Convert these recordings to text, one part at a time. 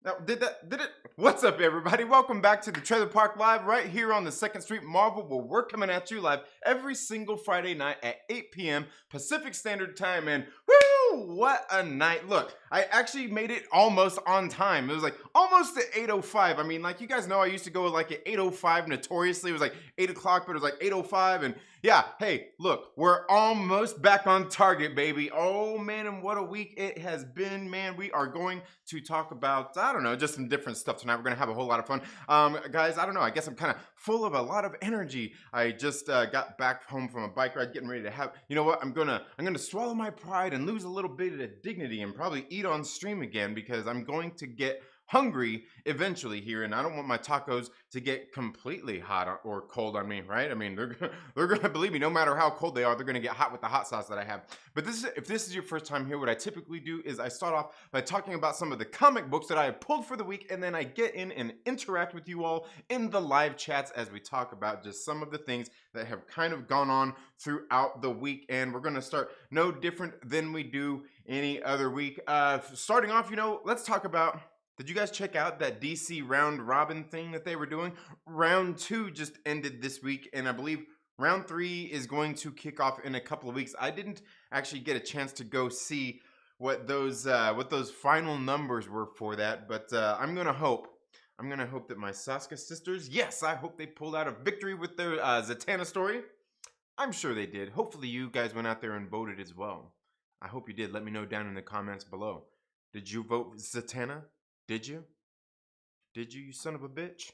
Now, did it? What's up, everybody? Welcome back to the Trailer Park Live right here on the 2nd Street Marvel, where we're coming at you live every single Friday night at 8 p.m. Pacific Standard Time. And whoo, what a night. Look, I actually made it almost on time. It was like almost at 8:05. I mean, like, you guys know I used to go like at 8:05 notoriously. It was like 8 o'clock, but it was like 8:05. And yeah, hey, look, we're almost back on target, baby. Oh, man, and what a week it has been, man. We are going to talk about, I don't know, just some different stuff tonight. We're going to have a whole lot of fun. Guys, I don't know. I guess I'm kind of full of a lot of energy. I just got back home from a bike ride, getting ready to have, you know what? I'm gonna swallow my pride and lose a little bit of dignity and probably eat on stream again, because I'm going to get hungry eventually here, and I don't want my tacos to get completely hot or cold on me, right? I mean, they're gonna, believe me, no matter how cold they are, they're gonna get hot with the hot sauce that I have. But if this is your first time here, what I typically do is I start off by talking about some of the comic books that I have pulled for the week, and then I get in and interact with you all in the live chats as we talk about just some of the things that have kind of gone on throughout the week. And we're gonna start no different than we do any other week. Starting off, let's talk about, did you guys check out that DC round robin thing that they were doing? Round 2 just ended this week, and I believe round 3 is going to kick off in a couple of weeks. I didn't actually get a chance to go see what those final numbers were for that, but I'm gonna hope that my Saska sisters, yes, I hope they pulled out a victory with their Zatanna story. I'm sure they did. Hopefully you guys went out there and voted as well. I hope you did. Let me know down in the comments below. Did you vote Zatanna? Did you? Did you, you son of a bitch?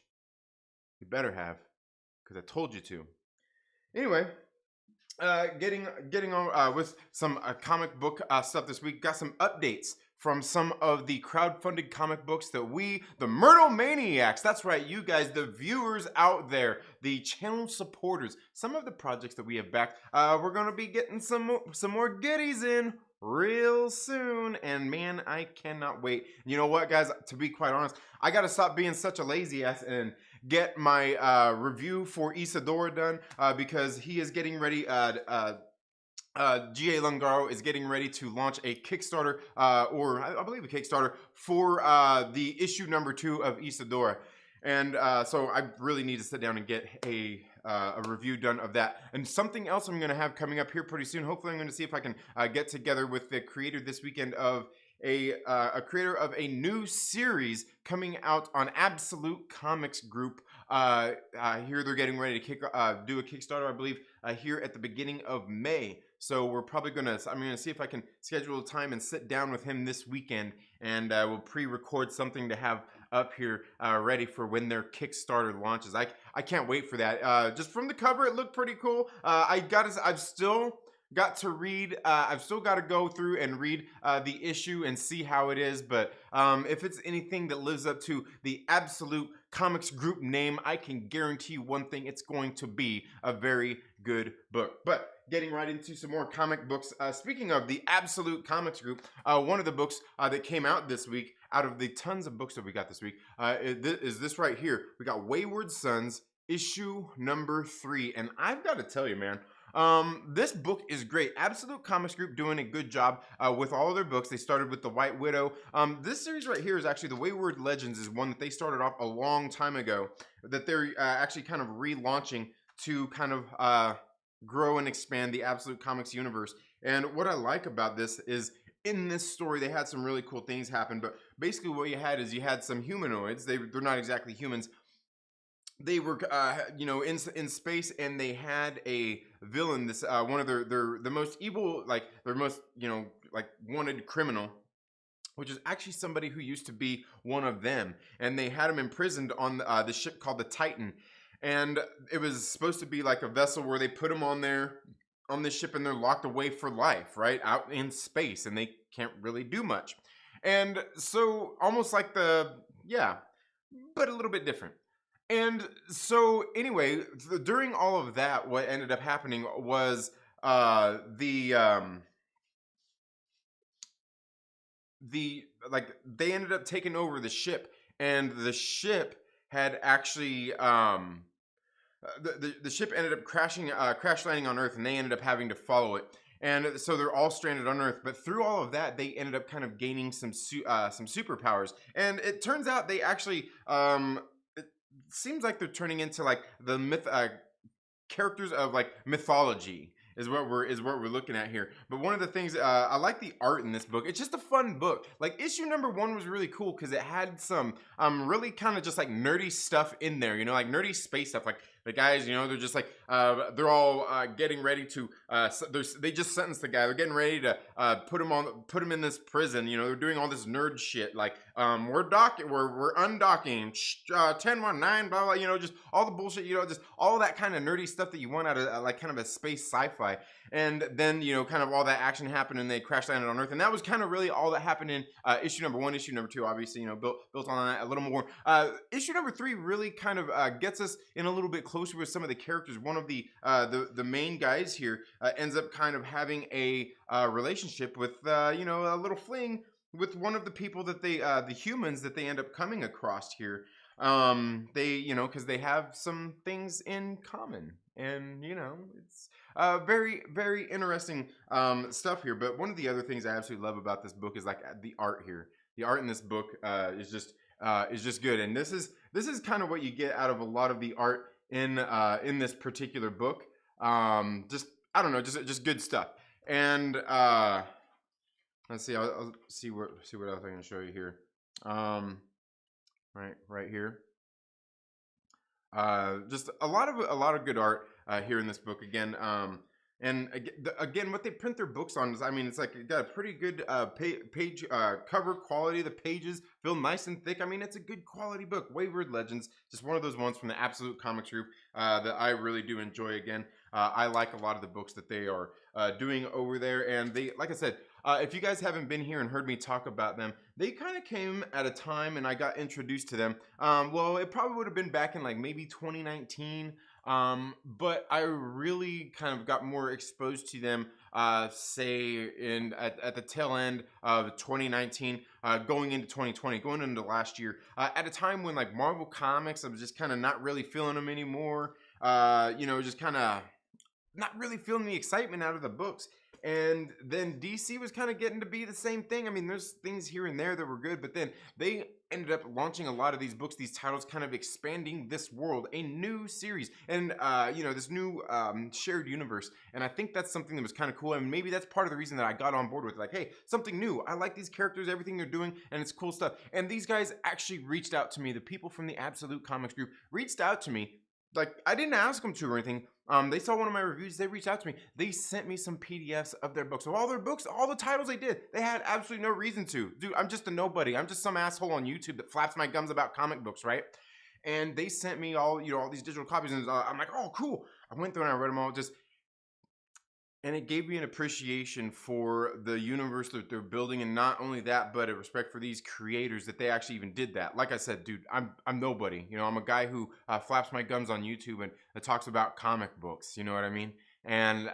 You better have, because I told you to. Anyway, getting on with some comic book stuff this week. Got some updates from some of the crowdfunded comic books that the Myrtle Maniacs, that's right, you guys, the viewers out there, the channel supporters, some of the projects that we have backed, we're going to be getting some more goodies in real soon, and man, I cannot wait. You know what, guys, to be quite honest, I gotta stop being such a lazy ass and get my review for Isadora done, because he is getting ready, G.A. Lungaro is getting ready to launch a Kickstarter, or I believe a Kickstarter, for the issue number 2 of Isadora. And so I really need to sit down and get a review done of that. And something else I'm going to have coming up here pretty soon. Hopefully I'm going to see if I can get together with the creator this weekend of a creator of a new series coming out on Absolute Comics Group. Here they're getting ready to do a Kickstarter, I believe, here at the beginning of May. So we're probably I'm going to see if I can schedule a time and sit down with him this weekend, and we'll pre-record something to have up here ready for when their Kickstarter launches. I can't wait for that. Just from the cover, it looked pretty cool. I've still got to read, I've still got to go through and read the issue and see how it is, but if it's anything that lives up to the Absolute Comics Group name, I can guarantee you one thing: it's going to be a very good book. But getting right into some more comic books, speaking of the Absolute Comics Group, one of the books that came out this week, out of the tons of books that we got this week, is this right here. We got Wayward Sons, issue number 3, and I've got to tell you, man, this book is great. Absolute Comics Group doing a good job with all of their books. They started with the White Widow. This series right here is actually the Wayward Legends, is one that they started off a long time ago, that they're actually kind of relaunching to kind of grow and expand the Absolute Comics universe. And what I like about this is, in this story, they had some really cool things happen, but basically what you had some humanoids. They're not exactly humans. They were, in space, and they had a villain. This one of the most evil, like their most, wanted criminal, which is actually somebody who used to be one of them, and they had him imprisoned on the ship called the Titan, and it was supposed to be like a vessel where they put him on this ship, and they're locked away for life, right, out in space, and they can't really do much. And so almost like but a little bit different. And so anyway, during all of that, what ended up happening was they ended up taking over the ship, and the ship had actually the ship ended up crash landing on Earth, and they ended up having to follow it. And so they're all stranded on Earth. But through all of that, they ended up kind of gaining some superpowers. And it turns out they actually it seems like they're turning into like the characters of like mythology is what we're looking at here. But one of the things I like the art in this book. It's just a fun book. Like issue number 1 was really cool because it had some really kind of just like nerdy stuff in there, you know, like nerdy space stuff. Like the guys, you know, they're just like they're all getting ready to they just sentenced the guy. They're getting ready to put him in this prison. You know, they're doing all this nerd shit like we're undocking 1019 blah blah, you know, just all the bullshit, you know, just all that kind of nerdy stuff that you want out of like kind of a space sci-fi. And then, you know, kind of all that action happened and they crash landed on Earth, and that was kind of really all that happened in issue number 1. Issue number 2 obviously, you know, built on that a little more. Issue number 3 really kind of gets us in a little bit closer with some of the characters. One of the main guys here ends up kind of having a relationship with you know, a little fling with one of the people that they the humans that they end up coming across here. They, you know, because they have some things in common, and you know, it's very, very interesting stuff here. But one of the other things I absolutely love about this book is like the art here. The art in this book is just good, and this is kind of what you get out of a lot of the art in this particular book. Just, I don't know, just good stuff. And let's see, I'll see what else I can show you here. Right here. Just a lot of good art here in this book again. And again, what they print their books on is, I mean, it's like it got a pretty good page cover quality. The pages feel nice and thick. I mean, it's a good quality book. Wayward Legends, just one of those ones from the Absolute Comics group that I really do enjoy. Again, I like a lot of the books that they are doing over there, and they, like I said, if you guys haven't been here and heard me talk about them, they kind of came at a time and I got introduced to them. Well, it probably would have been back in like maybe 2019. But I really kind of got more exposed to them, say at the tail end of 2019, going into 2020, going into last year, at a time when like Marvel Comics, I was just kind of not really feeling them anymore. You know, just kind of not really feeling the excitement out of the books. And then DC was kind of getting to be the same thing. I mean, there's things here and there that were good, but then they ended up launching a lot of these books, these titles, kind of expanding this world, a new series, and you know, this new shared universe. And I think that's something that was kind of cool, and maybe that's part of the reason that I got on board with it. Like, hey, something new. I like these characters, everything they're doing, and it's cool stuff. And these guys actually reached out to me. The people from the Absolute Comics group reached out to me. Like, I didn't ask them to or anything. They saw one of my reviews. They reached out to me. They sent me some PDFs of their books. So all their books, all the titles they did, they had absolutely no reason to. Dude, I'm just a nobody. I'm just some asshole on YouTube that flaps my gums about comic books, right? And they sent me all, you know, all these digital copies, and I'm like, oh, cool. I went through and I read them all. And it gave me an appreciation for the universe that they're building, and not only that, but a respect for these creators that they actually even did that. Like I said, dude, I'm nobody. You know, I'm a guy who flaps my gums on YouTube and talks about comic books. You know what I mean? And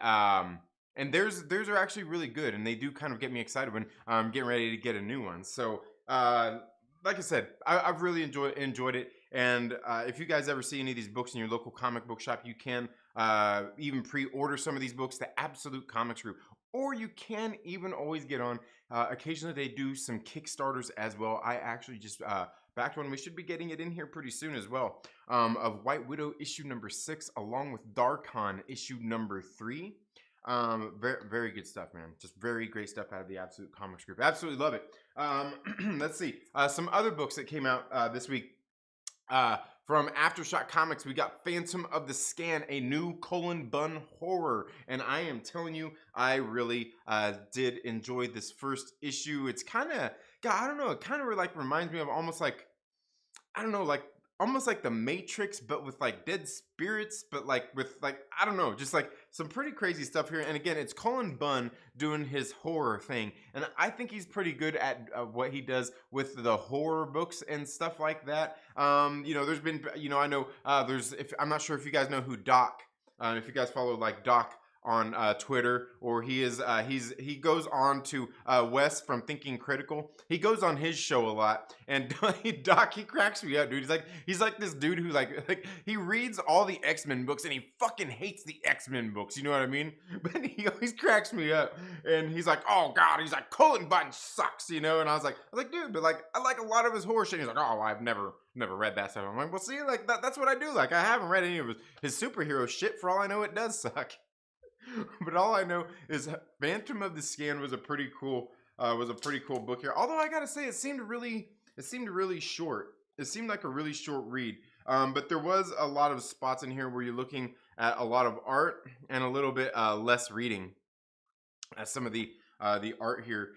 theirs are actually really good, and they do kind of get me excited when I'm getting ready to get a new one. So, like I said, I've really enjoyed it. And if you guys ever see any of these books in your local comic book shop, you can even pre-order some of these books, the Absolute Comics group, or you can even always get on. Occasionally they do some Kickstarters as well. I actually just backed one. We should be getting it in here pretty soon as well, of White Widow issue number 6, along with Darkon issue number 3. Very, very good stuff, man. Just very great stuff out of the Absolute Comics group. Absolutely love it. Let's see. Some other books that came out this week. From Aftershock Comics, we got Phantom of the Scan, a new Cullen Bunn horror. And I am telling you, I really did enjoy this first issue. It's kind of, God, I don't know, it kind of like reminds me of almost like, I don't know, like almost like the Matrix, but with like dead spirits, but like with like, I don't know, just like some pretty crazy stuff here. And again, it's Cullen Bunn doing his horror thing, and I think he's pretty good at what he does with the horror books and stuff like that. You know, there's been, you know, I know there's, if I'm not sure if you guys know who Doc, if you guys follow like Doc on Twitter, or he goes on to Wes from Thinking Critical. He goes on his show a lot, and Doc, he cracks me up, dude. He's like this dude who like he reads all the X-Men books and he fucking hates the X-Men books. You know what I mean? But he always cracks me up, and he's like, oh god, he's like, Cullen Bunn sucks, you know. And I was like, dude, but like I like a lot of his horror shit. And he's like, oh, I've never read that stuff. I'm like, well, see, like that's what I do. Like I haven't read any of his superhero shit. For all I know, it does suck. But all I know is Phantom of the Scan was a pretty cool book here. Although I gotta say, it seemed really short. It seemed like a really short read. But there was a lot of spots in here where you're looking at a lot of art and a little bit less reading. At some of the art here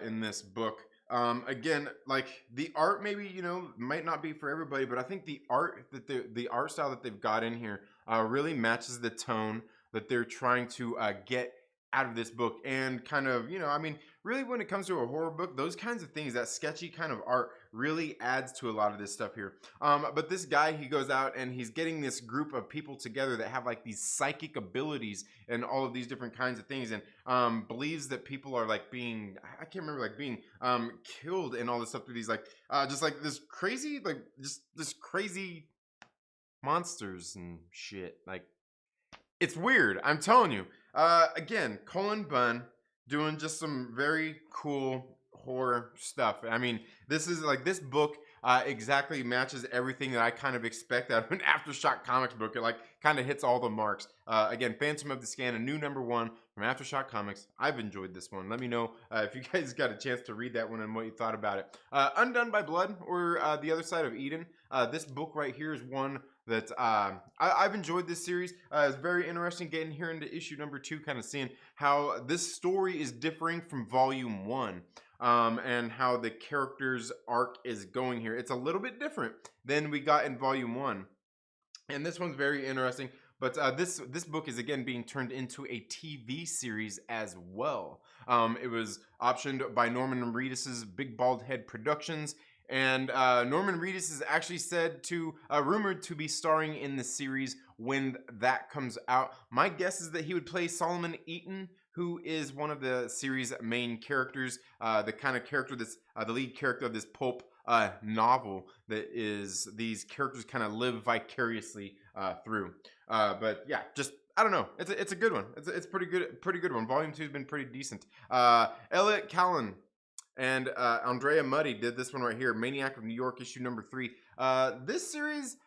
in this book. Again, like the art maybe, you know, might not be for everybody, but I think the art that the art style that they've got in here really matches the tone that they're trying to get out of this book. And kind of, you know, I mean, really when it comes to a horror book, those kinds of things, that sketchy kind of art really adds to a lot of this stuff here. But this guy, he goes out and he's getting this group of people together that have like these psychic abilities and all of these different kinds of things, and believes that people are like being, I can't remember, like being killed and all this stuff through these like just like this crazy, like just this crazy monsters and shit. Like it's weird, I'm telling you. Again, Cullen Bunn doing just some very cool horror stuff. I mean, this is like, this book exactly matches everything that I kind of expect out of an Aftershock Comics book. It like kind of hits all the marks. Again, Phantom of the Scan, a new #1 from Aftershock Comics. I've enjoyed this one. Let me know if you guys got a chance to read that one and what you thought about it. Undone by Blood, or The Other Side of Eden. This book right here is one that I've enjoyed this series. It's very interesting getting here into issue #2, kind of seeing how this story is differing from volume 1. And how the character's arc is going here. It's a little bit different than we got in volume 1. And this one's very interesting. But this book is again being turned into a TV series as well. It was optioned by Norman Reedus's Big Bald Head Productions. And Norman Reedus is actually said to, rumored to be starring in the series when that comes out. My guess is that he would play Solomon Eaton, who is one of the series' main characters, the kind of character that's the lead character of this pulp novel that is these characters kind of live vicariously through. But yeah, just I don't know. It's a good one. It's pretty good one. Volume 2 has been pretty decent. Elliot Callan and Andrea Muddy did this one right here, Maniac of New York, issue #3. This series,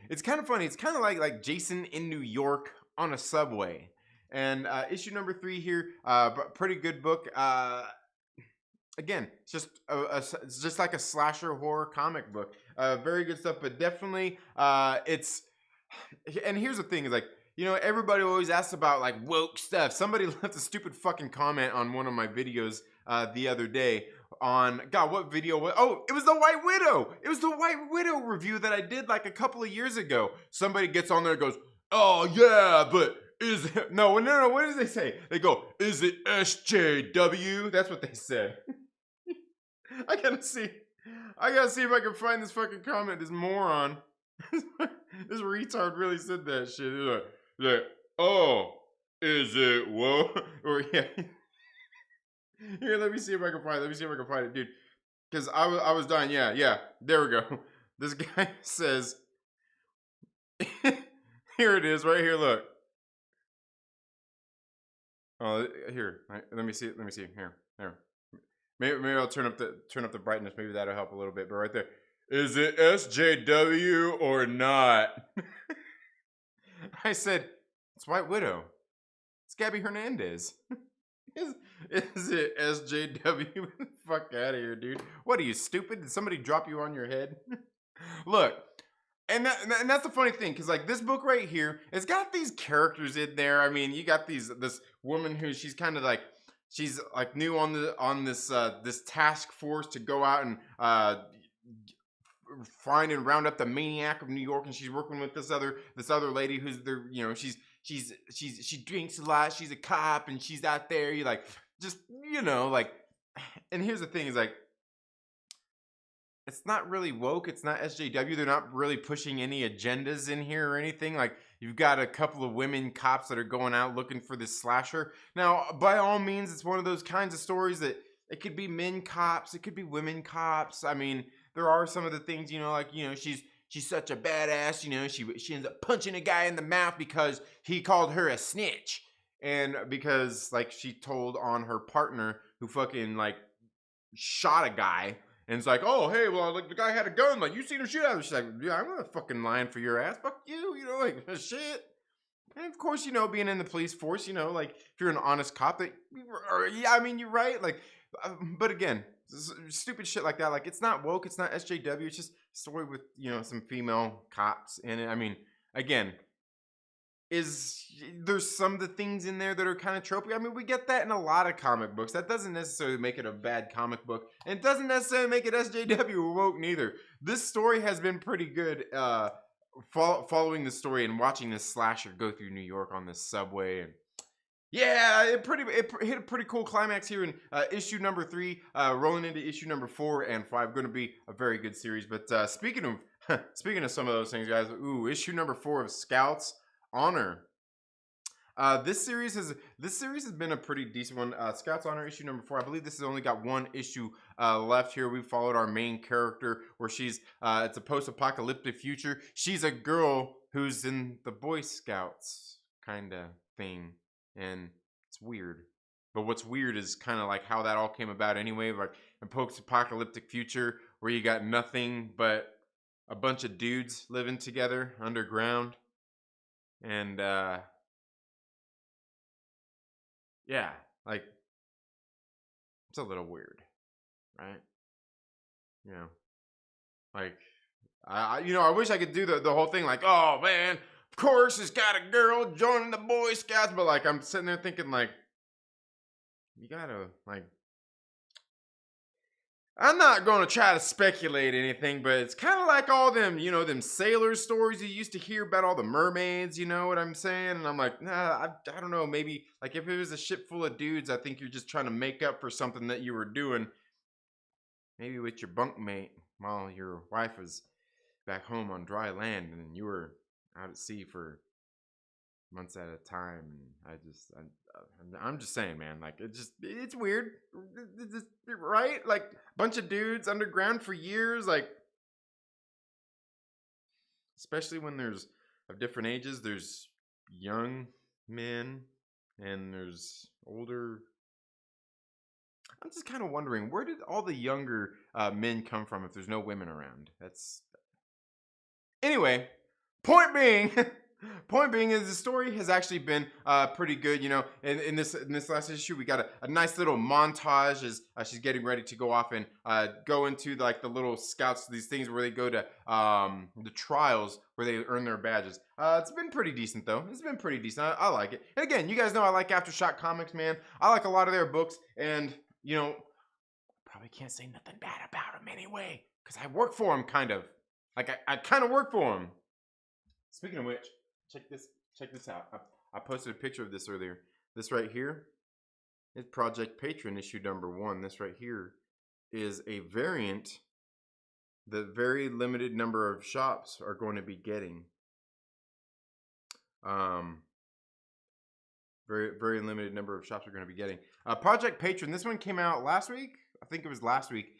it's kind of funny. It's kind of like Jason in New York on a subway. And issue #3 here, pretty good book. Again, it's just like a slasher horror comic book. Very good stuff, but definitely it's. And here's the thing: is like, you know, everybody always asks about like woke stuff. Somebody left a stupid fucking comment on one of my videos the other day on, God, what video was? Oh, it was the White Widow. It was the White Widow review that I did like a couple of years ago. Somebody gets on there and goes, oh yeah, but is it, no, what does they say? They go, is it SJW? That's what they said. I gotta see if I can find this fucking comment, this moron. This retard really said that shit. He's like, oh, is it whoa? Or yeah. Here, let me see if I can find it, dude. Because I was dying. Yeah, there we go. This guy says, here it is, right here, look. Oh, here. Let me see it. Here. Maybe I'll turn up the brightness. Maybe that'll help a little bit. But right there, is it SJW or not? I said, it's White Widow. It's Gabby Hernandez. Is it SJW? Fuck out of here, dude. What are you, stupid? Did somebody drop you on your head? Look. And that's the funny thing, because like this book right here, it's got these characters in there. I mean, you got this woman who she's kind of like, she's like new on this task force to go out and find and round up the Maniac of New York, and she's working with this other lady who's there. You know, she drinks a lot. She's a cop, and she's out there. You like just, you know, like. And here's the thing: is like, it's not really woke. It's not SJW. They're not really pushing any agendas in here or anything. Like, you've got a couple of women cops that are going out looking for this slasher. Now, by all means, it's one of those kinds of stories that it could be men cops, it could be women cops. I mean, there are some of the things, like, she's such a badass, she ends up punching a guy in the mouth because he called her a snitch. And because, like, she told on her partner who fucking, like, shot a guy. And it's like, oh, hey, well, like, the guy had a gun. Like, you seen her shoot at him. She's like, yeah, I'm not fucking lying for your ass. Fuck you, like, shit. And of course, being in the police force, like, if you're an honest cop, yeah, I mean, you're right. Like, but again, stupid shit like that. Like, it's not woke. It's not SJW. It's just a story with, some female cops in it. I mean, again, there's some of the things in there that are kind of tropey. I mean, we get that in a lot of comic books. That doesn't necessarily make it a bad comic book, and it doesn't necessarily make it SJW or woke neither. This story has been pretty good, following the story and watching this slasher go through New York on this subway. And yeah, it hit a pretty cool climax here in issue number 3, rolling into issue number 4 and 5. Going to be a very good series. But speaking of some of those things, guys, issue number 4 of Scouts Honor. This series has been a pretty decent one. Scouts Honor issue number 4. I believe this has only got one issue left here. We followed our main character where she's it's a post-apocalyptic future. She's a girl who's in the Boy Scouts kind of thing, and it's weird. But what's weird is kind of like how that all came about anyway. Like, a post-apocalyptic future where you got nothing but a bunch of dudes living together underground. And yeah, like, it's a little weird, right? Like, I wish I could do the whole thing, like, oh man, of course it's got a girl joining the Boy Scouts, but like, I'm sitting there thinking, like, you gotta, like, I'm not going to try to speculate anything, but it's kind of like all them, them sailor stories you used to hear about all the mermaids, you know what I'm saying? And I'm like, nah, I don't know, maybe, like, if it was a ship full of dudes, I think you're just trying to make up for something that you were doing, maybe with your bunkmate, while your wife was back home on dry land, and you were out at sea for months at a time. And I'm just saying, man, like, it's weird. It's just, right? Like, bunch of dudes underground for years, like, especially when there's of different ages. There's young men and there's older. I'm just kind of wondering, where did all the younger men come from if there's no women around? Anyway, point being, is the story has actually been pretty good. In this last issue, we got a nice little montage as she's getting ready to go off and go into, like, the little scouts, these things where they go to the trials where they earn their badges. It's been pretty decent, though. It's been pretty decent. I like it. And again, you guys know I like Aftershock Comics, man. I like a lot of their books, and probably can't say nothing bad about them anyway, because I work for them, kind of. Like, I kind of work for them. Speaking of which, check this out. I posted a picture of this earlier. This right here is Project Patron issue number 1. This right here is a variant that very limited number of shops are going to be getting. Very, very limited number of shops are going to be getting. Project Patron, this one came out last week. I think it was last week.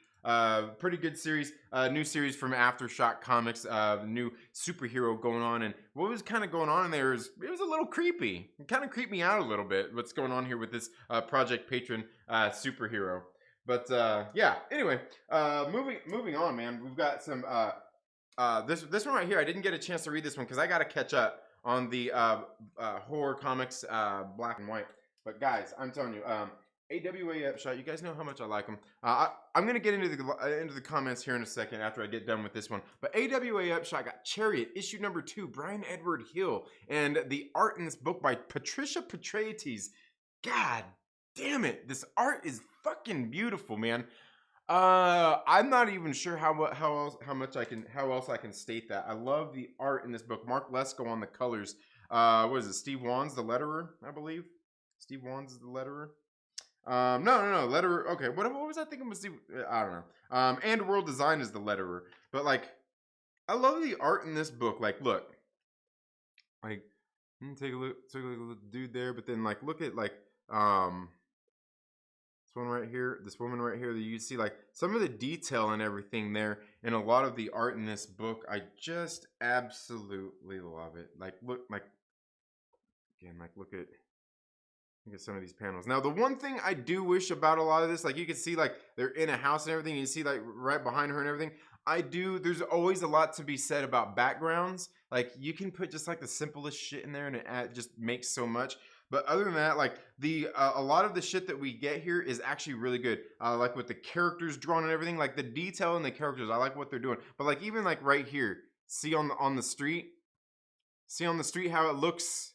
Pretty good series, new series from Aftershock Comics, new superhero going on. And what was kind of going on in there is, it was a little creepy. It kind of creeped me out a little bit, what's going on here with this Project Patron superhero. But yeah, anyway, moving on, man. We've got some, this one right here. I didn't get a chance to read this one because I got to catch up on the horror comics, black and white. But guys, I'm telling you, AWA Upshot, you guys know how much I like them. I'm gonna get into the comments here in a second after I get done with this one. But AWA Upshot got Chariot issue number 2, Brian Edward Hill, and the art in this book by Patricia Patriotes. God damn it, this art is fucking beautiful, man. I'm not even sure how else I can state that. I love the art in this book. Mark Lesko on the colors. What is it? Steve Wan's the letterer, I believe. Steve Wan's the letterer. No. Letterer. Okay, what was I thinking was the? I don't know. And world design is the letterer. But like, I love the art in this book. Like, look, like, take a look, dude there. But then like, look at like, this one right here, this woman right here. That you see like some of the detail and everything there, and a lot of the art in this book. I just absolutely love it. Like, look, like, again, like, look at some of these panels. Now, the one thing I do wish about a lot of this, like you can see like they're in a house and everything. You see like right behind her and everything. There's always a lot to be said about backgrounds. Like you can put just like the simplest shit in there and it just makes so much. But other than that, like a lot of the shit that we get here is actually really good. Like with the characters drawn and everything, like the detail in the characters, I like what they're doing. But like even like right here, see on the street how it looks.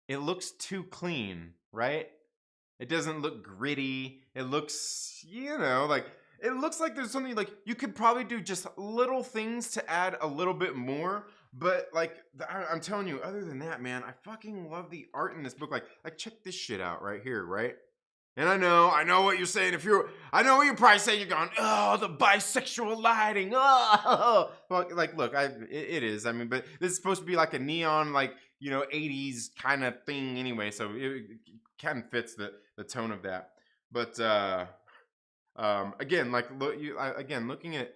It looks too clean, right? It doesn't look gritty. It looks, like it looks like there's something like you could probably do just little things to add a little bit more. But like I'm telling you, other than that, man, I fucking love the art in this book. Like check this shit out right here, right? And I know what you're saying. I know what you're probably saying. You're going, oh, the bisexual lighting. Oh, well, like, look, it is. I mean, but this is supposed to be like a neon, like 80s kind of thing anyway. So it kind of fits the tone of that. But again, like looking at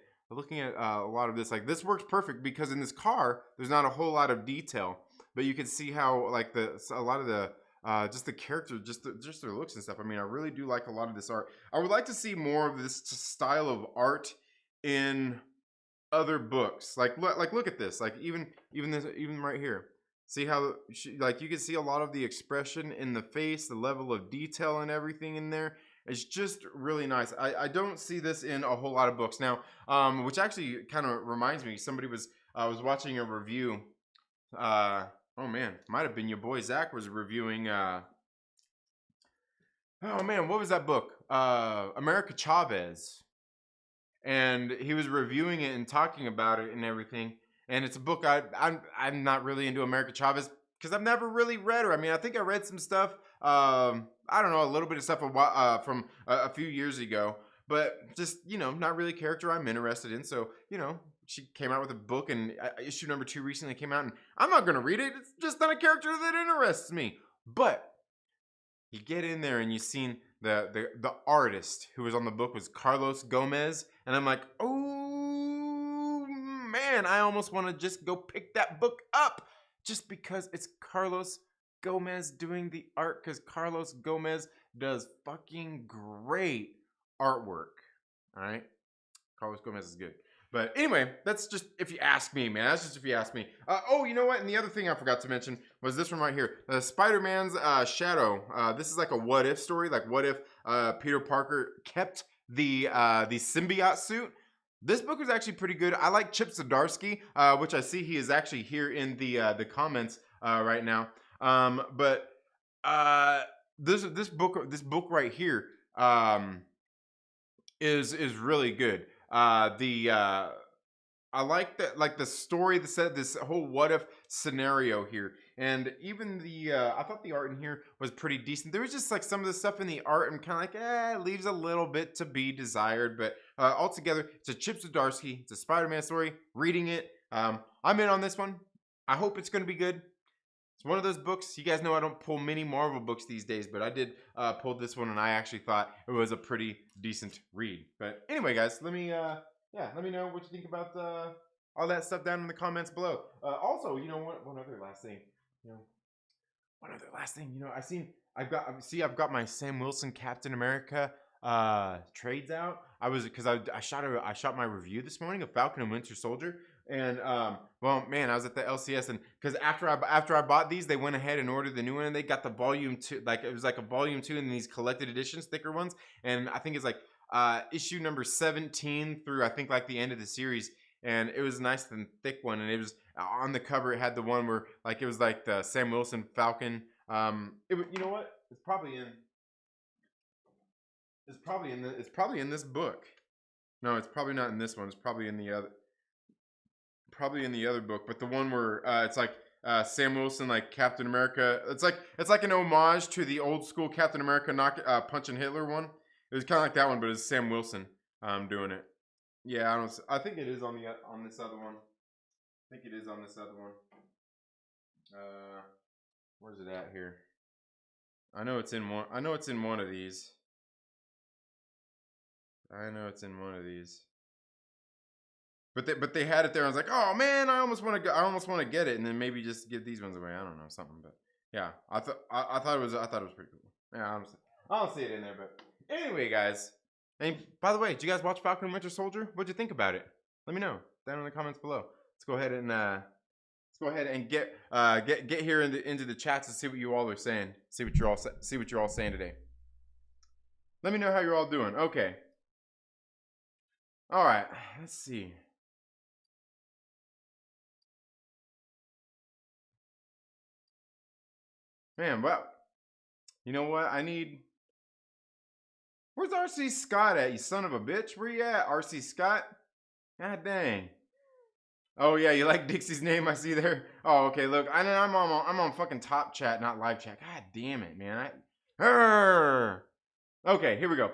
a lot of this, like this works perfect because in this car there's not a whole lot of detail, but you can see how like a lot of the just the character, just their looks and stuff. I mean, I really do like a lot of this art. I would like to see more of this style of art in other books. Like look at this. Like even right here. See how like you can see a lot of the expression in the face, the level of detail and everything in there. It's just really nice. I don't see this in a whole lot of books now. Which actually kind of reminds me. Somebody was watching a review. Oh man, might have been your boy Zach was reviewing. Oh man, what was that book? America Chavez, and he was reviewing it and talking about it and everything. And it's a book I'm not really into America Chavez because I've never really read her. I mean, I think I read some stuff. I don't know, a little bit of stuff from a few years ago, but just not really a character I'm interested in. So she came out with a book, and issue number 2 recently came out, and I'm not gonna read it. It's just not a character that interests me. But you get in there and you've seen the artist who was on the book was Carlos Gomez, and I'm like, oh man, I almost want to just go pick that book up just because it's Carlos Gomez doing the art, because Carlos Gomez does fucking great artwork. All right, Carlos Gomez is good. But anyway, that's just if you ask me, man. That's just if you ask me. Oh, you know what? And the other thing I forgot to mention was this one right here. Spider-Man's Shadow. This is like a what-if story. Like, what if Peter Parker kept the symbiote suit? This book was actually pretty good. I like Chip Zdarsky, which I see he is actually here in the comments right now. But this book right here is really good. I like that, like the story that said this whole what if scenario here, and even I thought the art in here was pretty decent. There was just like some of the stuff in the art, I'm kind of like, it leaves a little bit to be desired, but altogether, it's a Chip Zdarsky, it's a Spider-Man story. Reading it, I'm in on this one. I hope it's going to be good. It's one of those books. You guys know I don't pull many Marvel books these days, but I did pull this one, and I actually thought it was a pretty decent read. But anyway, guys, let me know what you think about all that stuff down in the comments below. Also, one other last thing. I've got my Sam Wilson Captain America trades out. I shot my review this morning of Falcon and Winter Soldier. And well, man, I was at the LCS, and because after I bought these, they went ahead and ordered the new one, and they got the volume 2, like it was like a volume 2 in these collected editions, thicker ones, and I think it's like issue number 17 through I think like the end of the series, and it was a nice and thick one, and it was on the cover. It had the one where like it was like the Sam Wilson Falcon. You know what? It's probably in this book. No, it's probably not in this one. It's probably in the other book, but the one where it's like Sam Wilson, like Captain America. It's like an homage to the old school Captain America punching Hitler one. It was kind of like that one, but it's Sam Wilson doing it. Yeah, I think it is on this other one. I think it is on this other one. Where's it at here? I know it's in one. I know it's in one of these. I know it's in one of these. But they had it there. I was like, oh man, I almost want to get it, and then maybe just give these ones away. I don't know, something. But yeah, I thought it was pretty cool. Yeah, honestly, I don't see it in there. But anyway, guys. And by the way, did you guys watch Falcon and Winter Soldier? What'd you think about it? Let me know down in the comments below. Let's go ahead and get here into the chats and see what you all are saying. See what you're all saying today. Let me know how you're all doing. Okay. All right. Let's see. Man, well, you know what? Where's RC Scott at, you son of a bitch? Where you at, RC Scott? God dang. Oh yeah, you like Dixie's name? I see there. Oh, okay. Look, I'm on fucking top chat, not live chat. God damn it, man. Okay, here we go.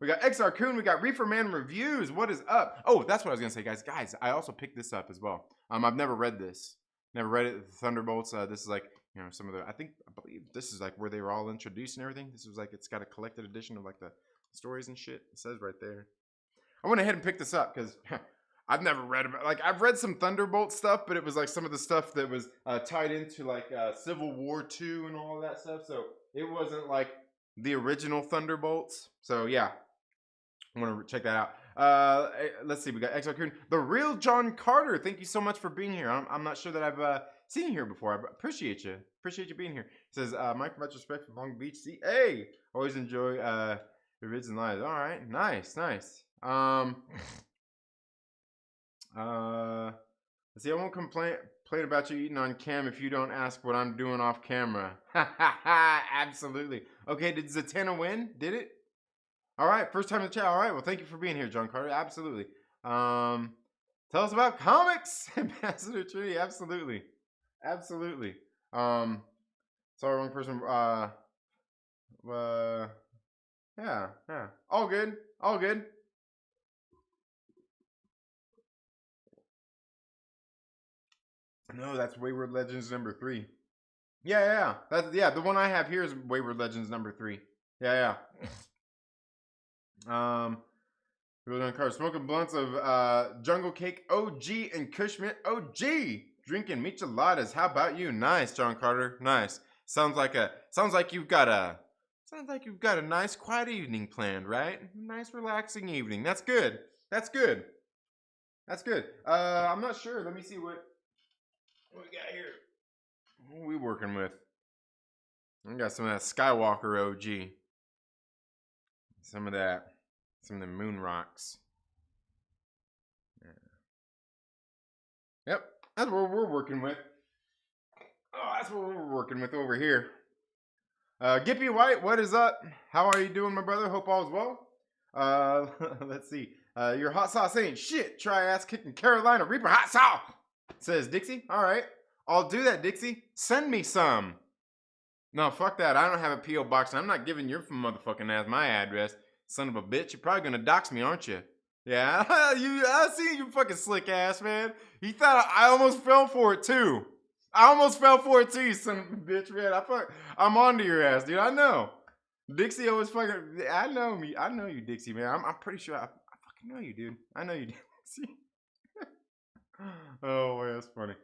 We got XR Coon. We got Reefer Man Reviews. What is up? Oh, that's what I was gonna say, guys. Guys, I also picked this up as well. I've never read this. Never read it. Thunderbolts. This is like, you know, some of the. I believe this is like where they were all introduced and everything. This was like, it's got a collected edition of like the stories and shit. It says right there. I went ahead and picked this up because I've never read about, like, I've read some Thunderbolt stuff, but it was like some of the stuff that was tied into like Civil War II and all of that stuff. So it wasn't like the original Thunderbolts. So yeah, I want to check that out. Let's see, we got XR Coon, the real John Carter. Thank you so much for being here. I'm not sure that I've seen you here before. I appreciate you. Appreciate you being here. It says, Mike, much respect from Long Beach. CA. Always enjoy the vids and lives. All right, nice. Let's see, I won't complain about you eating on cam if you don't ask what I'm doing off camera. Absolutely. Okay, did Zatanna win? Did it? All right, first time in the chat. All right, well, thank you for being here, John Carter. Absolutely. Tell us about comics, Ambassador Tree. Absolutely. Sorry, wrong person. Yeah. All good. No, that's Wayward Legends number 3. Yeah. That's the one I have here is Wayward Legends number 3. Yeah. We're on cars, smoking blunts of Jungle Cake OG and Kushmint OG. Drinking micheladas. How about you? Nice, John Carter. Nice. Sounds like you've got a nice quiet evening planned, right? Nice relaxing evening. That's good. I'm not sure. Let me see what we got here. What are we working with? I got some of that Skywalker OG. Some of the moon rocks. Yeah. Yep, that's what we're working with. Oh, that's what we're working with over here. Gippy White, what is up? How are you doing, my brother? Hope all is well. Let's see. Your hot sauce ain't shit. Try ass kicking Carolina Reaper hot sauce, says Dixie. All right, I'll do that, Dixie. Send me some. No, fuck that. I don't have a P.O. box, and I'm not giving your motherfucking ass my address. Son of a bitch. You're probably gonna dox me, aren't you? Yeah, I see you fucking slick ass, man. You thought I almost fell for it, too. You son of a bitch, man. I'm onto your ass, dude. I know. Dixie always fucking, I know you, Dixie, man. I'm pretty sure I fucking know you, dude. I know you, Dixie. Oh, man, that's funny.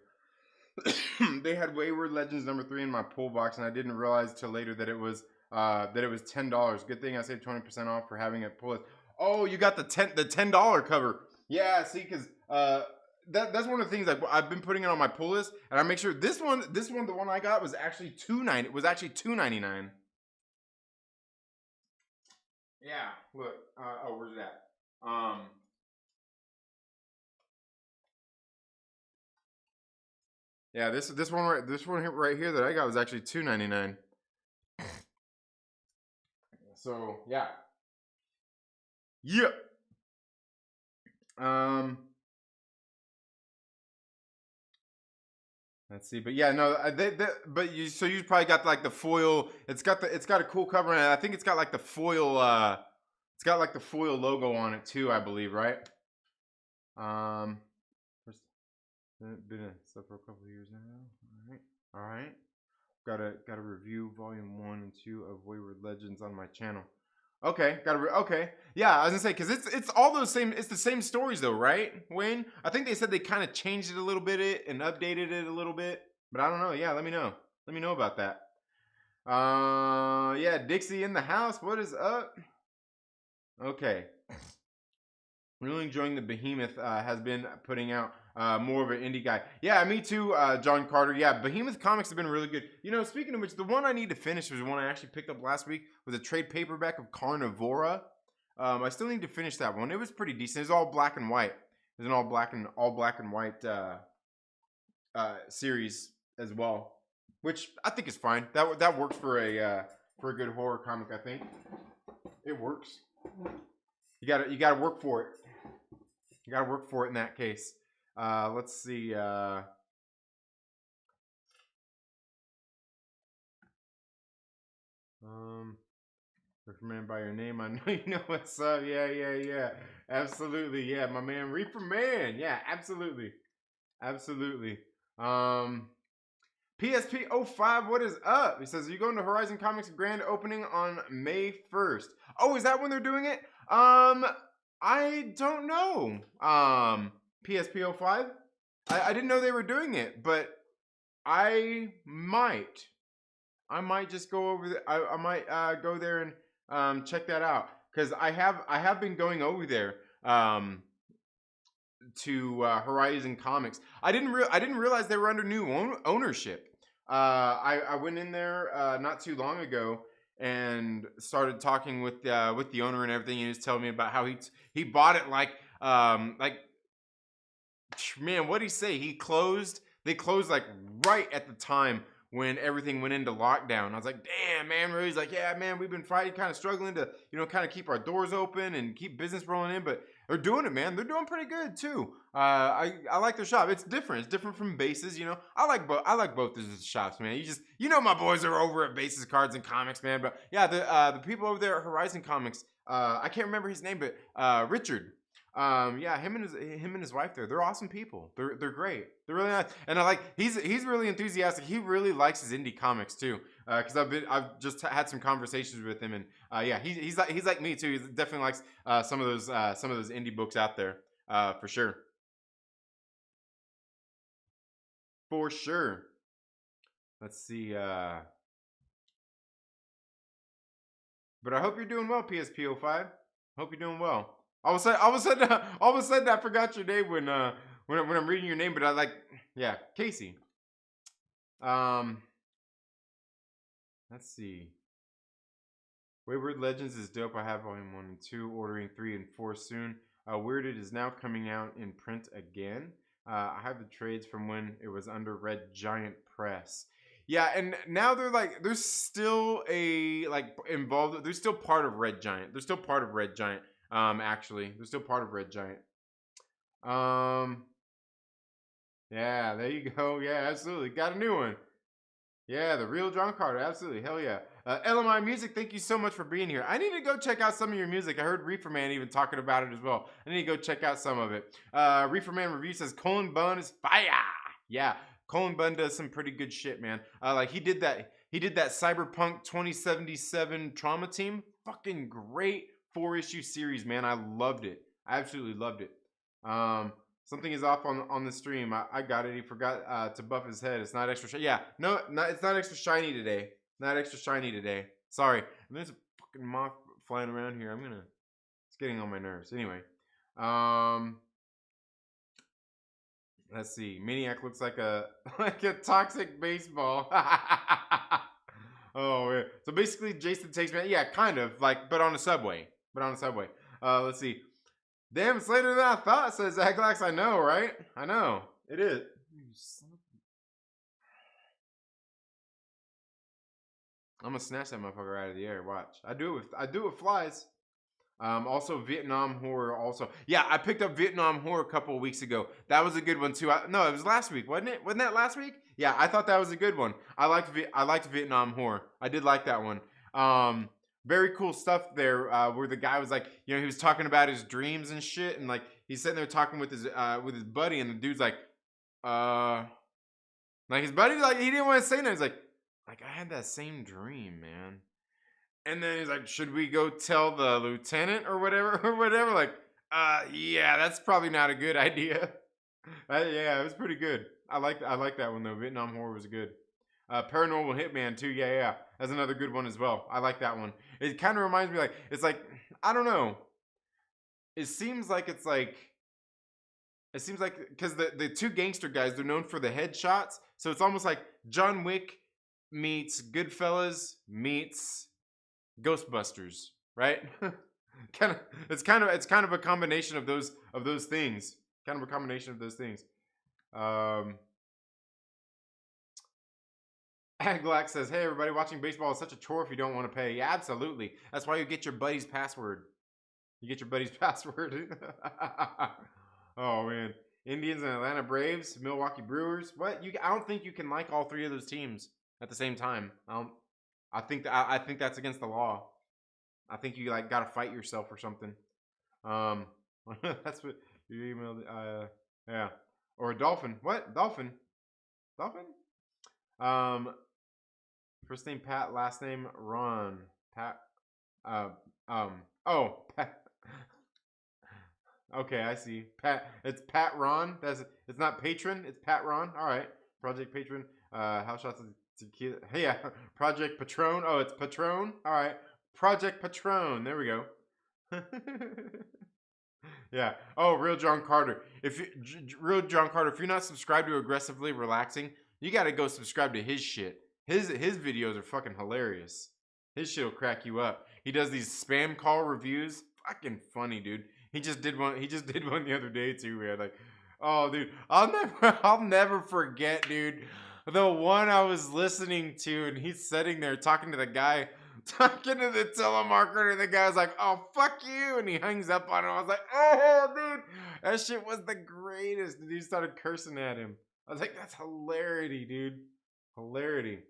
They had Wayward Legends number 3 in my pull box, and I didn't realize till later that it was $10. Good thing I saved 20% off for having it pull it. Oh, you got the $10 cover. Yeah, see, because that's one of the things I've been putting it on my pull list, and I make sure this one, the one I got was actually $2.90. It was actually $2.99. Yeah, look. Oh, where's that? Yeah, this one right here that I got was actually $2.99. So yeah. Yep. Let's see, but yeah, no, but you probably got like the foil. It's got a cool cover, and I think it's got like the foil. It's got like the foil logo on it too, I believe, right? First, been a stuff for a couple of years now. All right. Got to review volume 1 and 2 of Wayward Legends on my channel. Okay, okay. Yeah, I was gonna say because it's all those same. It's the same stories though, right, Wayne? I think they said they kind of changed it a little bit and updated it a little bit, but I don't know. Yeah, let me know. Let me know about that. Yeah, Dixie in the house. What is up? Okay. Really enjoying the Behemoth has been putting out more of an indie guy. Yeah, me too, John Carter. Yeah, Behemoth comics have been really good. You know, speaking of which, the one I need to finish was one I actually picked up last week was a trade paperback of Carnivora. I still need to finish that one. It was pretty decent. It's all black and white. It's an all black and white series as well, which I think is fine. That works for a good horror comic. I think it works. You gotta work for it. You gotta work for it in that case. Let's see. Recommend by your name. I know you know what's up. Yeah. Absolutely. Yeah, my man, Reaper Man. Yeah, absolutely. PSP05, what is up? He says, are you going to Horizon Comics grand opening on May 1st? Oh, is that when they're doing it? I don't know. PSP05? I didn't know they were doing it, but I might just go over there. I might go there and check that out because I have been going over there to Horizon Comics. I didn't realize they were under new ownership. I went in there not too long ago and started talking with the owner and everything. And he was telling me about how he bought it like man, what'd he say? They closed like right at the time when everything went into lockdown. I was like, damn, man. He's like, yeah, man, we've been fighting, kind of struggling to, kind of keep our doors open and keep business rolling in, but they're doing it, man. They're doing pretty good too. I like their shop. It's different. It's different from Bases, I like both of the shops, man. My boys are over at Bases Cards and Comics, man. But yeah, the people over there at Horizon Comics, I can't remember his name, but Richard. Yeah, him and his wife they're awesome people. They're great. They're really nice. And I like he's really enthusiastic. He really likes his indie comics too. Because I've just had some conversations with him, and yeah, he's like me too. He definitely likes some of those indie books out there. For sure. For sure. Let's see. But I hope you're doing well, PSP05. Hope you're doing well. All of a sudden, I forgot your name when I'm reading your name, but I like, yeah, Casey. Let's see. Wayward Legends is dope. I have volume 1 and 2, ordering 3 and 4 soon. Weirded is now coming out in print again. I have the trades from when it was under Red Giant Press. Yeah, and now they're still involved. They're still part of Red Giant. They're still part of Red Giant. Actually, they're still part of Red Giant. Yeah, there you go. Yeah, absolutely. Got a new one. Yeah, the real John Carter. Absolutely. Hell yeah. LMI Music, thank you so much for being here. I need to go check out some of your music. I heard Reefer Man even talking about it as well. I need to go check out some of it. Reefer Man Review says Colin Bunn is fire. Yeah, Colin Bunn does some pretty good shit, man. Like he did that Cyberpunk 2077 Trauma Team. Fucking great 4-issue series, man. I loved it. I absolutely loved it. Something is off on the stream. I got it. He forgot to buff his head. It's not extra shiny. Yeah, no, it's not extra shiny today. Not extra shiny today. Sorry. There's a fucking moth flying around here. It's getting on my nerves. Anyway. Let's see. Maniac looks like a toxic baseball. Oh, yeah. So basically, Jason takes me. Yeah, kind of like, but on a subway. Let's see. Damn, it's later than I thought, says Zaglax. I know, right? I know. It is. I'm gonna snatch that motherfucker out of the air. Watch. I do it with flies. Also Vietnam Horror. Also, yeah, I picked up Vietnam Horror a couple of weeks ago. That was a good one too. No, it was last week, wasn't it? Wasn't that last week? Yeah, I thought that was a good one. I liked Vietnam Horror. I did like that one. Very cool stuff there. Where the guy was like, he was talking about his dreams and shit, and like he's sitting there talking with his buddy, and the dude's uh, like his buddy, like he didn't want to say nothing. He's like I had that same dream, man. And then he's like, should we go tell the lieutenant or whatever or whatever? Like, yeah, that's probably not a good idea. Yeah, it was pretty good. I like that one though. Vietnam Horror was good. Paranormal Hitman too. Yeah, yeah, that's another good one as well. I like that one. It kind of reminds me it's like I don't know. It seems like because the two gangster guys, they're known for the headshots, so it's almost like John Wick meets Goodfellas meets Ghostbusters, right? It's kind of a combination of those things. Kind of a combination of those things. Aglax says, "Hey everybody, watching baseball is such a chore if you don't want to pay." Yeah, absolutely. That's why you get your buddy's password. You get your buddy's password. Oh man, Indians and Atlanta Braves, Milwaukee Brewers. What? I don't think you can like all three of those teams at the same time. I think that's against the law. I think you gotta fight yourself or something. That's what you emailed. Yeah, or a dolphin. What dolphin? Dolphin? First name Pat, last name Ron. Pat. Oh, Pat. Okay, I see. Pat. It's Pat Ron. It's not patron. It's Pat Ron. All right. Project Patron. House shots of tequila. Yeah. Project Patron. Oh, it's Patron. All right. Project Patron. There we go. Yeah. Oh, Real John Carter. Real John Carter, if you're not subscribed to Aggressively Relaxing, you got to go subscribe to his shit. His videos are fucking hilarious. His shit will crack you up. He does these spam call reviews. Fucking funny, dude. He just did one the other day too, man. Like, oh, dude, I'll never forget, dude. The one I was listening to, and he's sitting there talking to the guy, talking to the telemarketer, and the guy's like, "Oh, fuck you," and he hangs up on him. I was like, "Oh, dude, that shit was the greatest." And he started cursing at him. I was like, "That's hilarity, dude, hilarity."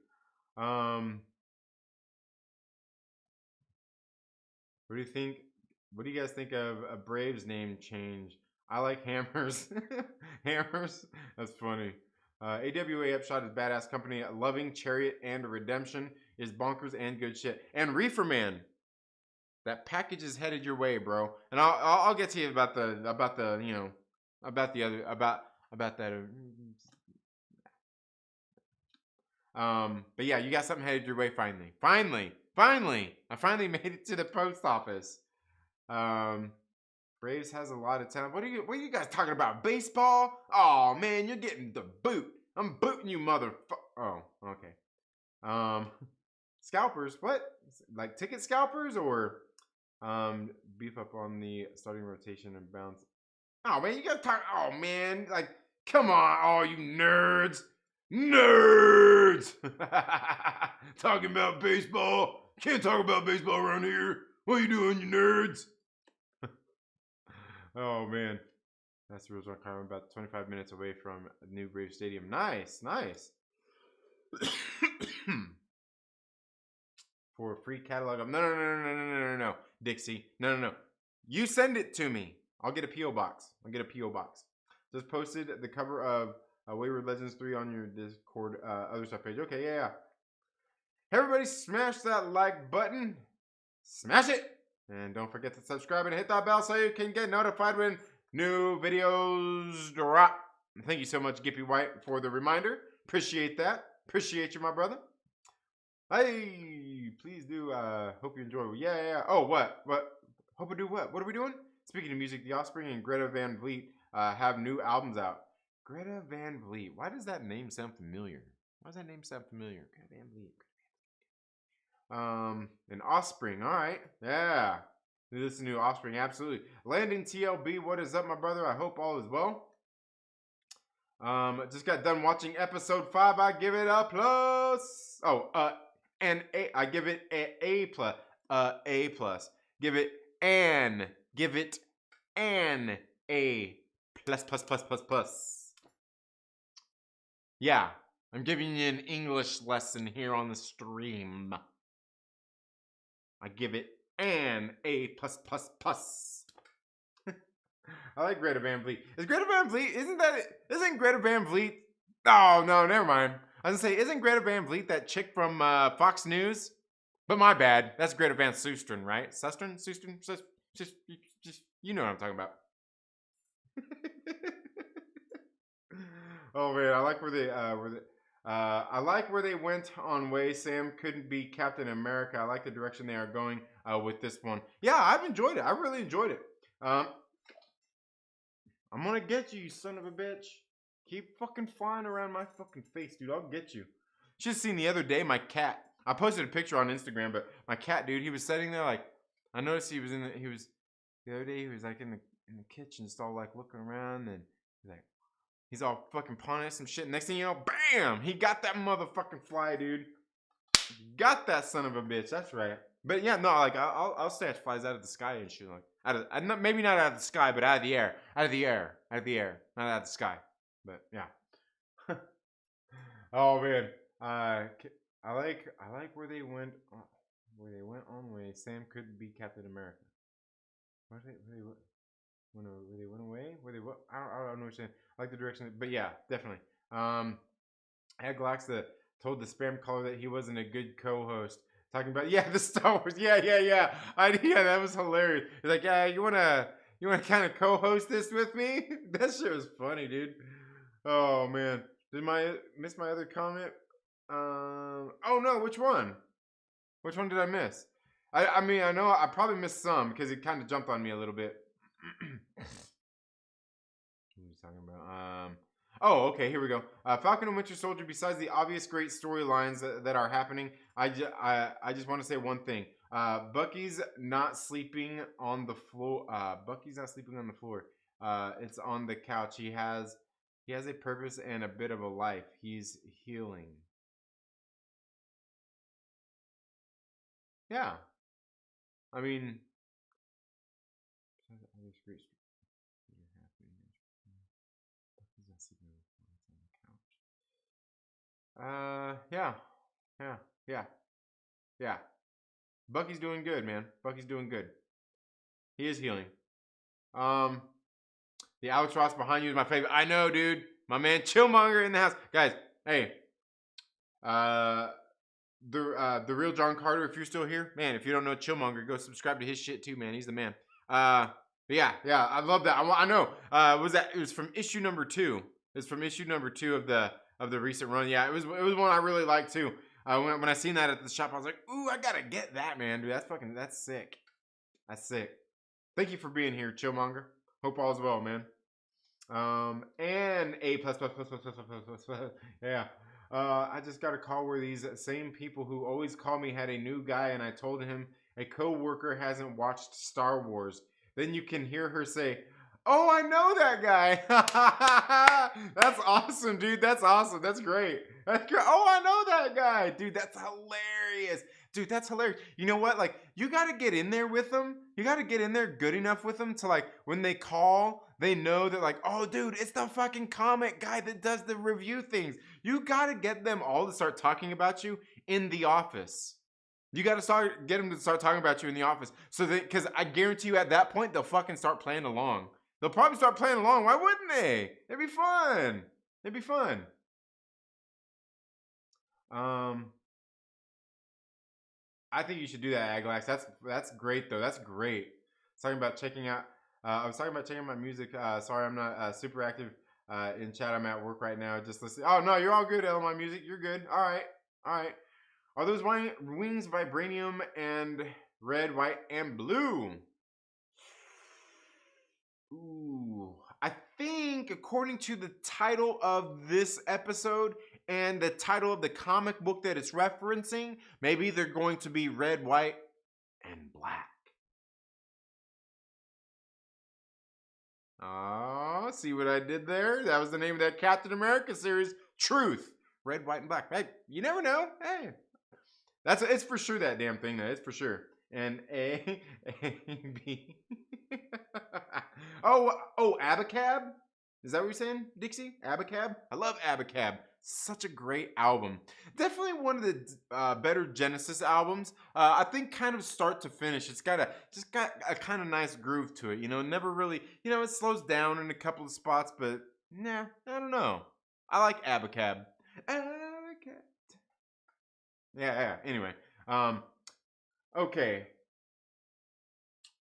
What do you think? What do you guys think of a Braves name change? I like Hammers. Hammers? That's funny. AWA Upshot is badass company. Loving Chariot and Redemption is bonkers and good shit. And Reefer Man. That package is headed your way, bro. And I'll get to you about that. But yeah, you got something headed your way finally. I finally made it to the post office. Braves has a lot of talent. What are you guys talking about? Baseball? Oh man, you're getting the boot. I'm booting you, motherfucker. Oh, okay. Scalpers? What? Like ticket scalpers or beef up on the starting rotation and bounce? Oh man, you gotta talk. Oh man, like come on, all you nerds. Nerds! Talking about baseball. Can't talk about baseball around here. What are you doing, you nerds? Oh, man. That's the rules. I'm about 25 minutes away from New Brave Stadium. Nice, nice. For a free catalog of... No. Dixie. No. You send it to me. I'll get a P.O. box. Just posted the cover of Wayward Legends 3 on your Discord other stuff page. Okay, yeah. Everybody smash that like button. Smash it. And don't forget to subscribe and hit that bell so you can get notified when new videos drop. Thank you so much, Gippy White, for the reminder. Appreciate that. Appreciate you, my brother. Hey, please do. Hope you enjoy. Yeah. Oh, what? Hope I do what? What are we doing? Speaking of music, The Offspring and Greta Van Vliet have new albums out. Greta Van Vliet. Why does that name sound familiar? Greta Van Vliet. And Offspring. All right. Yeah. This is new Offspring. Absolutely. Landing TLB. What is up, my brother? I hope all is well. Just got done watching episode 5. I give it a plus. I give it A plus. A plus. Give it an. Give it an A plus plus plus plus plus. Yeah, I'm giving you an English lesson here on the stream. I give it an A plus plus plus. I like Greta Van Fleet. Is Greta Van Fleet? Isn't Greta Van Fleet? Oh no, never mind. I was gonna say, isn't Greta Van Fleet that chick from Fox News? But my bad. That's Greta Van Susteren, right? Susteren? Just you know what I'm talking about. Oh man, I like where they I like where they went on way Sam couldn't be Captain America. I like the direction they are going with this one. Yeah, I've enjoyed it. I really enjoyed it. I'm gonna get you, you son of a bitch. Keep fucking flying around my fucking face, dude. I'll get you. Just seen the other day, my cat. I posted a picture on Instagram, but my cat, dude, he was sitting there like, I noticed the other day he was like in the kitchen, just all like looking around, and he's all fucking pawing at some shit. Next thing you know, bam! He got that motherfucking fly, dude. Got that son of a bitch. That's right. But yeah, no, like I'll snatch flies out of the sky and shit, like maybe not out of the sky, but out of the air, not out of the sky. But yeah. Oh man, I like where they went on way. Sam could be Captain America. Where they went away? Where they what? I don't know what you're saying. I like the direction, but yeah, definitely. Aglax told the spam caller that he wasn't a good co-host. Talking about the Star Wars. Yeah. That was hilarious. He's like, yeah, you wanna kind of co-host this with me? That shit was funny, dude. Oh man, did I miss my other comment? Oh no, which one? Which one did I miss? I mean, I know I probably missed some because it kind of jumped on me a little bit. What are you talking about? Oh, okay, here we go. Falcon and Winter Soldier, besides the obvious great storylines that are happening, I just want to say one thing. Bucky's not sleeping on the floor. It's on the couch. He has a purpose and a bit of a life. He's healing. Yeah. I mean, yeah. Bucky's doing good, man. Bucky's doing good. He is healing. The Alex Ross behind you is my favorite. I know, dude. My man Chillmonger in the house. Guys, hey. The real John Carter, if you're still here, man, if you don't know Chillmonger, go subscribe to his shit too, man. He's the man. But yeah, I love that. I know. It was from issue number 2. It's from issue number 2 of the recent run. Yeah, it was one I really liked too. When I seen that at the shop, I was like, ooh, I gotta get that, man, dude. That's sick. That's sick. Thank you for being here, Chillmonger. Hope all's well, man. And A plus. Yeah. I just got a call where these same people who always call me had a new guy, and I told him a co-worker hasn't watched Star Wars. Then you can hear her say, "Oh, I know that guy." That's awesome, dude. That's awesome. That's great. That's great. Oh, I know that guy, dude. That's hilarious. Dude, that's hilarious. You know what? Like, you got to get in there with them. You got to get in there good enough with them to, like, when they call, they know that, like, oh, dude, it's the fucking comic guy that does the review things. You got to get them all to start talking about you in the office. You got to get them to start talking about you in the office. So that, because I guarantee you at that point, they'll fucking start playing along. They'll probably start playing along. Why wouldn't they? It'd be fun. It'd be fun. I think you should do that, Aglax. That's great though. That's great. I was talking about checking out my music. Sorry, I'm not super active in chat. I'm at work right now. Just listening. Oh no, you're all good, LMI Music. You're good. All right. Are those wings vibranium and red, white, and blue? Ooh, I think according to the title of this episode and the title of the comic book that it's referencing, maybe they're going to be red, white, and black. Oh, see what I did there? That was the name of that Captain America series, Truth. Red, white, and black. Hey, you never know. Hey, it's for sure that damn thing. It's for sure. and A B. Oh, Abacab. Is that what you're saying, Dixie? Abacab? I love Abacab. Such a great album. Definitely one of the better Genesis albums. I think kind of start to finish, it's got a kind of nice groove to it. You know, never really, you know, it slows down in a couple of spots, but nah, I don't know. I like Abacab. Abacab. Yeah. Anyway, um, okay.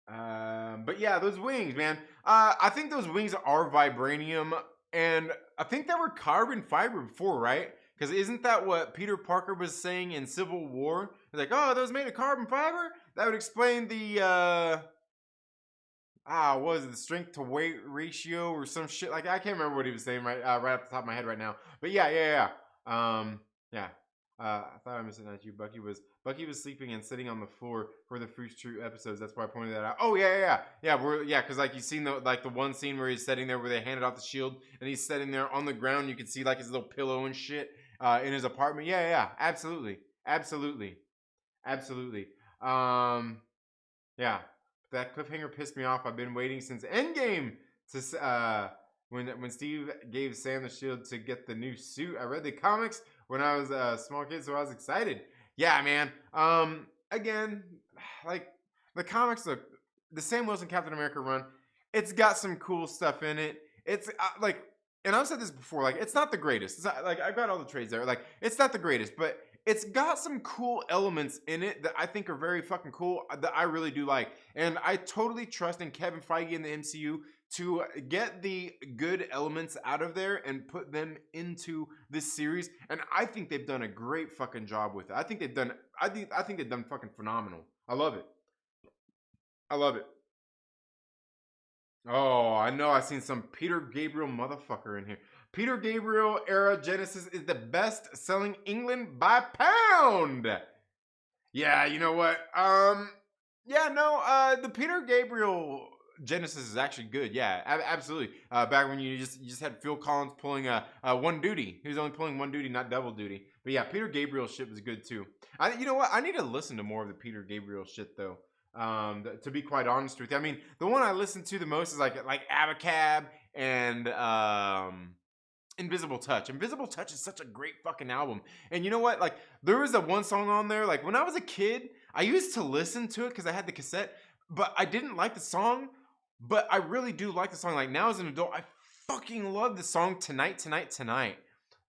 But yeah, those wings, man. I think those wings are vibranium, and I think they were carbon fiber before, right? Because isn't that what Peter Parker was saying in Civil War? He's like, oh, those made of carbon fiber? That would explain the what was it, the strength to weight ratio or some shit like that. I can't remember what he was saying right off the top of my head right now. But yeah. Yeah. I thought I missed it at you. Bucky was sleeping and sitting on the floor for the first two episodes. That's why I pointed that out. Oh yeah. Because like you seen the one scene where he's sitting there where they handed off the shield and he's sitting there on the ground. You can see like his little pillow and shit in his apartment. Yeah. Absolutely. Yeah. That cliffhanger pissed me off. I've been waiting since Endgame to when Steve gave Sam the shield to get the new suit. I read the comics when I was a small kid, so I was excited. Yeah, man. Again, like the comics, look, the Sam Wilson Captain America run, it's got some cool stuff in it. It's like, and I've said this before, like it's not the greatest. It's not, like I've got all the trades there. Like it's not the greatest, but it's got some cool elements in it that I think are very fucking cool that I really do like. And I totally trust in Kevin Feige in the MCU to get the good elements out of there and put them into this series. And I think they've done a great fucking job with it. I think they've done fucking phenomenal. I love it. Oh, I know. I've seen some Peter Gabriel motherfucker in here. Peter Gabriel era Genesis is the best selling England by pound. Yeah, you know what? The Peter Gabriel Genesis is actually good. Yeah, absolutely. Back when you just had Phil Collins pulling one duty. He was only pulling one duty, not double duty. But yeah, Peter Gabriel shit was good too. You know what? I need to listen to more of the Peter Gabriel shit though. To be quite honest with you, I mean, the one I listen to the most is like Abacab and Invisible Touch. Invisible Touch is such a great fucking album. And you know what? Like, there was a one song on there. Like, when I was a kid, I used to listen to it because I had the cassette, but I didn't like the song. But I really do like the song. Like, now as an adult, I fucking love the song Tonight.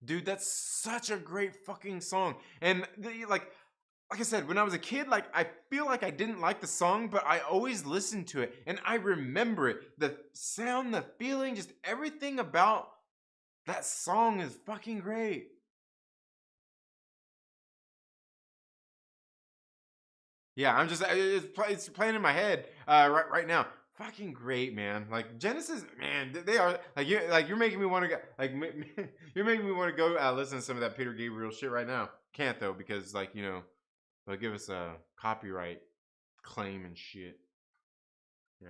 Dude, that's such a great fucking song. And, like I said, when I was a kid, like I feel like I didn't like the song, but I always listened to it and I remember it. The sound, the feeling, just everything about that song is fucking great. Yeah, it's playing in my head right now. Fucking great, man. Like Genesis, man, they are you're making me want to go you're making me want to go listen to some of that Peter Gabriel shit right now. Can't though because they'll give us a copyright claim and shit. Yeah,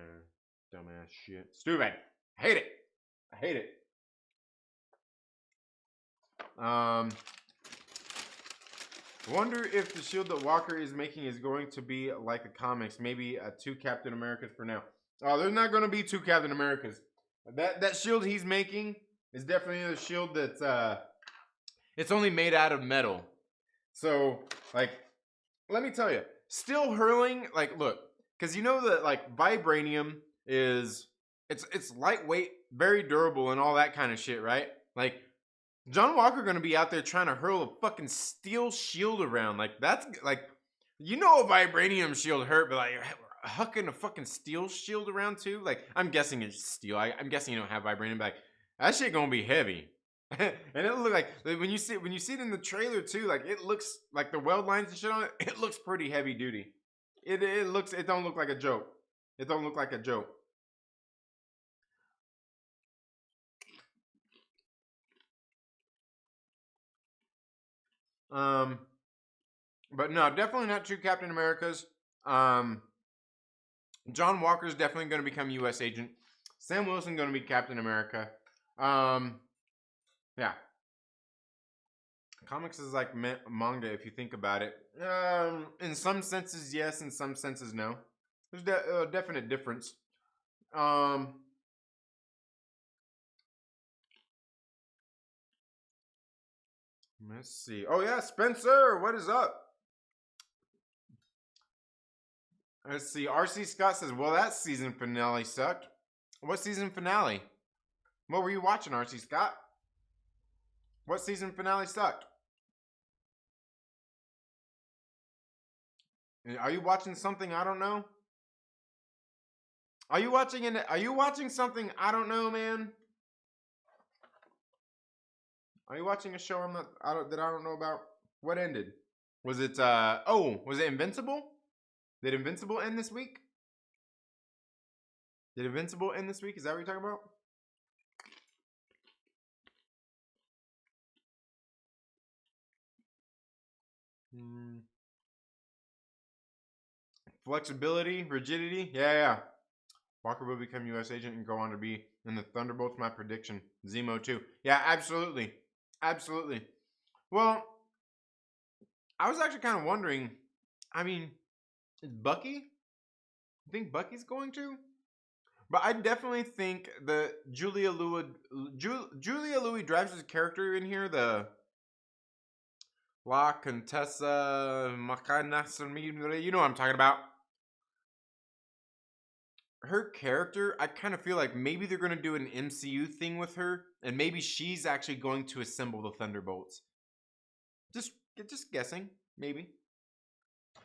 dumbass shit. Stupid. I hate it. Wonder if the shield that Walker is making is going to be like the comics. Maybe two Captain Americas for now. Oh, there's not going to be two Captain Americas. That shield he's making is definitely a shield that's it's only made out of metal. So like, let me tell you, steel hurling. Like, look, because you know that like vibranium is it's lightweight, very durable, and all that kind of shit, right? Like John Walker gonna be out there trying to hurl a fucking steel shield around. Like that's like, you know, a vibranium shield hurt, but like hucking a fucking steel shield around too. Like I'm guessing it's steel. I'm guessing you don't have vibranium. But like that shit gonna be heavy. And it look like when you see it in the trailer too. Like it looks like the weld lines and shit on it. It looks pretty heavy duty. It don't look like a joke. It don't look like a joke. But no, definitely not two Captain Americas. John Walker's definitely going to become U.S. agent. Sam Wilson going to be Captain America. Yeah. Comics is like manga if you think about it. In some senses, yes. In some senses, no. There's a definite difference. Let's see. Oh yeah, Spencer, what is up? Let's see. RC Scott says, "Well, that season finale sucked." What season finale? What were you watching, RC Scott? What season finale sucked? Are you watching something I don't know? Are you watching something I don't know, man? Are you watching a show that I don't know about? What ended? Was it was it Invincible? Did Invincible end this week? Did Invincible end this week? Is that what you're talking about? Flexibility, rigidity. Yeah. Walker will become U.S. agent and go on to be in the Thunderbolts. My prediction. Zemo too. Yeah, absolutely. Absolutely. Well, I was actually kind of wondering. I mean, is Bucky? You think Bucky's going to? But I definitely think the Julia Louis Drives' character in here, the La Contessa Macana, you know what I'm talking about. Her character, I kind of feel like maybe they're going to do an MCU thing with her, and maybe she's actually going to assemble the Thunderbolts. Just guessing, maybe.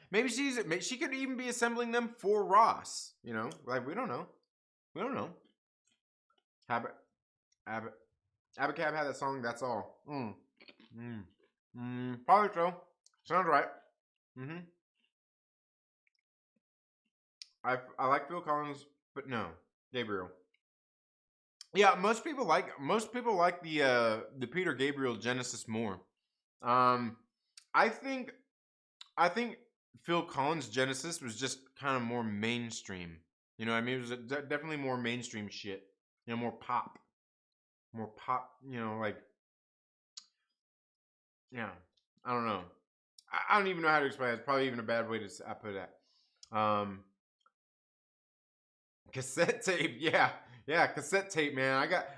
Maybe she could even be assembling them for Ross. You know, like we don't know. We don't know. Abacab had that song. That's all. Probably so. Sounds right. I like Phil Collins, but no, Gabriel. Yeah, most people like the Peter Gabriel Genesis more. I think Phil Collins Genesis was just kind of more mainstream. You know what I mean? It was definitely more mainstream shit. You know, more pop. You know, like yeah. I don't know. I don't even know how to explain it. It's probably even a bad way to put it. Cassette tape, yeah, cassette tape, man. I got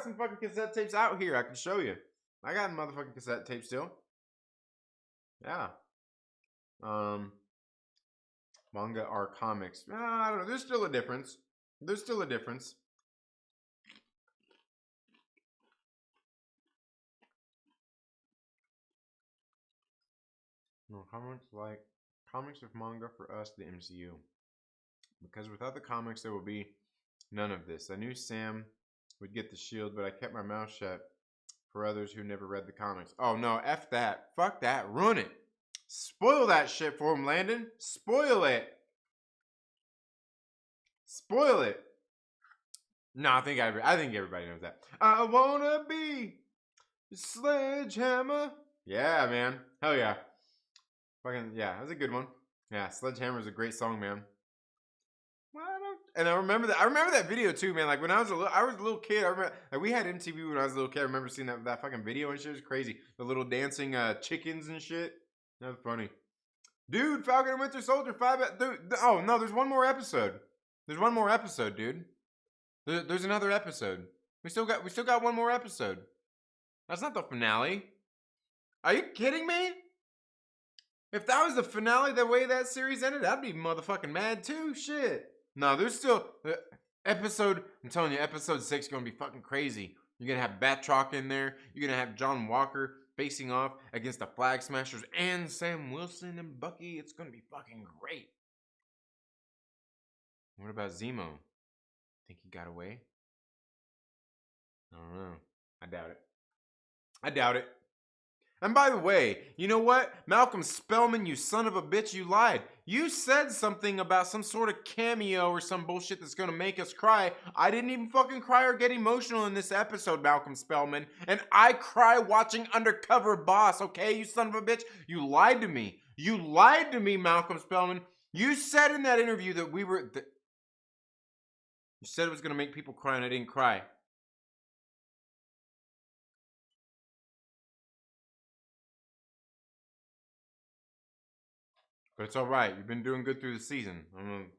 some fucking cassette tapes out here. I can show you. I got motherfucking cassette tape still. Yeah. Manga or comics. I don't know. There's still a difference. No, comics of manga for us, the MCU. Because without the comics, there will be none of this. I knew Sam would get the shield, but I kept my mouth shut for others who never read the comics. Oh no, F that. Fuck that. Ruin it. Spoil that shit for him, Landon. Spoil it. No, I think everybody knows that. I wanna be Sledgehammer. Yeah, man. Hell yeah. Fucking yeah, that's a good one. Yeah, Sledgehammer is a great song, man. And I remember that video too, man. Like when I was a little kid. I remember like we had MTV when I was a little kid. I remember seeing that fucking video and shit. It was crazy. The little dancing chickens and shit. That was funny. Dude, Falcon and Winter Soldier 5. Dude, oh no, there's one more episode. There's one more episode, dude. There's another episode. We still got one more episode. That's not the finale. Are you kidding me? If that was the finale, the way that series ended, I'd be motherfucking mad too. Shit. No, there's still episode. I'm telling you, episode 6 is gonna be fucking crazy. You're gonna have Batroc in there. You're gonna have John Walker facing off against the Flag Smashers and Sam Wilson and Bucky. It's gonna be fucking great. What about Zemo? Think he got away? I don't know. I doubt it. And by the way, you know what? Malcolm Spellman, you son of a bitch, you lied. You said something about some sort of cameo or some bullshit that's gonna make us cry. I didn't even fucking cry or get emotional in this episode, Malcolm Spellman. And I cry watching Undercover Boss, okay, you son of a bitch? You lied to me. You lied to me, Malcolm Spellman. You said in that interview that you said it was gonna make people cry and I didn't cry. But it's all right. You've been doing good through the season. I'm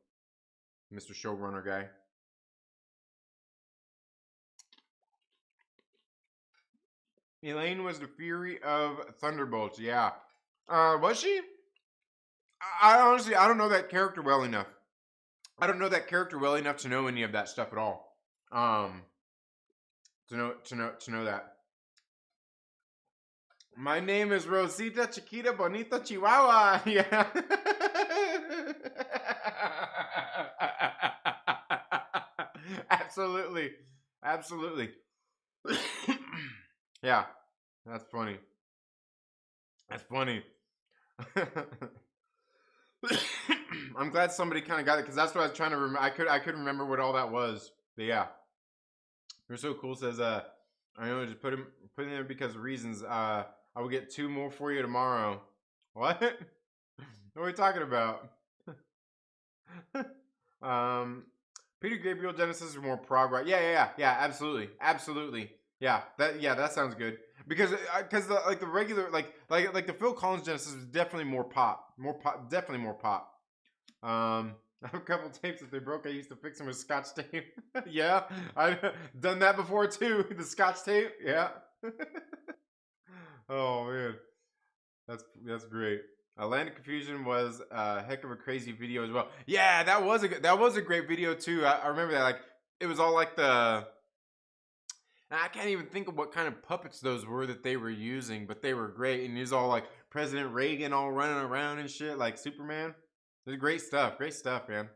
Mr. Showrunner guy. Elaine was the Fury of Thunderbolts. Yeah. Was she? I honestly, I don't know that character well enough. I don't know that character well enough to know any of that stuff at all. To know that. My name is Rosita Chiquita Bonita Chihuahua. Yeah. Absolutely. Absolutely. Yeah. That's funny. That's funny. I'm glad somebody kind of got it because that's what I was trying to remember. I couldn't remember what all that was. But yeah. You're so cool says I know just put him in there because of reasons. I will get 2 more for you tomorrow. What? What are we talking about? Peter Gabriel Genesis is more prog rock. Yeah, absolutely. Yeah, that sounds good. Because the regular like the Phil Collins Genesis is definitely more pop. Definitely more pop. I have a couple tapes that they broke. I used to fix them with Scotch tape. Yeah, I've done that before too. The Scotch tape. Yeah. Oh man, that's great. Land of Confusion was a heck of a crazy video as well. Yeah, that was a great video too. I remember that. Like it was all like I can't even think of what kind of puppets those were that they were using, but they were great. And it was all like President Reagan all running around and shit, like Superman. There's great stuff, man.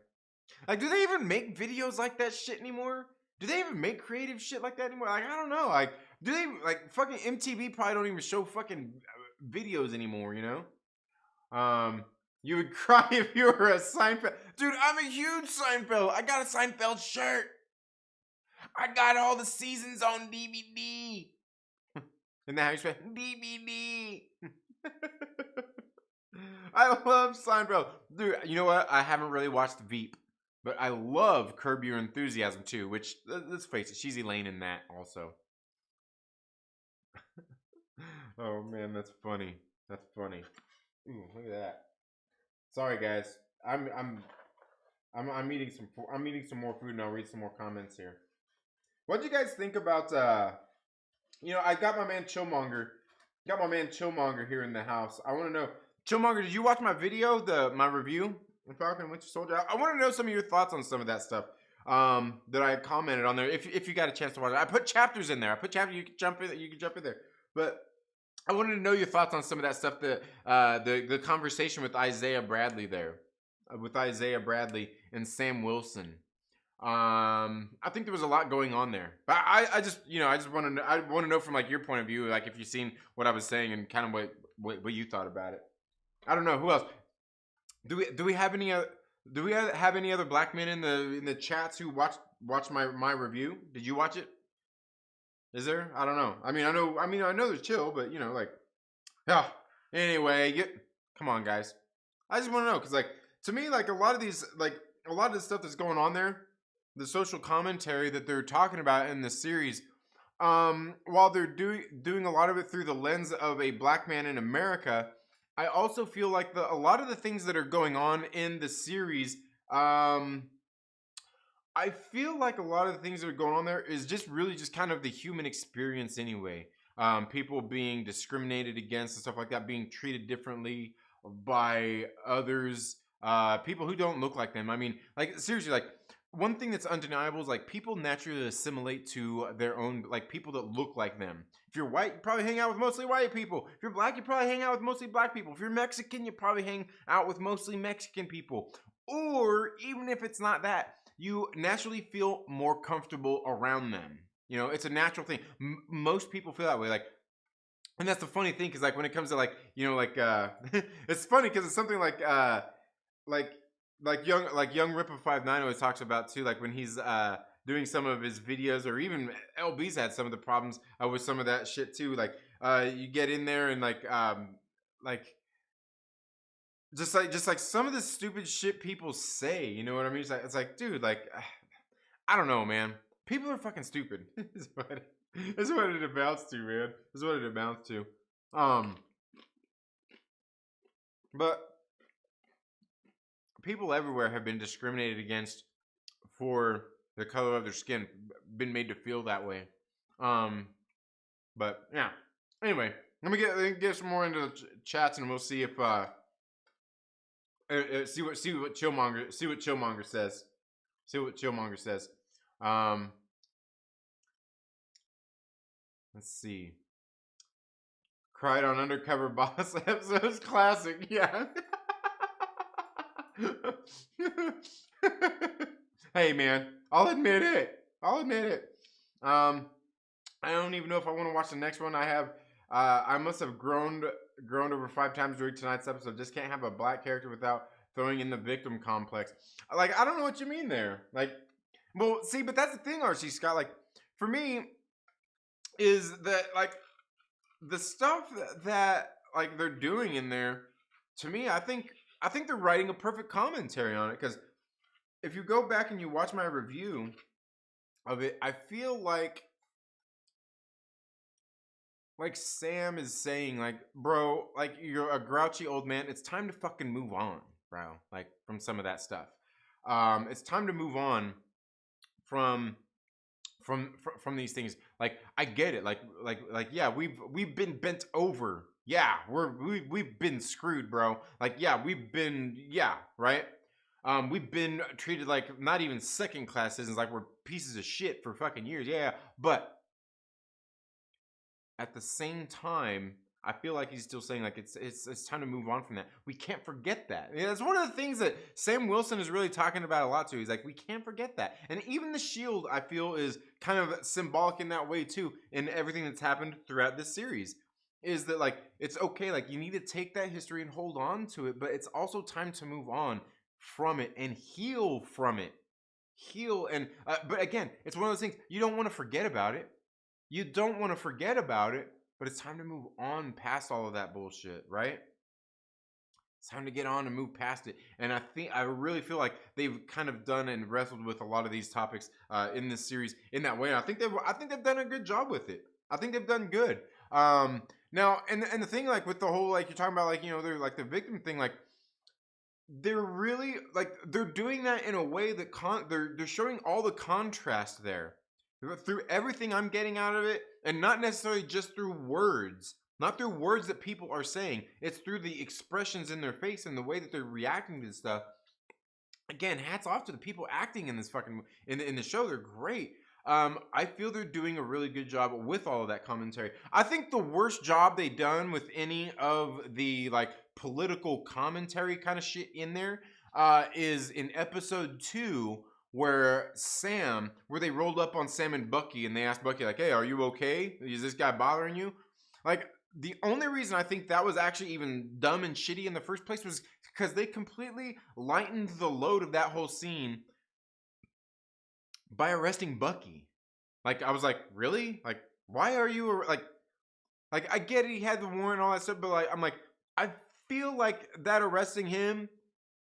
Like, do they even make videos like that shit anymore? Do they even make creative shit like that anymore? Like, I don't know. Like, do they like fucking MTV probably don't even show fucking videos anymore, you know? You would cry if you were a Seinfeld. Dude, I'm a huge Seinfeld. I got a Seinfeld shirt. I got all the seasons on DVD. Isn't that how you spell DVD? I love Seinfeld. Dude, you know what? I haven't really watched Veep, but I love Curb Your Enthusiasm too, which, let's face it, she's Elaine in that also. Oh man, that's funny. That's funny. Ooh, look at that. Sorry guys. I'm eating some more food and I'll read some more comments here. What do you guys think about I got my man Chillmonger. Here in the house. I want to know, Chillmonger, did you watch my video, my review of Falcon and Winter Soldier? I want to know some of your thoughts on some of that stuff that I commented on there. If you got a chance to watch it, I put chapters in there. You can jump in there. But I wanted to know your thoughts on some of that stuff. The conversation with Isaiah Bradley there, with Isaiah Bradley and Sam Wilson. I think there was a lot going on there, but I just want to know. I want to know from like your point of view, like if you've seen what I was saying and kind of what you thought about it. I don't know who else. Do we have any other black men in the chats who watched my review? Did you watch it? Is there? I don't know. I know there's Chill, but yeah. Anyway, come on, guys. I just want to know because to me, a lot of the stuff that's going on there, the social commentary that they're talking about in the series, while they're doing a lot of it through the lens of a black man in America, I also feel like a lot of the things that are going on in the series, I feel like a lot of the things that are going on there is just really just kind of the human experience anyway. People being discriminated against and stuff like that, being treated differently by others, people who don't look like them. I mean, seriously, one thing that's undeniable is people naturally assimilate to their own, people that look like them. If you're white, you probably hang out with mostly white people. If you're black, you probably hang out with mostly black people. If you're Mexican, you probably hang out with mostly Mexican people. Or even if it's not that, you naturally feel more comfortable around them. It's a natural thing. Most people feel that way. And that's the funny thing, because when it comes to it's funny because it's something like young Ripper 59 always talks about too, when he's doing some of his videos, or even LB's had some of the problems with some of that shit too. You get in there and just some of the stupid shit people say, you know what I mean? It's dude, I don't know, man. People are fucking stupid. Is what it amounts to, man. Is what it amounts to. But people everywhere have been discriminated against for the color of their skin, been made to feel that way. But yeah. Anyway, let me get some more into the chats, and we'll see if see what Chillmonger says. See what Chillmonger says. Let's see. Cried on Undercover Boss episodes, classic. Yeah. Hey man, I'll admit it. I don't even know if I want to watch the next one. I must have groaned over 5 times during tonight's episode. Just can't have a black character without throwing in the victim complex. Like, I don't know what you mean there. Like, well, see, but that's the thing, RC Scott. Like, for me, is that like the stuff that like they're doing in there, to me, I think they're writing a perfect commentary on it. Because if you go back and you watch my review of it, I feel like Sam is saying, like, bro, like, you're a grouchy old man. It's time to fucking move on, bro. Like, from some of that stuff. It's time to move on from these things. Like, I get it. Like, yeah, we've been bent over. Yeah, we've been screwed, bro. Like, yeah, right? We've been treated like not even second class citizens, like we're pieces of shit for fucking years. Yeah, but at the same time, I feel like he's still saying like it's time to move on from that. We can't forget that. That's one of the things that Sam Wilson is really talking about a lot too. He's like, we can't forget that. And even the Shield, I feel, is kind of symbolic in that way too. In everything that's happened throughout this series, is that like it's okay, like you need to take that history and hold on to it, but it's also time to move on from it and heal from it. But again, it's one of those things you don't want to forget about it. You don't want to forget about it, but it's time to move on past all of that bullshit, right? It's time to get on and move past it. And I really feel like they've kind of done and wrestled with a lot of these topics in this series in that way. And I think they've done a good job with it. I think they've done good. Now, and the thing, like with the whole, like you're talking about, like, you know, they're like the victim thing, like they're really like they're doing that in a way that they're showing all the contrast there. Through everything I'm getting out of it, and not necessarily just through words, not through words that people are saying. It's through the expressions in their face and the way that they're reacting to stuff. Again, hats off to the people acting in this fucking in the show. They're great. I feel they're doing a really good job with all of that commentary. I think the worst job they've done with any of the like political commentary kind of shit in there is in episode 2. Where they rolled up on Sam and Bucky, and they asked Bucky, like, hey, are you okay? Is this guy bothering you? Like, the only reason I think that was actually even dumb and shitty in the first place was because they completely lightened the load of that whole scene by arresting Bucky. Like, I was like, really? Like, why are you, like, I get it, he had the warrant and all that stuff, but, like, I'm like, I feel like that arresting him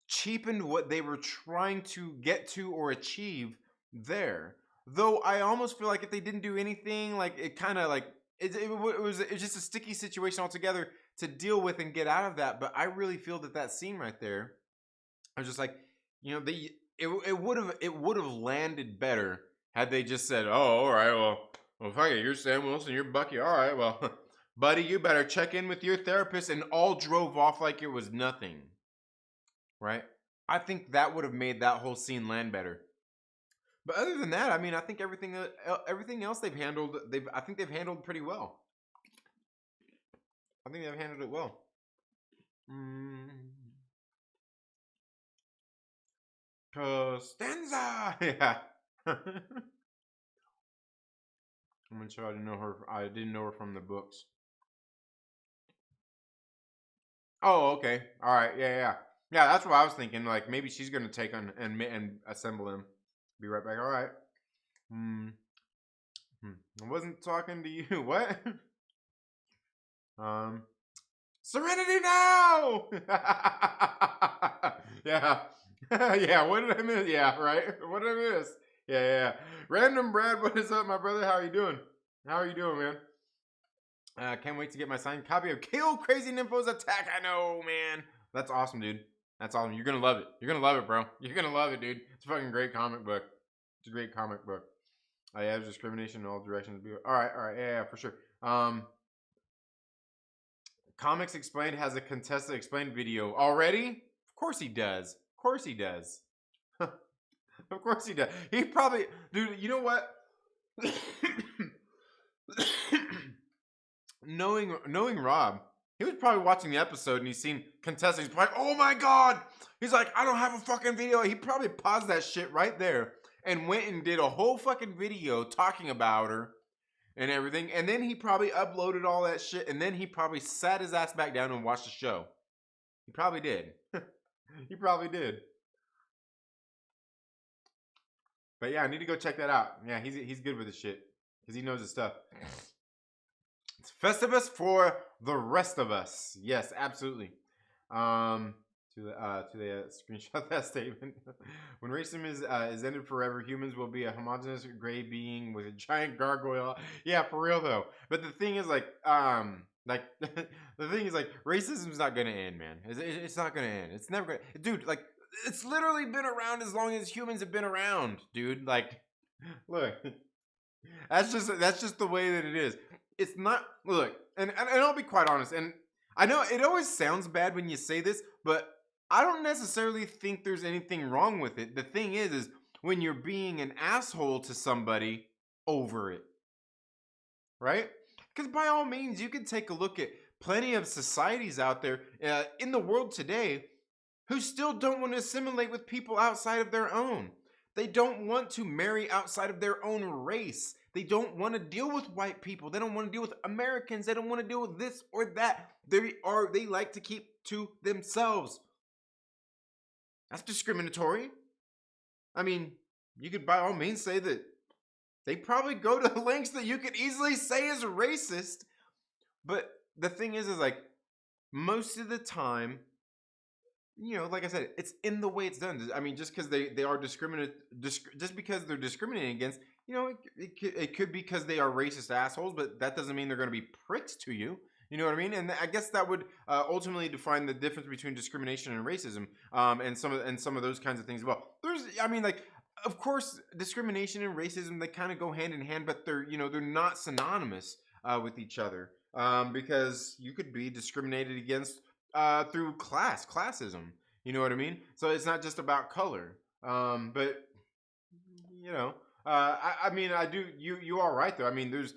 cheapened what they were trying to get to or achieve there. Though I almost feel like if they didn't do anything, like it kind of like it was just a sticky situation altogether to deal with and get out of that. But I really feel that scene right there, I was just like, you know, it would have landed better had they just said, oh, all right, well, fuck it, you're Sam Wilson, you're Bucky, all right, well, buddy, you better check in with your therapist, and all drove off like it was nothing. Right? I think that would have made that whole scene land better. But other than that, I mean, I think everything else they've handled pretty well. I think they've handled it well. Costanza! Yeah. I'm sure I didn't know her from the books. Oh, okay. All right. Yeah. Yeah, that's what I was thinking. Like, maybe she's going to take on and assemble him. Be right back. All right. I wasn't talking to you. What? Serenity now! Yeah. Yeah, what did I miss? Yeah, right? What did I miss? Yeah. Random Brad, what is up, my brother? How are you doing? Man? Can't wait to get my signed copy of Kill Crazy Nympho's Attack. I know, man. That's awesome, dude. That's awesome. You're gonna love it. You're gonna love it, bro. You're gonna love it, dude. It's a fucking great comic book. It's a great comic book. Oh yeah, there's discrimination in all directions. All right, yeah, for sure. Comics Explained has a Contessa Explained video already. Of course he does. Of course he does. Of course he does. He probably, dude. You know what? knowing Rob, he was probably watching the episode and he's seen Contessa. He's like, oh my god. He's like, I don't have a fucking video. He probably paused that shit right there and went and did a whole fucking video talking about her and everything. And then he probably uploaded all that shit. And then he probably sat his ass back down and watched the show. He probably did. He probably did. But yeah, I need to go check that out. Yeah, he's good with the shit because he knows his stuff. It's Festivus for the rest of us. Yes, absolutely. To the screenshot that statement. When racism is ended forever, humans will be a homogenous gray being with a giant gargoyle. Yeah, for real though. But the thing is, like the thing is, like, racism's not gonna end, man. It's not gonna end. It's never gonna, dude. Like, it's literally been around as long as humans have been around, dude. Like, look, that's just the way that it is. It's not, look, and I'll be quite honest, and I know it always sounds bad when you say this, but I don't necessarily think there's anything wrong with it. The thing is when you're being an asshole to somebody over it, right? Because by all means, you can take a look at plenty of societies out there in the world today who still don't want to assimilate with people outside of their own. They don't want to marry outside of their own race. They don't want to deal with white people. They don't want to deal with Americans. They don't want to deal with this or that. They like to keep to themselves. That's discriminatory. I mean, you could by all means say that they probably go to lengths that you could easily say is racist. But the thing is like, most of the time, you know, like I said, it's in the way it's done. I mean, just because they are just because they're discriminating against, you know, it could be because they are racist assholes, but that doesn't mean they're going to be pricks to you. You know what I mean? And I guess that would ultimately define the difference between discrimination and racism, and some of those kinds of things. Well, I mean, like, of course, discrimination and racism, they kind of go hand in hand, but they're not synonymous with each other, because you could be discriminated against through classism. You know what I mean? So it's not just about color. But you know, I mean, you are right though. I mean, there's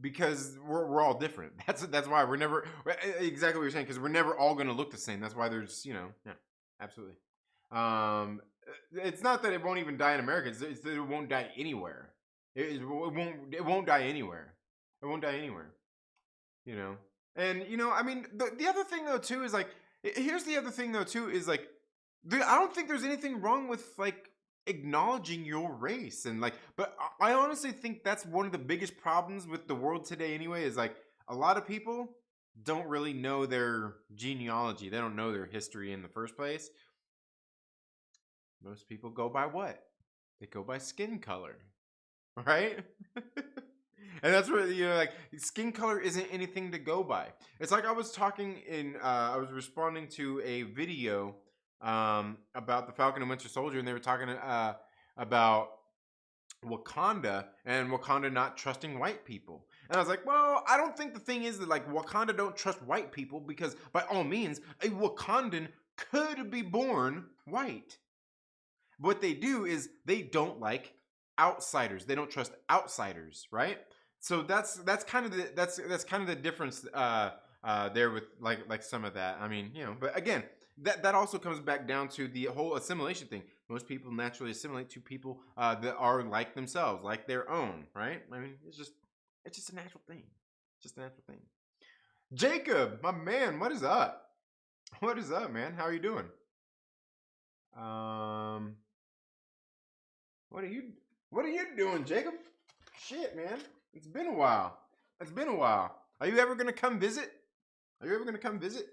because we're all different. That's why we're never exactly what you're saying, because we're never all going to look the same. That's why there's, you know, yeah, absolutely. It's not that it won't even die in America. It's that it won't die anywhere. It won't die anywhere. It won't die anywhere. You know. And, you know, I mean, the other thing though too is like, here's the other thing though too is like, I don't think there's anything wrong with like acknowledging your race and like, but I honestly think that's one of the biggest problems with the world today anyway, is like a lot of people don't really know their genealogy. They don't know their history in the first place. Most people go by what? They go by skin color, right? And that's where, you know, like, skin color isn't anything to go by. It's like I was I was responding to a video about the Falcon and Winter Soldier, and they were talking about Wakanda and Wakanda not trusting white people. And I was like, well, I don't think the thing is that like Wakanda don't trust white people, because by all means, a Wakandan could be born white. What they do is they don't like outsiders. They don't trust outsiders, right? So that's kind of the difference there with like some of that. I mean, you know, but again, that also comes back down to the whole assimilation thing. Most people naturally assimilate to people that are like themselves, like their own, right? I mean, it's just a natural thing. Just a natural thing. Jacob, my man, what is up? What is up, man? How are you doing? What are you doing, Jacob? Shit, man. It's been a while. It's been a while. Are you ever gonna come visit? Are you ever gonna come visit?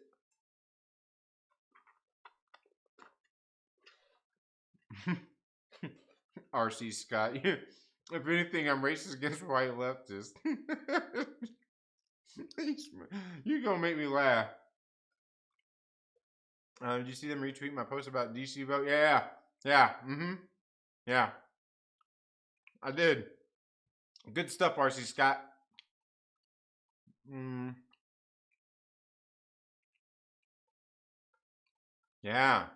RC Scott. If anything, I'm racist against white leftists. You're gonna make me laugh. Did you see them retweet my post about DC vote? Yeah. Yeah. Yeah. I did. Good stuff, RC Scott. Yeah.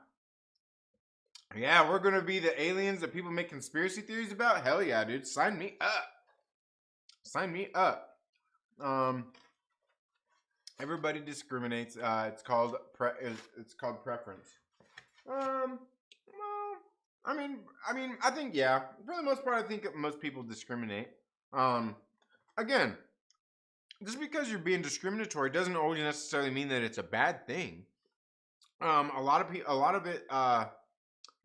Yeah, we're gonna be the aliens that people make conspiracy theories about. Hell yeah, dude! Sign me up. Sign me up. Um, everybody discriminates. It's called preference. Well, I think yeah. For the most part, I think most people discriminate. Um, again, just because you're being discriminatory doesn't always necessarily mean that it's a bad thing. A lot of it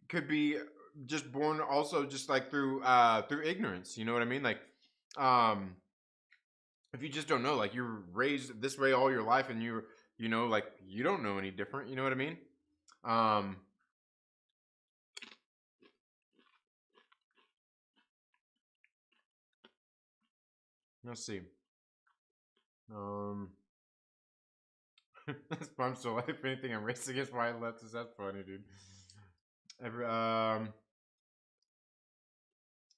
could be just born also just like through ignorance. You know what I mean? Like, um, if you just don't know, like you're raised this way all your life, and you know like you don't know any different. You know what I mean? Um, let's see. Um, I'm still if anything, I'm racing against white leftists. That's funny, dude. Every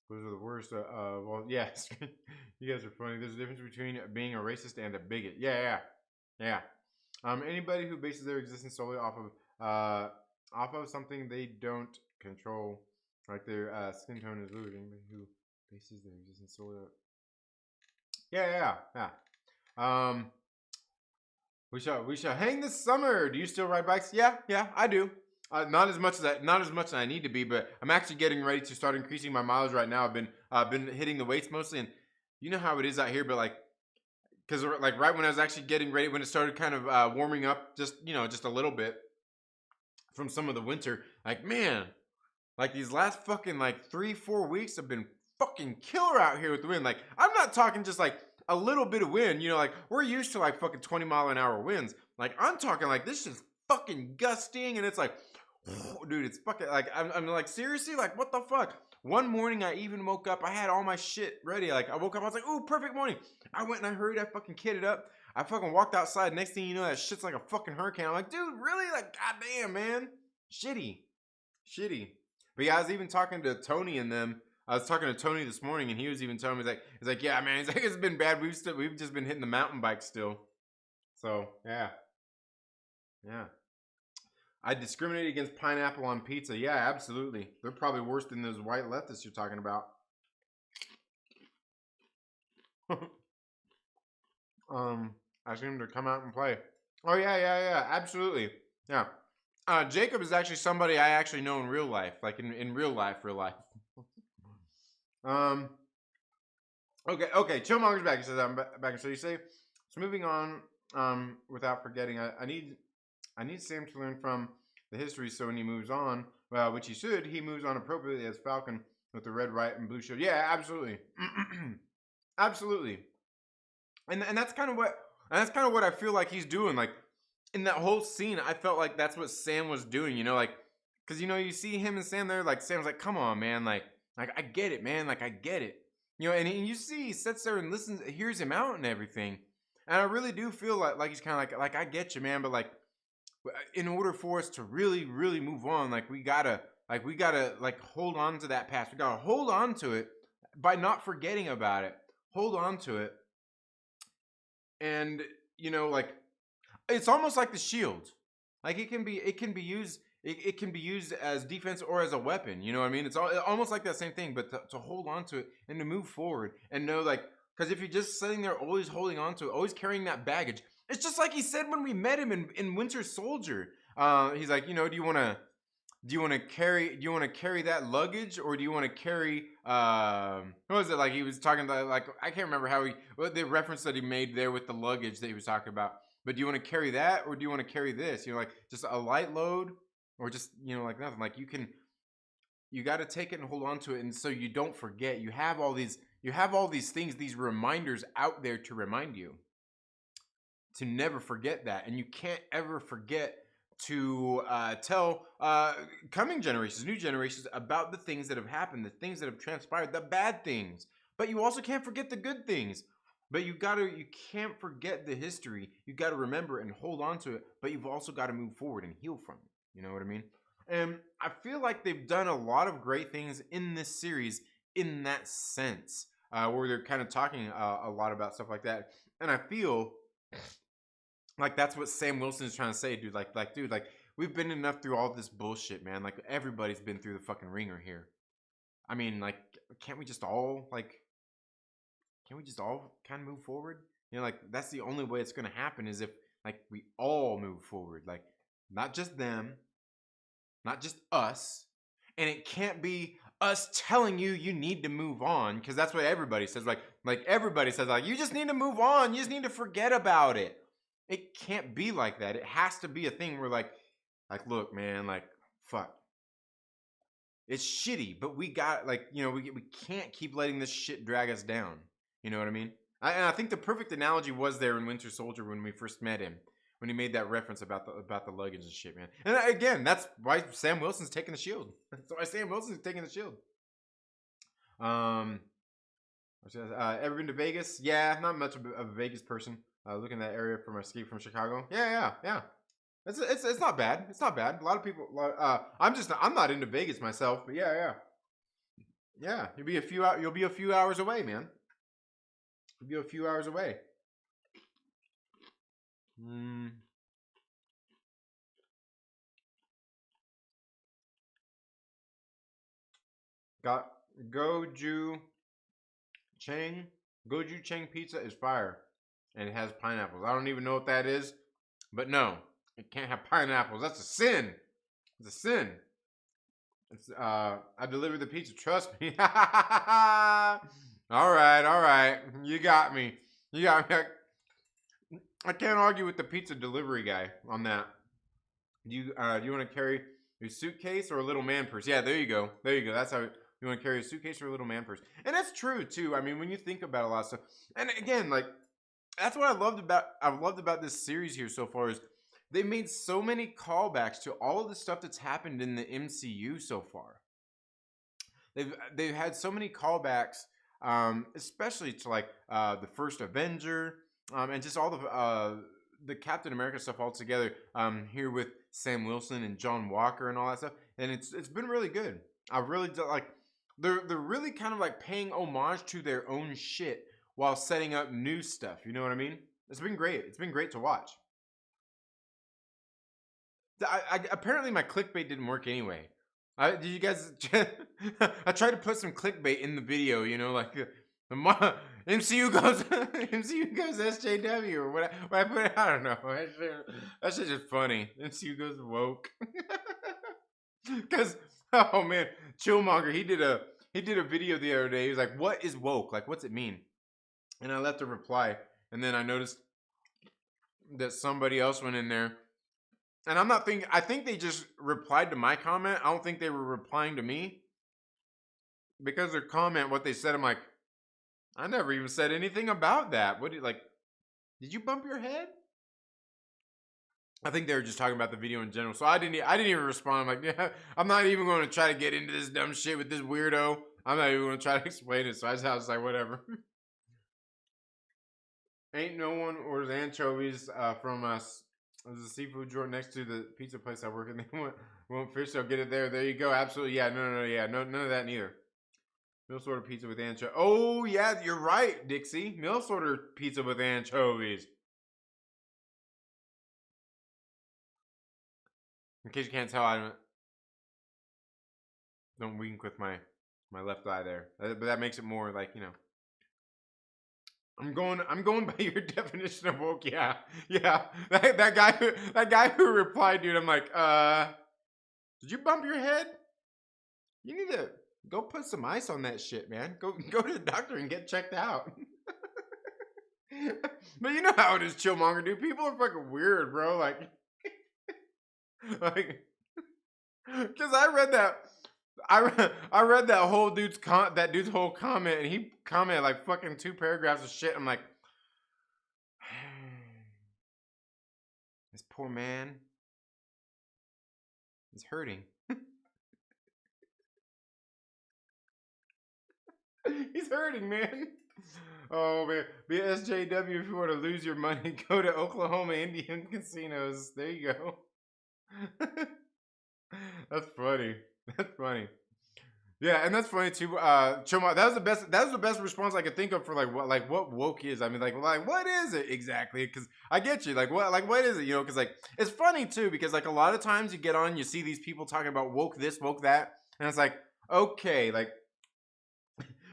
Those are the worst. Well, yes, you guys are funny. There's a difference between being a racist and a bigot. Yeah. Anybody who bases their existence solely off of something they don't control, like their skin tone is rude. Anybody who bases their existence solely. Yeah. Um, we shall hang this summer. Do you still ride bikes? Yeah, I do. Not as much as I need to be, but I'm actually getting ready to start increasing my mileage right now. I've been hitting the weights mostly, and you know how it is out here. But like, because like right when I was actually getting ready, when it started kind of warming up, just just a little bit from some of the winter, like man, like these last fucking like 3-4 weeks have been fucking killer out here with the wind. Like I'm not talking just like a little bit of wind. Like we're used to like fucking 20-mile-an-hour winds. Like I'm talking like this is fucking gusting, and it's like, dude, it's fucking like I'm like seriously, like what the fuck? One morning I even woke up, I had all my shit ready. Like I woke up, I was like, ooh, perfect morning. I went and I hurried, I fucking kitted up. I fucking walked outside. Next thing you know, that shit's like a fucking hurricane. I'm like, dude, really? Like, goddamn, man. Shitty. But yeah, I was even talking to Tony and them. I was talking to Tony this morning, and he was even telling me, he's like, yeah, man, he's like, it's been bad. We've just been hitting the mountain bike still. So yeah. I discriminate against pineapple on pizza. Yeah, absolutely. They're probably worse than those white leftists you're talking about. Ask him to come out and play. Oh yeah, absolutely. Yeah. Jacob is actually somebody I actually know in real life, like in real life. Okay. Chillmonger's back. He says I'm back. So you say, so moving on. Without forgetting, I need Sam to learn from the history, so when he moves on, which he should, he moves on appropriately as Falcon with the red, white, and blue shield. Yeah, absolutely, absolutely. And that's kind of what I feel like he's doing. Like in that whole scene, I felt like that's what Sam was doing. Like because you see him and Sam there. Like Sam's like, come on, man. Like I get it, man. Like I get it. And you see he sits there and listens, hears him out and everything. And I really do feel like he's kind of like I get you, man. But like in order for us to really, really move on, like we gotta like hold on to that past. We gotta hold on to it by not forgetting about it. Hold on to it. And like it's almost like the shield. Like it can be used it can be used as defense or as a weapon. You know what I mean? It's almost like that same thing, but to hold on to it and to move forward and know like because if you're just sitting there always holding on to it, always carrying that baggage, it's just like he said when we met him in Winter Soldier. He's like, do you want to carry that luggage, or do you want to carry what was it, like he was talking about, like I can't remember what the reference that he made there with the luggage that he was talking about. But do you want to carry that, or do you want to carry this? Like just a light load, or just like nothing. Like you got to take it and hold on to it, and so you don't forget. You have all these things, these reminders out there to remind you to never forget that, and you can't ever forget to tell coming generations, new generations, about the things that have happened, the things that have transpired, the bad things. But you also can't forget the good things. But you can't forget the history. You got to remember and hold on to it. But you've also got to move forward and heal from it. You know what I mean? And I feel like they've done a lot of great things in this series in that sense, where they're kind of talking a lot about stuff like that. And I feel like that's what Sam Wilson is trying to say, dude. Dude, we've been enough through all this bullshit, man. Like, everybody's been through the fucking ringer here. I mean, like, can't we just all kind of move forward? You know, like, that's the only way it's gonna happen is if, like, we all move forward. Like, not just them, not just us. And it can't be us telling you you need to move on, because that's what everybody says. Like everybody says, like, you just need to move on. You just need to forget about it. It can't be like that. It has to be a thing where, like, look, man, like, fuck. It's shitty, but we got, like, you know, we can't keep letting this shit drag us down. You know what I mean? And I think the perfect analogy was there in Winter Soldier when we first met him, when he made that reference about the luggage and shit, man. And again, that's why Sam Wilson's taking the shield. That's why Sam Wilson's taking the shield. Ever been to Vegas? Yeah, not much of a Vegas person. Looking at that area for my escape from Chicago. Yeah. It's not bad. It's not bad. A lot of people. I'm not into Vegas myself, but yeah. You'll be a few hours away, man. You'll be a few hours away. Got Goju Chang pizza is fire, and it has pineapples. I don't even know what that is, but no, it can't have pineapples. That's a sin. It's a sin. It's I delivered the pizza. Trust me. All right. You got me. I can't argue with the pizza delivery guy on that. Do you want to carry your suitcase or a little man purse? Yeah, there you go. That's how you want to carry a suitcase or a little man purse. And that's true too. I mean, when you think about a lot of stuff, and again, like, that's what I've loved about this series here so far is they made so many callbacks to all of the stuff that's happened in the MCU so far. They've had so many callbacks, especially to, like, the first Avenger, and just all the Captain America stuff all together, here with Sam Wilson and John Walker and all that stuff, and it's been really good. I really like. They're really kind of like paying homage to their own shit while setting up new stuff. You know what I mean? It's been great. It's been great to watch. Apparently my clickbait didn't work anyway. Did you guys? I tried to put some clickbait in the video. You know, like the MCU goes SJW or what I put. I don't know. That's just funny. MCU goes woke. Because, oh man, Chillmonger, he did a video the other day. He was like, "What is woke? Like, what's it mean?" And I left a reply, and then I noticed that somebody else went in there. And I'm not thinking, I think they just replied to my comment. I don't think they were replying to me. Because their comment, what they said, I'm like, I never even said anything about that. What did you bump your head? I think they were just talking about the video in general. So I didn't even respond. I'm like, yeah, I'm not even going to try to get into this dumb shit with this weirdo. I'm not even going to try to explain it. So I was like, whatever. Ain't no one orders anchovies from us. There's a seafood joint next to the pizza place I work at. They want fish, so get it there. There you go. Absolutely. Yeah, no, none of that neither. Mills order pizza with anchovies. Oh, yeah, you're right, Dixie. Mills order pizza with anchovies. In case you can't tell, I don't wink with my left eye there. But that makes it more like, you know. I'm going by your definition of woke. Yeah. That guy who replied, dude. I'm like, did you bump your head? You need to go put some ice on that shit, man. Go to the doctor and get checked out. But you know how it is, Chillmonger, dude. People are fucking weird, bro. Like, because I read that whole dude's whole comment, and he commented like fucking 2 paragraphs of shit. I'm like, this poor man is hurting. He's hurting, man. Oh man, be SJW if you want to lose your money. Go to Oklahoma Indian casinos. There you go. That's funny. That's funny. Yeah, and that's funny too. Choma, that was the best. That was the best response I could think of for what woke is. I mean, like what is it exactly? Because I get you. What is it? You know, because like it's funny too because like a lot of times you get on, you see these people talking about woke this, woke that, and it's like okay, like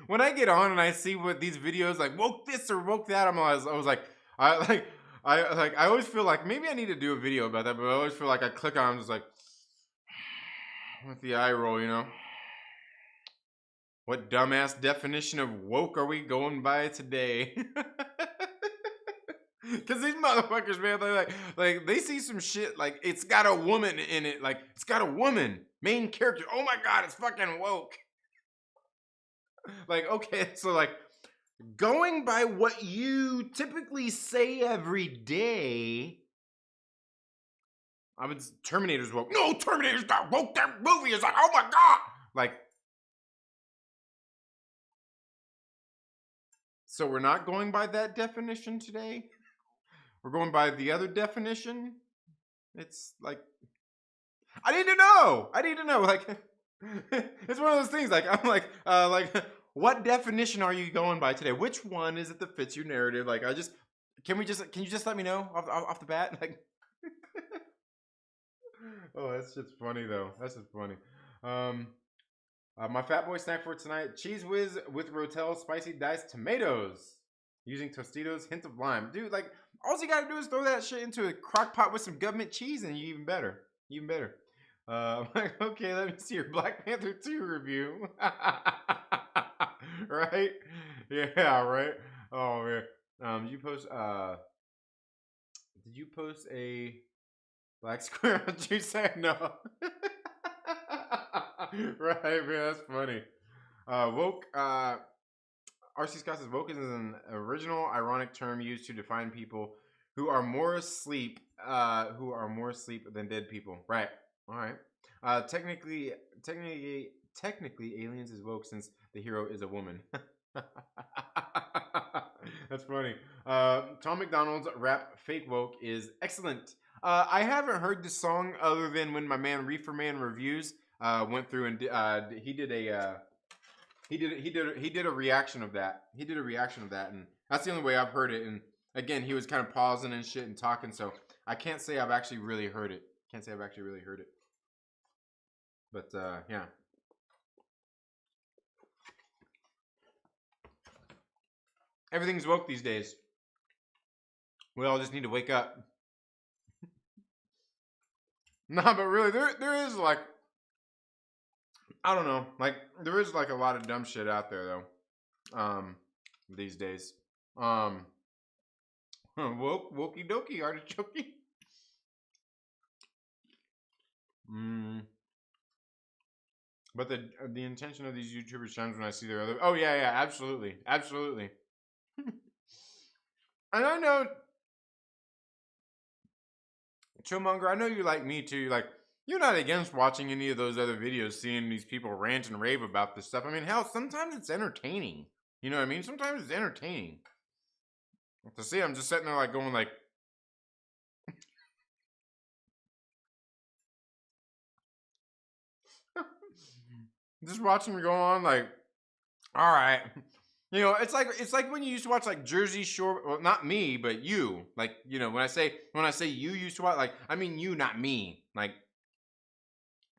when I get on and I see what these videos like woke this or woke that, I was like I always feel like maybe I need to do a video about that, but I always feel like I click on, I'm just like with the eye roll, you know. What dumbass definition of woke are we going by today? Because these motherfuckers, man, they're like they see some shit like it's got a woman in it, like it's got a woman main character. Oh my god, it's fucking woke. Like okay, so like going by what you typically say every day. I would Terminator's woke. No, Terminator's not woke. That movie is like, oh my god, like. So we're not going by that definition today. We're going by the other definition. It's like I need to know. I need to know. Like it's one of those things. Like I'm like what definition are you going by today? Which one is it that fits your narrative? Like can you just let me know off the bat? Like oh, that's just funny though. That's just funny. My fat boy snack for tonight: Cheese Whiz with Rotel spicy diced tomatoes, using Tostitos, hint of lime. Dude, like all you gotta do is throw that shit into a crock pot with some government cheese, and you even better, even better. Like, okay, let me see your Black Panther 2 review. Right? Yeah, right. Oh man. Did you post a black square on juice? No. Right, man, that's funny. Woke, RC Scott says woke is an original ironic term used to define people who are more asleep than dead people. Right. All right. Technically, aliens is woke since the hero is a woman. That's funny. Tom McDonald's rap fake woke is excellent. I haven't heard the song other than when my man Reefer Man Reviews went through and he did a reaction of that. He did a reaction of that, and that's the only way I've heard it. And again, he was kind of pausing and shit and talking, so I can't say I've actually really heard it. But yeah. Everything's woke these days. We all just need to wake up. Nah, but really, there is like, I don't know, like there is like a lot of dumb shit out there though, these days. Wokey dokey artichokey. But the intention of these YouTubers shines when I see their other. Oh yeah, absolutely. And I know, Chillmonger, I know you like me too. Like, you're not against watching any of those other videos, seeing these people rant and rave about this stuff. I mean, hell, sometimes it's entertaining. You know what I mean? Sometimes it's entertaining. To see, I'm just sitting there like going like, just watching me go on like, all right. You know, it's like when you used to watch like Jersey Shore. Well, not me, but you. Like, you know, when I say you used to watch, like I mean you, not me. Like,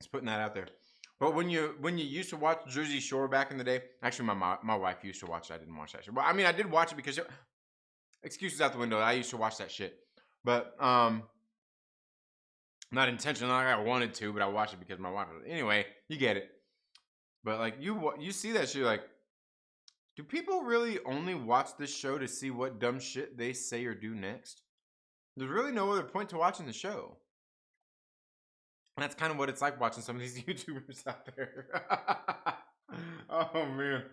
just putting that out there. But when you used to watch Jersey Shore back in the day, actually my wife used to watch it. I didn't watch that shit. Well, I mean I did watch it because excuses out the window. I used to watch that shit, but not intentionally. Like I wanted to, but I watched it because my wife. Anyway, you get it. But like you see that shit like. Do people really only watch this show to see what dumb shit they say or do next? There's really no other point to watching the show. And that's kind of what it's like watching some of these YouTubers out there. Oh, man.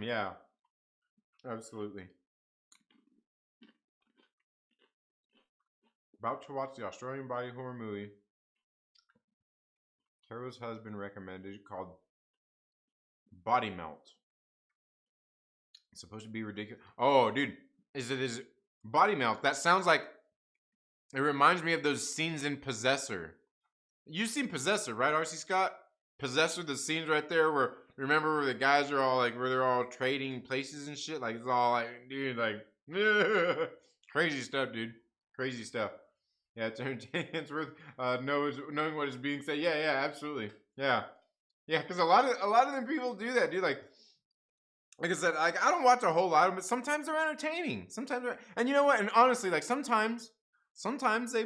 Yeah. Absolutely. About to watch the Australian body horror movie Tara's husband recommended called Body Melt. It's supposed to be ridiculous. Oh, dude. Is Body Melt? That sounds like... It reminds me of those scenes in Possessor. You've seen Possessor, right, R.C. Scott? Possessor, the scenes right there where, remember where the guys are all like, where they're all trading places and shit? Like, it's all like, dude, like, crazy stuff, dude. Crazy stuff. Yeah, it's entertaining. It's worth knowing what is being said. Yeah, yeah, absolutely. Yeah. Yeah, because a lot of them people do that, dude. Like I said, like I don't watch a whole lot of them, but sometimes they're entertaining. Sometimes and you know what? And honestly, like sometimes they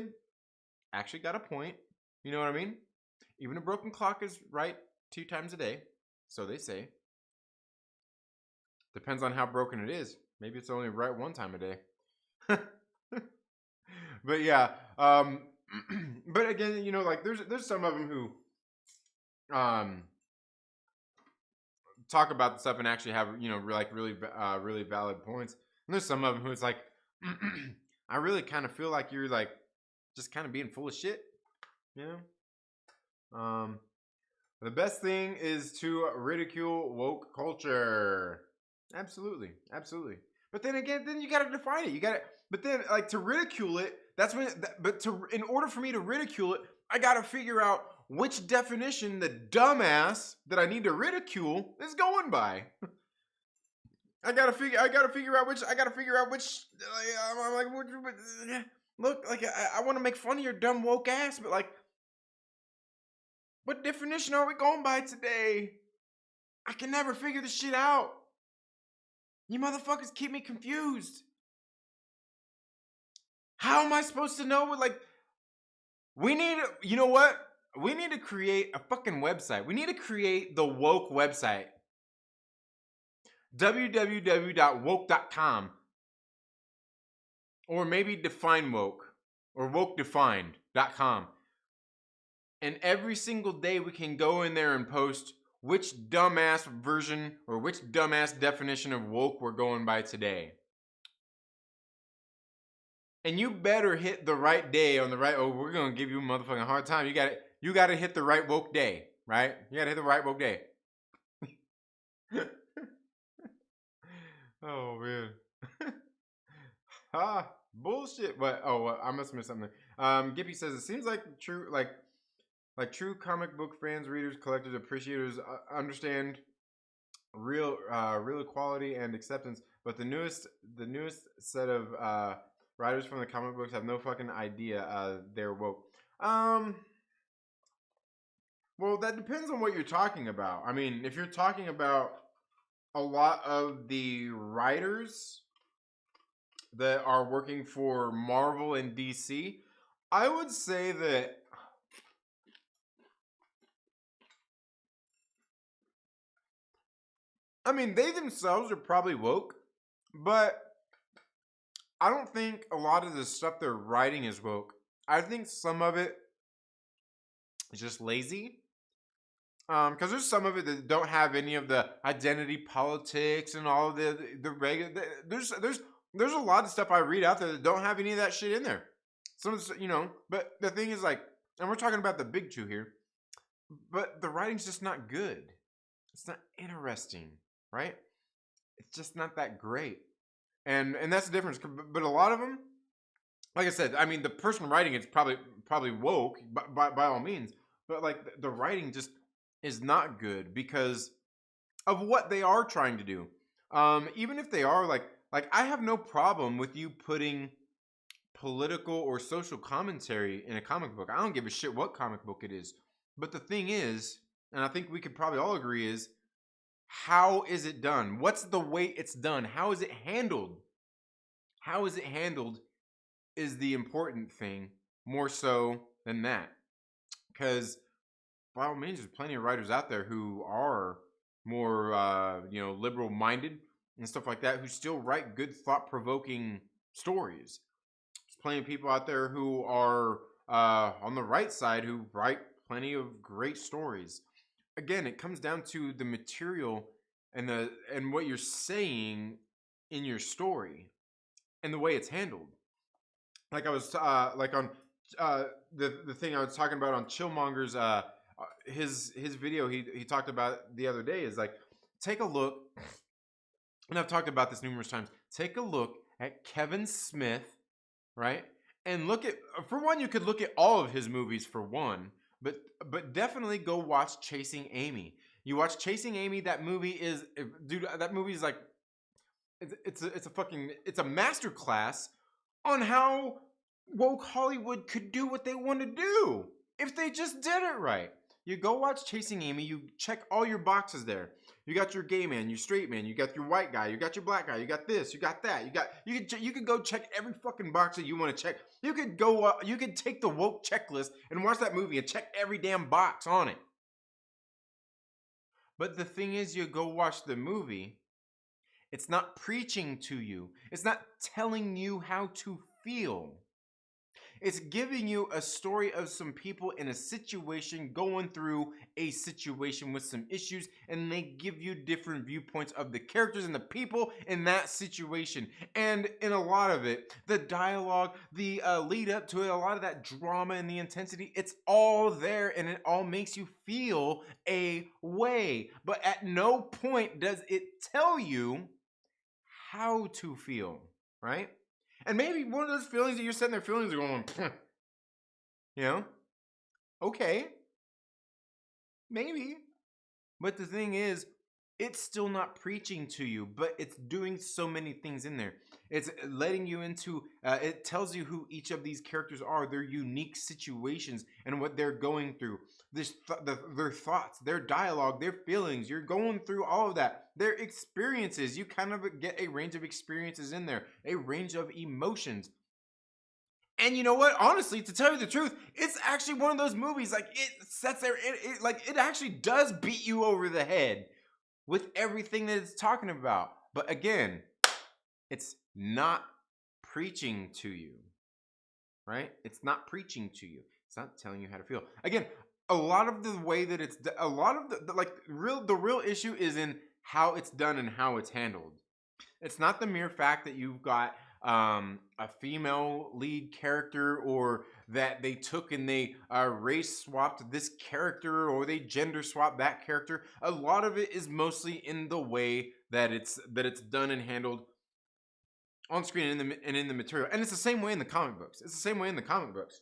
actually got a point. You know what I mean? Even a broken clock is right 2 times a day. So they say. Depends on how broken it is. Maybe it's only right 1 time a day. But yeah, but again, you know, like there's some of them who talk about the stuff and actually have, you know, like really valid points. And there's some of them who it's like, I really kind of feel like you're like just kind of being full of shit, you know. The best thing is to ridicule woke culture. Absolutely, absolutely. But then again, then you gotta define it. You gotta, but then like to ridicule it. That's when. But in order for me to ridicule it, I gotta figure out which definition the dumbass that I need to ridicule is going by. I gotta figure out which. I'm like, look, like I want to make fun of your dumb woke ass, but like, what definition are we going by today? I can never figure this shit out. You motherfuckers keep me confused. How am I supposed to know what, like, you know what? We need to create a fucking website. We need to create the woke website. www.woke.com. Or maybe define woke. Or wokedefined.com. And every single day we can go in there and post which dumbass version or which dumbass definition of woke we're going by today. And you better hit the right day on the right. Oh, we're gonna give you a motherfucking hard time. You gotta hit the right woke day, right? You gotta hit the right woke day. Oh man. Bullshit. But I must have missed something. Gippy says it seems like true true comic book fans, readers, collectors, appreciators understand real equality and acceptance, but the newest set of writers from the comic books have no fucking idea they're woke. Well, that depends on what you're talking about. I mean, if you're talking about a lot of the writers that are working for Marvel and DC, I would say that I mean, they themselves are probably woke, but I don't think a lot of the stuff they're writing is woke. I think some of it is just lazy. Because there's some of it that don't have any of the identity politics and all of the regular. There's a lot of stuff I read out there that don't have any of that shit in there. Some, you know, but the thing is like, and we're talking about the big two here, but the writing's just not good. It's not interesting, right? It's just not that great, and that's the difference. But a lot of them, like I said, I mean, the person writing it's probably woke by all means, but like the writing just is not good because of what they are trying to do. Even if they are like I have no problem with you putting political or social commentary in a comic book. I don't give a shit what comic book it is. But the thing is, and I think we could probably all agree is, how is it done? What's the way it's done? How is it handled? How is it handled is the important thing more so than that. Because by all means, there's plenty of writers out there who are more, liberal minded and stuff like that, who still write good, thought provoking stories. There's plenty of people out there who are on the right side who write plenty of great stories. Again, it comes down to the material and what you're saying in your story and the way it's handled. Like I was on the thing I was talking about on Chillmonger's his video he talked about the other day is like, take a look, and I've talked about this numerous times. Take a look at Kevin Smith, right? And look at, for one, you could look at all of his movies for one, But definitely go watch Chasing Amy. You watch Chasing Amy. That movie is, dude. That movie is like, it's a masterclass on how woke Hollywood could do what they want to do if they just did it right. You go watch Chasing Amy. You check all your boxes there. You got your gay man, your straight man, you got your white guy, you got your black guy, you got this, you got that, you could go check every fucking box that you want to check. You could go, you could take the woke checklist and watch that movie and check every damn box on it. But the thing is, you go watch the movie. It's not preaching to you. It's not telling you how to feel. It's giving you a story of some people in a situation going through a situation with some issues, and they give you different viewpoints of the characters and the people in that situation. And in a lot of it, the dialogue, the lead up to it, a lot of that drama and the intensity, it's all there, and it all makes you feel a way. But at no point does it tell you how to feel, right? And maybe one of those feelings that you're sitting there feeling are going, you know, okay, maybe. But the thing is, it's still not preaching to you, but it's doing so many things in there. It's letting you into, it tells you who each of these characters are, their unique situations and what they're going through. Their thoughts, their dialogue, their feelings. You're going through all of that. Their experiences. You kind of get a range of experiences in there, a range of emotions. And you know what? Honestly, to tell you the truth, it's actually one of those movies, like, it sets there, it actually does beat you over the head with everything that it's talking about. But again, it's not preaching to you, right? It's not preaching to you. It's not telling you how to feel. Again, a lot of the way that it's, a lot of the real issue is in how it's done and how it's handled. It's not the mere fact that you've got a female lead character, or that they took and they race swapped this character, or they gender swapped that character. A lot of it is mostly in the way that it's done and handled on screen and in the material. And it's the same way in the comic books. It's the same way in the comic books.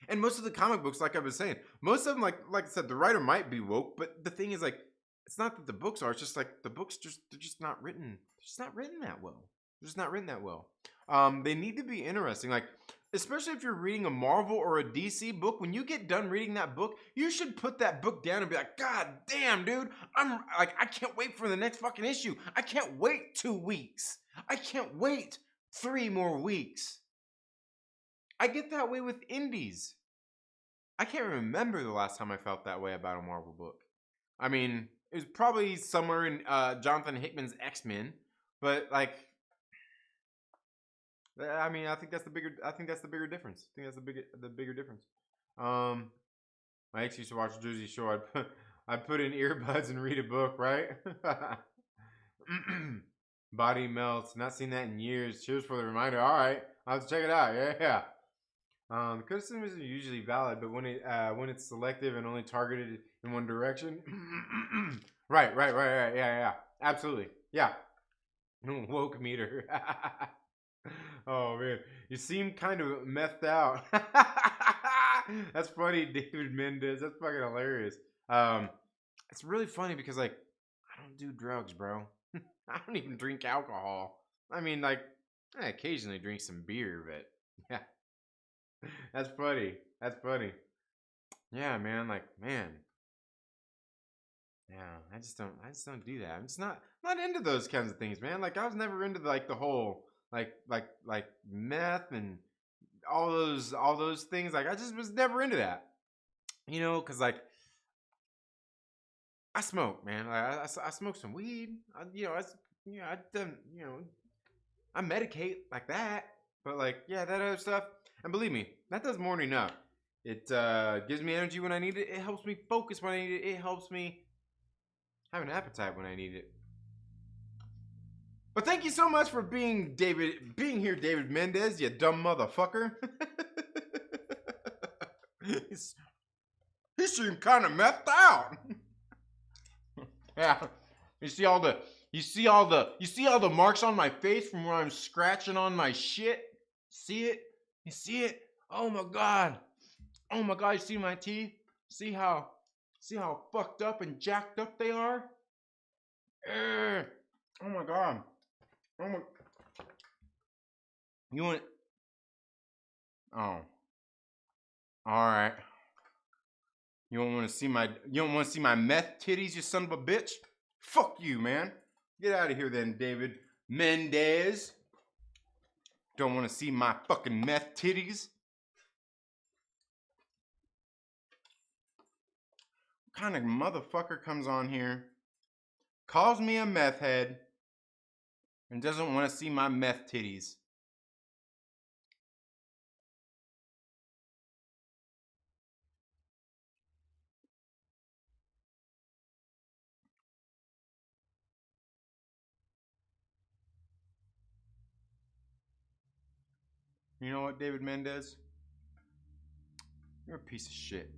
And most of the comic books, like I was saying, most of them, like I said, the writer might be woke, but the thing is, like, it's not that the books are. It's just like the books they're just not written. They're just not written that well. They're just not written that well. They need to be interesting. Like, especially if you're reading a Marvel or a DC book, when you get done reading that book, you should put that book down and be like, God damn, dude, I can't wait for the next fucking issue. I can't wait 2 weeks. I can't wait 3 more weeks. I get that way with indies. I can't remember the last time I felt that way about a Marvel book. I mean, it was probably somewhere in Jonathan Hickman's X-Men, but like, I mean, I think that's the bigger difference. I think that's the bigger difference. My ex used to watch Jersey Shore. I'd put in earbuds and read a book, right? Body Melts. Not seen that in years. Cheers for the reminder. All right, I'll have to check it out. Yeah. The criticism isn't usually valid, but when it's selective and only targeted in one direction, right. Yeah. Absolutely. Yeah. Woke meter. Oh man, you seem kind of methed out. That's funny, David Mendez. That's fucking hilarious. It's really funny because, like, I don't do drugs, bro. I don't even drink alcohol. I mean, like, I occasionally drink some beer, but yeah. That's funny. Yeah, man. Like, man. Yeah, I just don't do that. I'm just not into those kinds of things, man. Like, I was never into like the whole like meth and all those things. Like, I just was never into that. You know, cause like I smoke, man. Like, I smoke some weed. I medicate like that. But like, yeah, that other stuff. And believe me, that does more than enough. It gives me energy when I need it. It helps me focus when I need it. It helps me have an appetite when I need it. But thank you so much for being here, David Mendez, you dumb motherfucker. He seemed kind of methed out. Yeah, you see all the marks on my face from where I'm scratching on my shit. See it? You see it? Oh my god. Oh my God, you see my teeth? See how fucked up and jacked up they are? Ugh. Oh my God. Oh my. You want? Oh. All right. You don't want to see my meth titties, you son of a bitch? Fuck you, man. Get out of here then, David Mendez. Don't want to see my fucking meth titties. What kind of motherfucker comes on here, calls me a meth head, and doesn't want to see my meth titties? You know what, David Mendez? You're a piece of shit.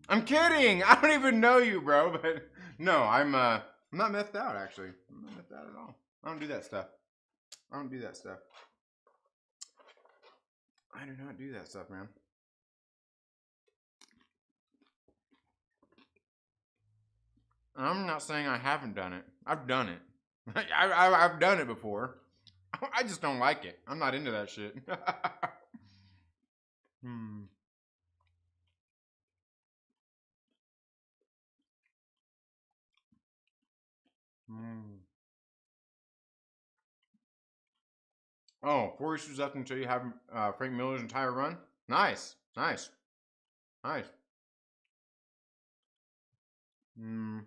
I'm kidding. I don't even know you, bro. But no, I'm not methed out. Actually, I'm not methed out at all. I don't do that stuff. I don't do that stuff. I do not do that stuff, man. I'm not saying I haven't done it. I've done it. I've done it before. I just don't like it. I'm not into that shit. Hmm. Mm. Oh, 4 issues left until you have Frank Miller's entire run. Nice, nice, nice. Mm.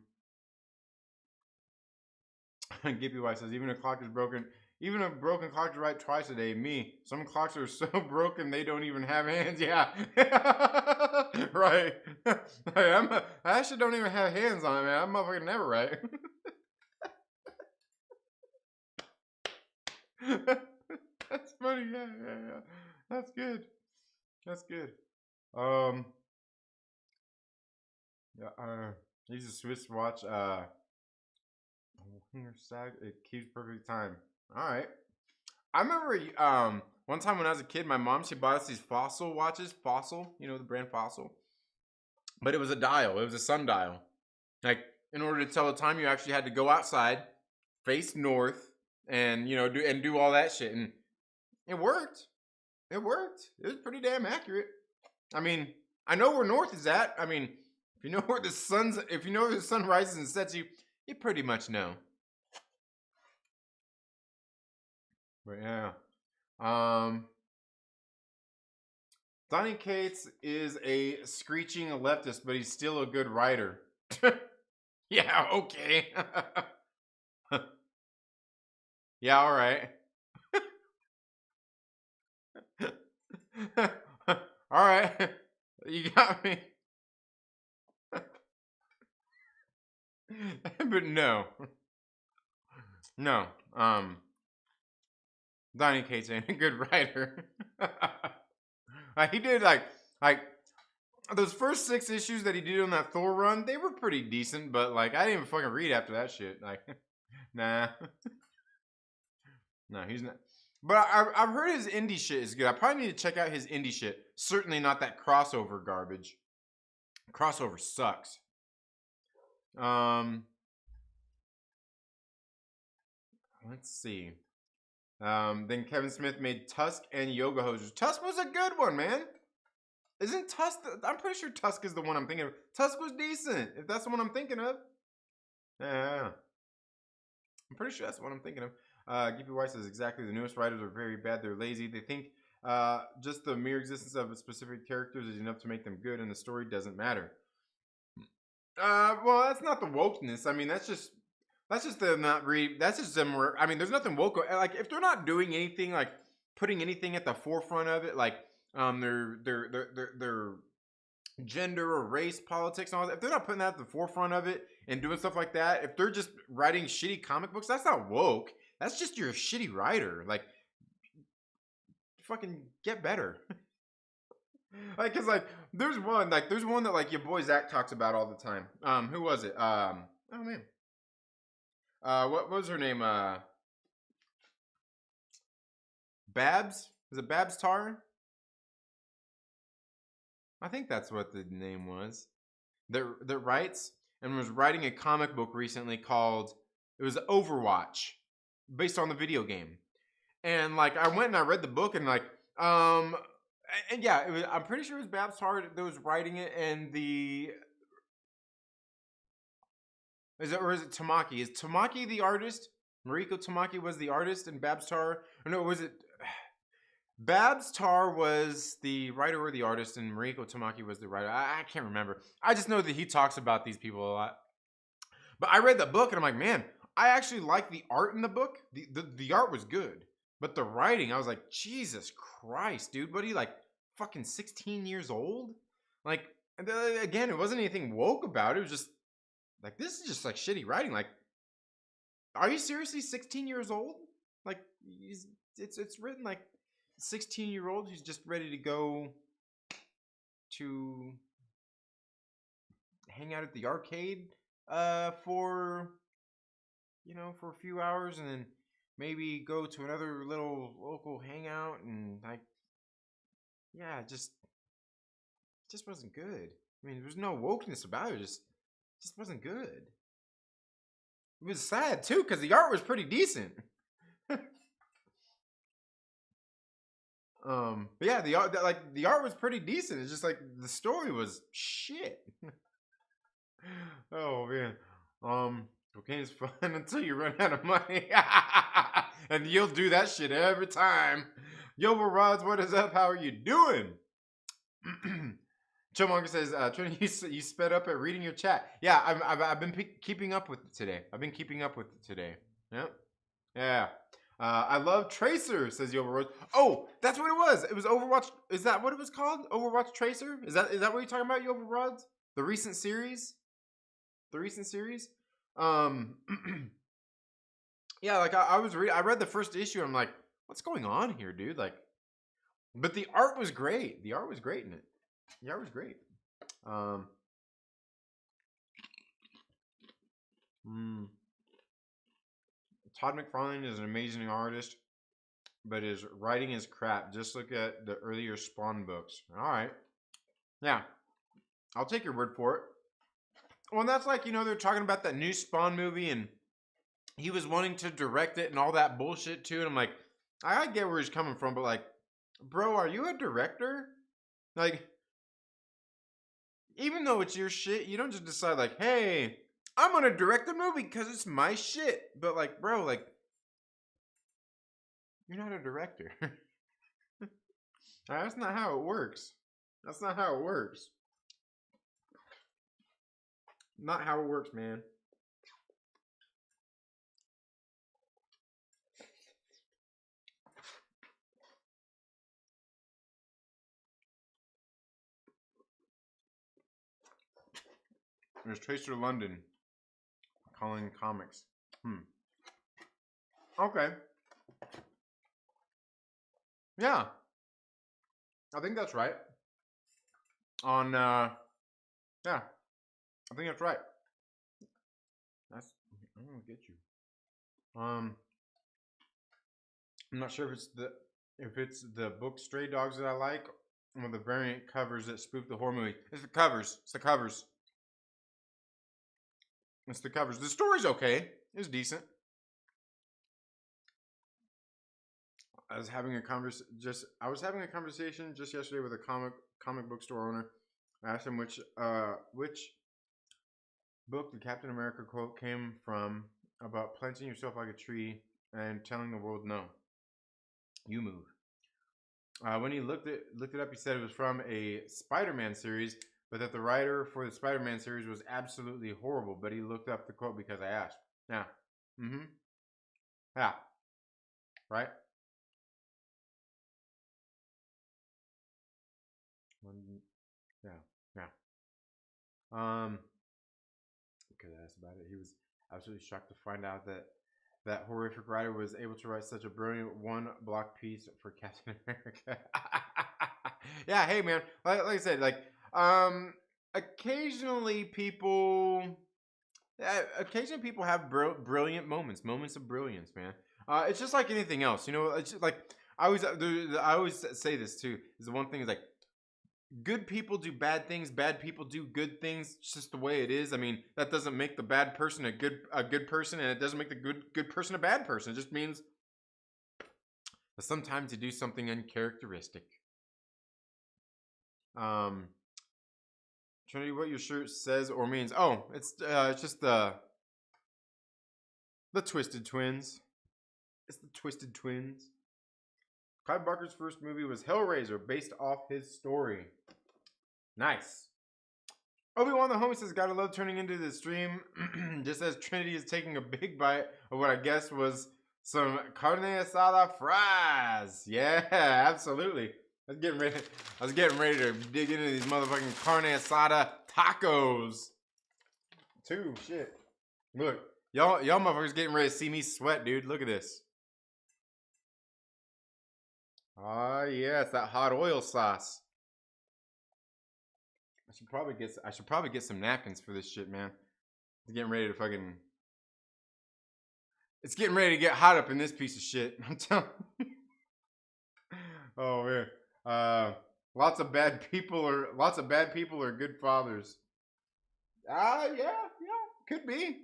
Gippy White says, even a clock is broken. Even a broken clock is right twice a day. Me. Some clocks are so broken they don't even have hands. Yeah. Right. I actually don't even have hands on it, man. I'm motherfucking never right. That's funny. Yeah, yeah, yeah. That's good. That's good. Um, yeah, he's a Swiss watch. It keeps perfect time. All right. I remember one time when I was a kid, my mom, she bought us these Fossil watches. Fossil, you know the brand Fossil. But it was a dial. It was a sundial. Like, in order to tell the time, you actually had to go outside, face north, and do all that shit. And it worked. It worked. It was pretty damn accurate. I mean, I know where north is at. I mean, if you know where the sun rises and sets, you pretty much know. But yeah. Donny Cates is a screeching leftist, but he's still a good writer. Yeah, okay. Yeah, all right. All right. You got me. But no. No. Donny Cates ain't a good writer. He did like those first 6 issues that he did on that Thor run, they were pretty decent, but like I didn't even fucking read after that shit. Like, nah. No, he's not. But I've heard his indie shit is good. I probably need to check out his indie shit. Certainly not that crossover garbage. Crossover sucks. Let's see. Then Kevin Smith made Tusk and Yoga Hosers. Tusk was a good one, man. Isn't Tusk? I'm pretty sure Tusk is the one I'm thinking of. Tusk was decent, if that's the one I'm thinking of. Yeah. I'm pretty sure that's what I'm thinking of. Gippy White says exactly. The newest writers are very bad. They're lazy. They think just the mere existence of specific characters is enough to make them good, and the story doesn't matter. Well, that's not the wokeness. I mean, that's just them not read. That's just them. I mean, there's nothing woke. Like if they're not doing anything, like putting anything at the forefront of it, like their gender or race politics and all that. If they're not putting that at the forefront of it and doing stuff like that, if they're just writing shitty comic books, that's not woke. That's just you're a shitty writer. Like, fucking get better. Like, cause like there's one that like your boy Zach talks about all the time. Who was it? Oh man. What was her name? Babs? Is it Babs Tar? I think that's what the name was. That writes and was writing a comic book recently called, it was Overwatch, based on the video game. And like I went and I read the book and like and yeah, it was, I'm pretty sure it was Babs Tarr that was writing it, and the is it, or is it Tamaki? Is Tamaki the artist? Mariko Tamaki was the artist, and Babs Tarr, or no, was it Babs Tarr was the writer or the artist, and Mariko Tamaki was the writer. I can't remember. I just know that he talks about these people a lot. But I read the book and I'm like, man, I actually like the art in the book. The art was good. But the writing, I was like, Jesus Christ, dude. What are you, like, fucking 16 years old? Like, again, it wasn't anything woke about it. It was just, like, this is just, like, shitty writing. Like, are you seriously 16 years old? Like, it's written, like, 16-year-old who's just ready to go to hang out at the arcade for, you know, for a few hours, and then maybe go to another little local hangout, and like, yeah, just wasn't good. I mean, there's no wokeness about it. Just wasn't good. It was sad too because the art was pretty decent. But yeah, the art, like, the art was pretty decent. It's just like the story was shit. Oh man. Cocaine is fun until you run out of money. And you'll do that shit every time. Yova Rodz, what is up? How are you doing? Chillmonger says, Trinity, you sped up at reading your chat. Yeah, I've been keeping up with it today. I've been keeping up with it today. Yep. Yeah. I love Tracer, says Yova Rodz. Oh, that's what it was. It was Overwatch. Is that what it was called? Overwatch Tracer? Is that what you're talking about, Yova Rodz? The recent series? The recent series? Yeah, like I read the first issue and I'm like, what's going on here, dude? Like, but the art was great. The art was great in it. The art was great. Todd McFarlane is an amazing artist, but his writing is crap. Just look at the earlier Spawn books. All right. Yeah. I'll take your word for it. Well, and that's like, you know, they're talking about that new Spawn movie, and he was wanting to direct it and all that bullshit too. And I'm like, I get where he's coming from, but like, bro, are you a director? Like, even though it's your shit, you don't just decide like, hey, I'm gonna direct the movie because it's my shit. But like, bro, like, you're not a director. That's not how it works. That's not how it works. Not how it works, man. There's Tracer London calling comics. Okay. Yeah. I think that's right. On yeah. I think that's right. I'm gonna get you. I'm not sure if it's the book Stray Dogs that I like, or the variant covers that spoof the horror movie. It's the covers. It's the covers. It's the covers. The story's okay. It was decent. I was having a conversation just yesterday with a comic book store owner. I asked him which book the Captain America quote came from about planting yourself like a tree and telling the world no. You move. When he looked it up, he said it was from a Spider-Man series, but that the writer for the Spider-Man series was absolutely horrible. But he looked up the quote because I asked. Yeah. Yeah. Right? Yeah. Because I asked about it. He was absolutely shocked to find out that horrific writer was able to write such a brilliant one-block piece for Captain America. Yeah, hey man, like I said, like occasionally people have brilliant moments of brilliance, man. It's just like anything else, you know. It's just like I always say this too. Is the one thing is like, good people do bad things, bad people do good things. It's just the way it is. I mean, that doesn't make the bad person a good person, and it doesn't make the good person a bad person. It just means that sometimes you do something uncharacteristic. Trinity, what your shirt says or means? Oh, it's just the Twisted Twins. It's the Twisted Twins. Clive Barker's first movie was Hellraiser, based off his story. Nice. Obi-Wan the homie says, gotta love turning into the stream just as Trinity is taking a big bite of what I guess was some carne asada fries. Yeah, absolutely. I was getting ready to dig into these motherfucking carne asada tacos. Too, shit. Look, y'all motherfuckers getting ready to see me sweat, dude. Look at this. Ah, yeah, it's that hot oil sauce. I should probably get some napkins for this shit, man. It's getting ready to get hot up in this piece of shit. I'm telling you. Oh man. Lots of bad people are good fathers. Yeah, could be.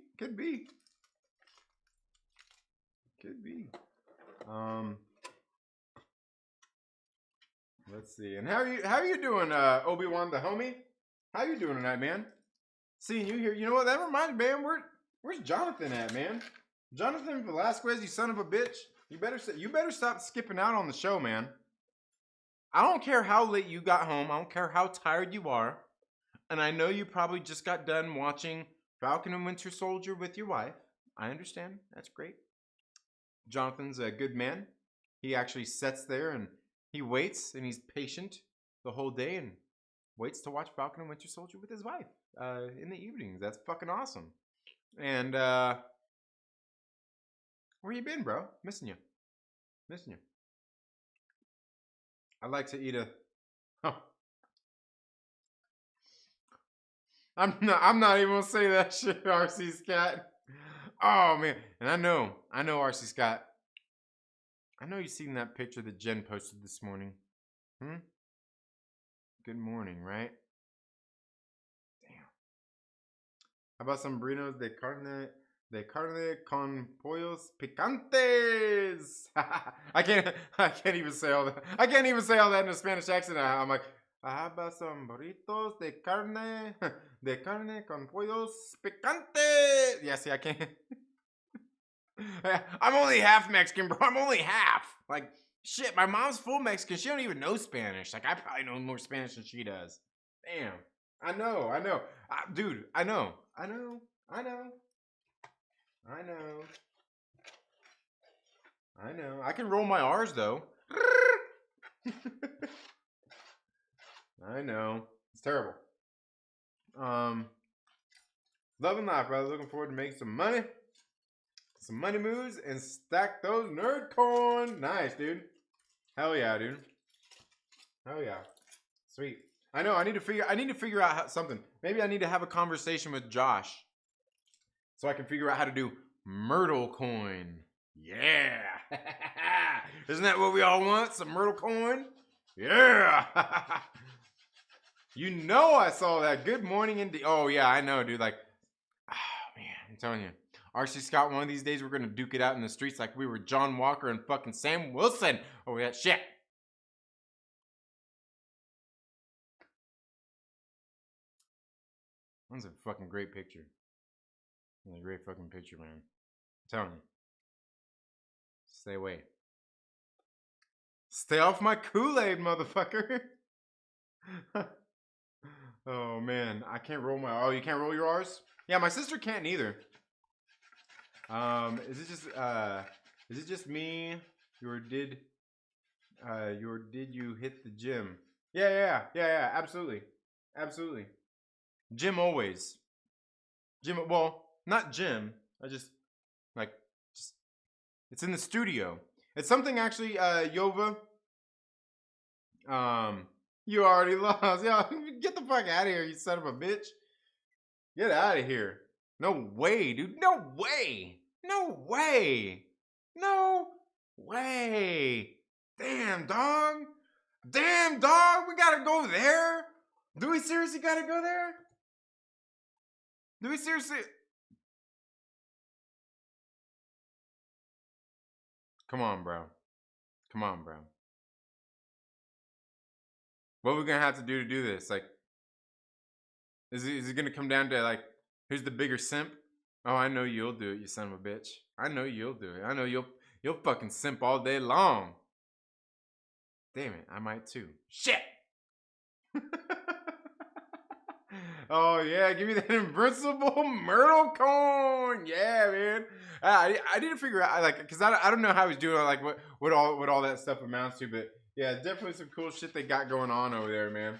Let's see. And how are you doing, Obi-Wan the homie? How you doing tonight, man? Seeing you here. You know what? That reminds me, man. Where's Jonathan at, man? Jonathan Velasquez, you son of a bitch. You better stop skipping out on the show, man. I don't care how late you got home. I don't care how tired you are. And I know you probably just got done watching Falcon and Winter Soldier with your wife. I understand. That's great. Jonathan's a good man. He actually sits there and he waits and he's patient the whole day and waits to watch Falcon and Winter Soldier with his wife in the evenings. That's fucking awesome. And where you been, bro? Missing you. I like to eat I'm not even gonna say that shit, RC Scott. Oh man, and I know RC Scott. I know you've seen that picture that Jen posted this morning. Good morning, right? Damn. How about some burritos de carne con pollos picantes? I can't even say all that. I can't even say all that in a Spanish accent. I'm like, how about some burritos de carne con pollos picantes? Yeah, see, I can't. I'm only half Mexican, bro. I'm only half. Like, shit, my mom's full Mexican. She don't even know Spanish. Like, I probably know more Spanish than she does. Damn. I know. Dude, I know. I can roll my R's, though. I know. It's terrible. Love and life, brother. Looking forward to making some money. Some money moves and stack those nerd coin. Nice, dude. Hell yeah, dude. Hell yeah. Sweet. I know. I need to figure out something. Maybe I need to have a conversation with Josh so I can figure out how to do Myrtle coin. Yeah. Isn't that what we all want? Some Myrtle coin? Yeah. You know I saw that. Good morning, Indy. Oh yeah, I know, dude. Like, oh man, I'm telling you. RC Scott, one of these days we're gonna duke it out in the streets like we were John Walker and fucking Sam Wilson over that shit. That's a fucking great picture. That's a great fucking picture, man. I'm telling you. Stay away. Stay off my Kool-Aid, motherfucker. Oh man, I can't roll my. Oh, you can't roll your R's? Yeah, my sister can't either. Is it just me? Did you hit the gym? Yeah, absolutely. Gym always. Well, not gym. It's in the studio. It's something actually, Yova. You already lost. Yo, get the fuck out of here, you son of a bitch. Get out of here. No way, dude. No way. Damn, dog. Damn, dog, we gotta go there? Do we seriously gotta go there? Do we seriously? Come on, bro. Come on, bro. What are we gonna have to do to do this? Like, is it gonna come down to like, who's the bigger simp? Oh, I know you'll do it, you son of a bitch. I know you'll do it. I know you'll fucking simp all day long. Damn it, I might too. Shit. Oh yeah, give me that invincible Myrtle coin. Yeah, man. I need to figure out like because I don't know how he's doing like what all that stuff amounts to, but yeah, definitely some cool shit they got going on over there, man.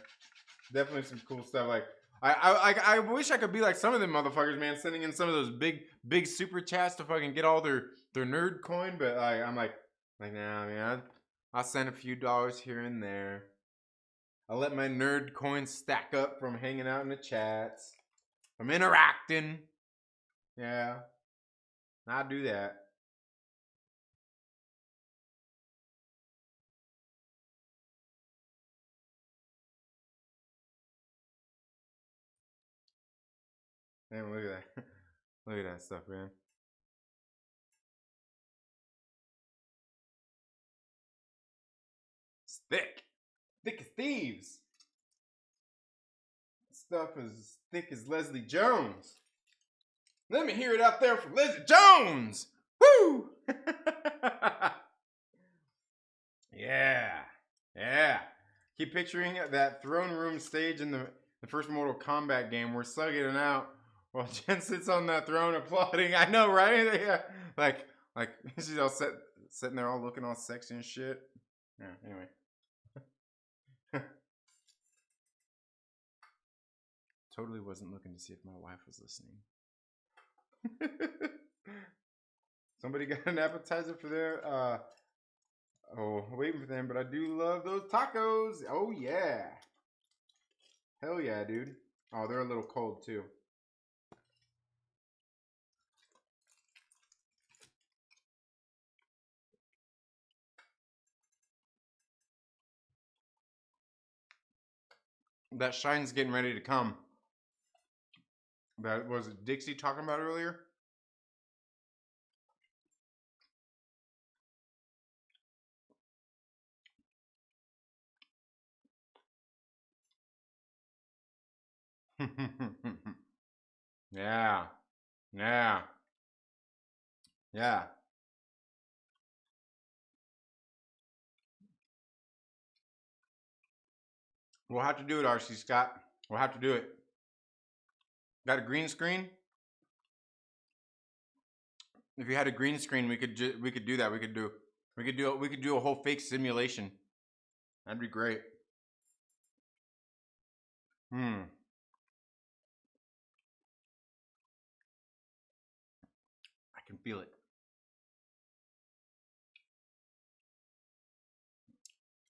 Definitely some cool stuff. Like I wish I could be like some of them motherfuckers, man, sending in some of those big super chats to fucking get all their nerd coin, but I'm like nah, man. I'll send a few dollars here and there. I let my nerd coins stack up from hanging out in the chats. I'm interacting. Yeah. I do that. Damn, look at that. Look at that stuff, man. It's thick. Thick as thieves. Stuff is thick as Leslie Jones. Let me hear it out there from Leslie Jones. Woo! Yeah. Yeah. Keep picturing that throne room stage in the first Mortal Kombat game. We're sucking it out while Jen sits on that throne applauding. I know, right? Yeah. Like she's all sitting there all looking all sexy and shit. Yeah, anyway. Totally wasn't looking to see if my wife was listening. Somebody got an appetizer for their waiting for them, but I do love those tacos. Oh yeah. Hell yeah, dude. Oh, they're a little cold too. That shine's getting ready to come. That was it Dixie talking about earlier? Yeah. Yeah. Yeah. We'll have to do it, RC Scott. We'll have to do it. Got a green screen? If you had a green screen, we could do that. We could do a whole fake simulation. That'd be great. I can feel it.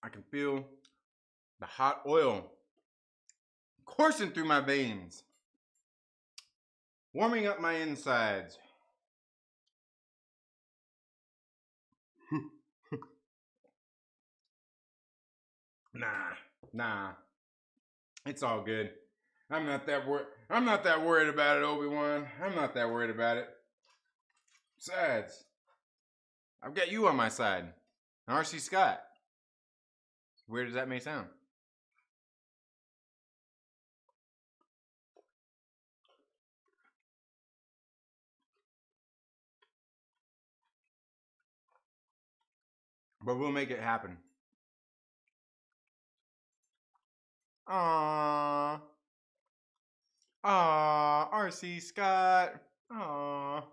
I can feel the hot oil coursing through my veins, warming up my insides. Nah. It's all good. I'm not that worried about it, Obi-Wan. I'm not that worried about it. Besides, I've got you on my side. And RC Scott. Weird as that may sound. But we'll make it happen. Aww. Aww, RC Scott. Aww.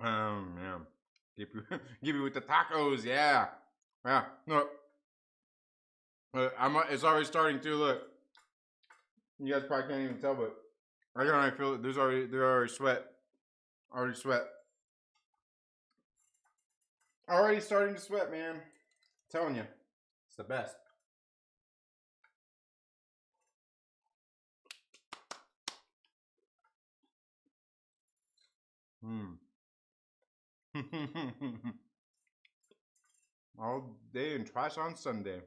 Yeah. Give you with the tacos, yeah. Yeah. Look. It's already starting to look. You guys probably can't even tell, but I can already feel it. There's already sweat. Already sweat. Already starting to sweat, man. I'm telling you. It's the best. All day and twice on Sunday.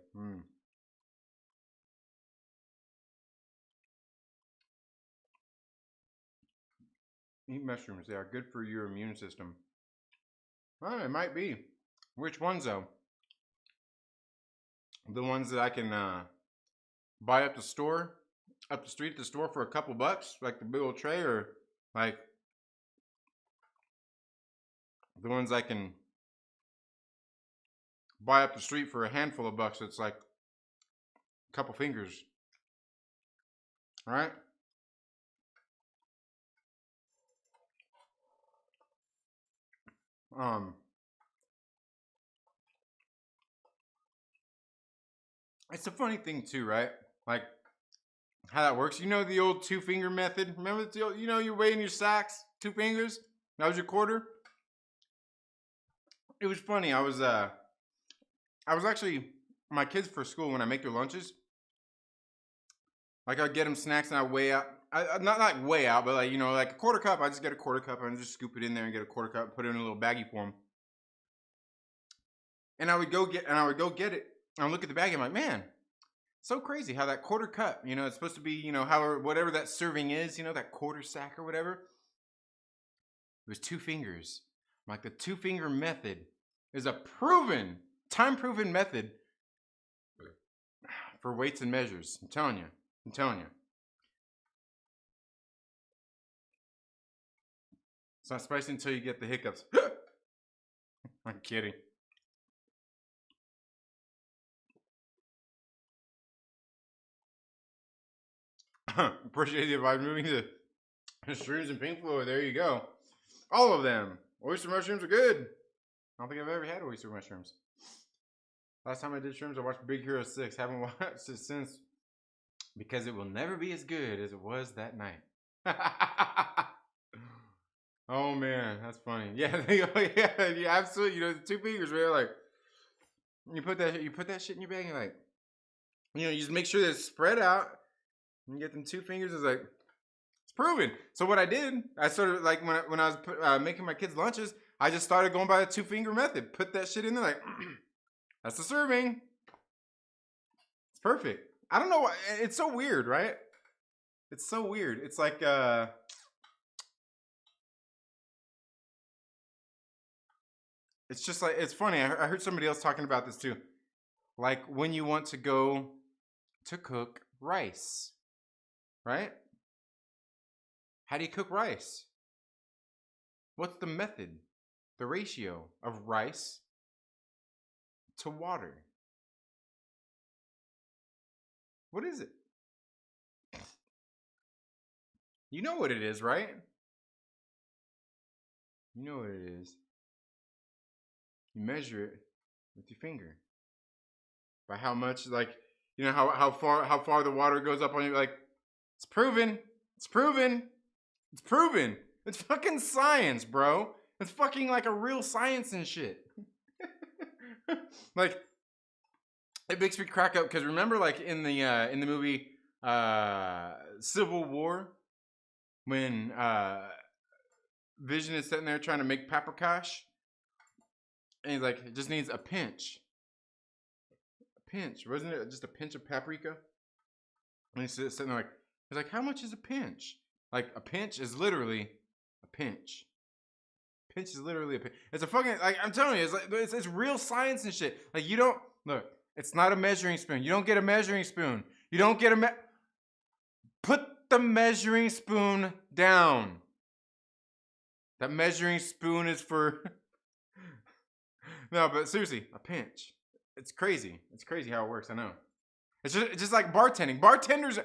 Eat mushrooms. They are good for your immune system. Well, it might be. Which ones though? The ones that I can buy up the store, up the street at the store for a couple bucks, like the big old tray, or like the ones I can buy up the street for a handful of bucks. It's like a couple fingers. All right. It's a funny thing too, right? Like how that works. You know the old 2-finger method? Remember the old, you're weighing your sacks, 2 fingers? That was your quarter? It was funny. I was actually my kids for school when I make their lunches. Like I get them snacks and I weigh out. Not like weigh out, but like like a quarter cup. I just get a quarter cup and just scoop it in there and get a quarter cup, put it in a little baggie for them. And I would go get it. And I look at the bag. I'm like, man, so crazy how that quarter cup. It's supposed to be however whatever that serving is. That quarter sack or whatever. It was 2 fingers. I'm like the 2-finger method is a time-proven method for weights and measures. I'm telling you. It's not spicy until you get the hiccups. I'm kidding. Appreciate the advice. Moving to shrooms and pink fluid. There you go. All of them. Oyster mushrooms are good. I don't think I've ever had oyster mushrooms. Last time I did shrooms, I watched Big Hero 6. Haven't watched it since because it will never be as good as it was that night. Oh man, that's funny. Yeah, yeah, absolutely. The 2 fingers, man. Like you put that shit in your bag, and like, you just make sure that it's spread out. And you get them 2 fingers. It's like it's proven. So what I did, I started like when I was making my kids lunches, I just started going by the 2-finger method. Put that shit in there, like that's the serving. It's perfect. I don't know why. It's so weird, right? It's so weird. It's like it's just like, it's funny. I heard somebody else talking about this too. Like when you want to go to cook rice, right? How do you cook rice? What's the method? The ratio of rice to water. What is it? You know what it is, right? You know what it is. You measure it with your finger. By how much, like, how far the water goes up on you. Like, it's proven. It's proven. It's proven. It's fucking science, bro. It's fucking like a real science and shit. Like, it makes me crack up because remember, like in the movie Civil War, when Vision is sitting there trying to make paprikash, and he's like, it just needs a pinch. A pinch, wasn't it? Just a pinch of paprika. And he's sitting there like, he's like, how much is a pinch? Like a pinch is literally a pinch. Pinch is literally a pinch. It's a fucking, like, I'm telling you, it's like it's real science and shit. Like, you don't look. It's not a measuring spoon. You don't get a measuring spoon. You don't get a put the measuring spoon down. That measuring spoon is for no, but seriously, a pinch. It's crazy. It's crazy how it works. I know. It's just like bartending. Bartenders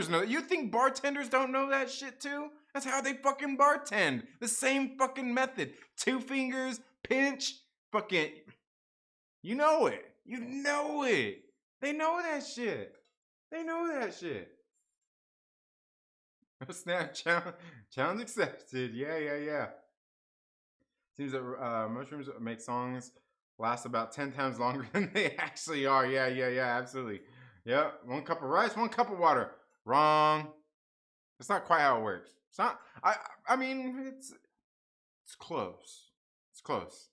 know that. You think bartenders don't know that shit too? That's how they fucking bartend. The same fucking method. 2 fingers, pinch, fucking. You know it. You know it. They know that shit. They know that shit. Snap challenge accepted. Yeah. Seems that mushrooms make songs last about 10 times longer than they actually are. Yeah, absolutely. Yeah, 1 cup of rice, 1 cup of water. Wrong. It's not quite how it works. It's not. I mean, it's close. It's close.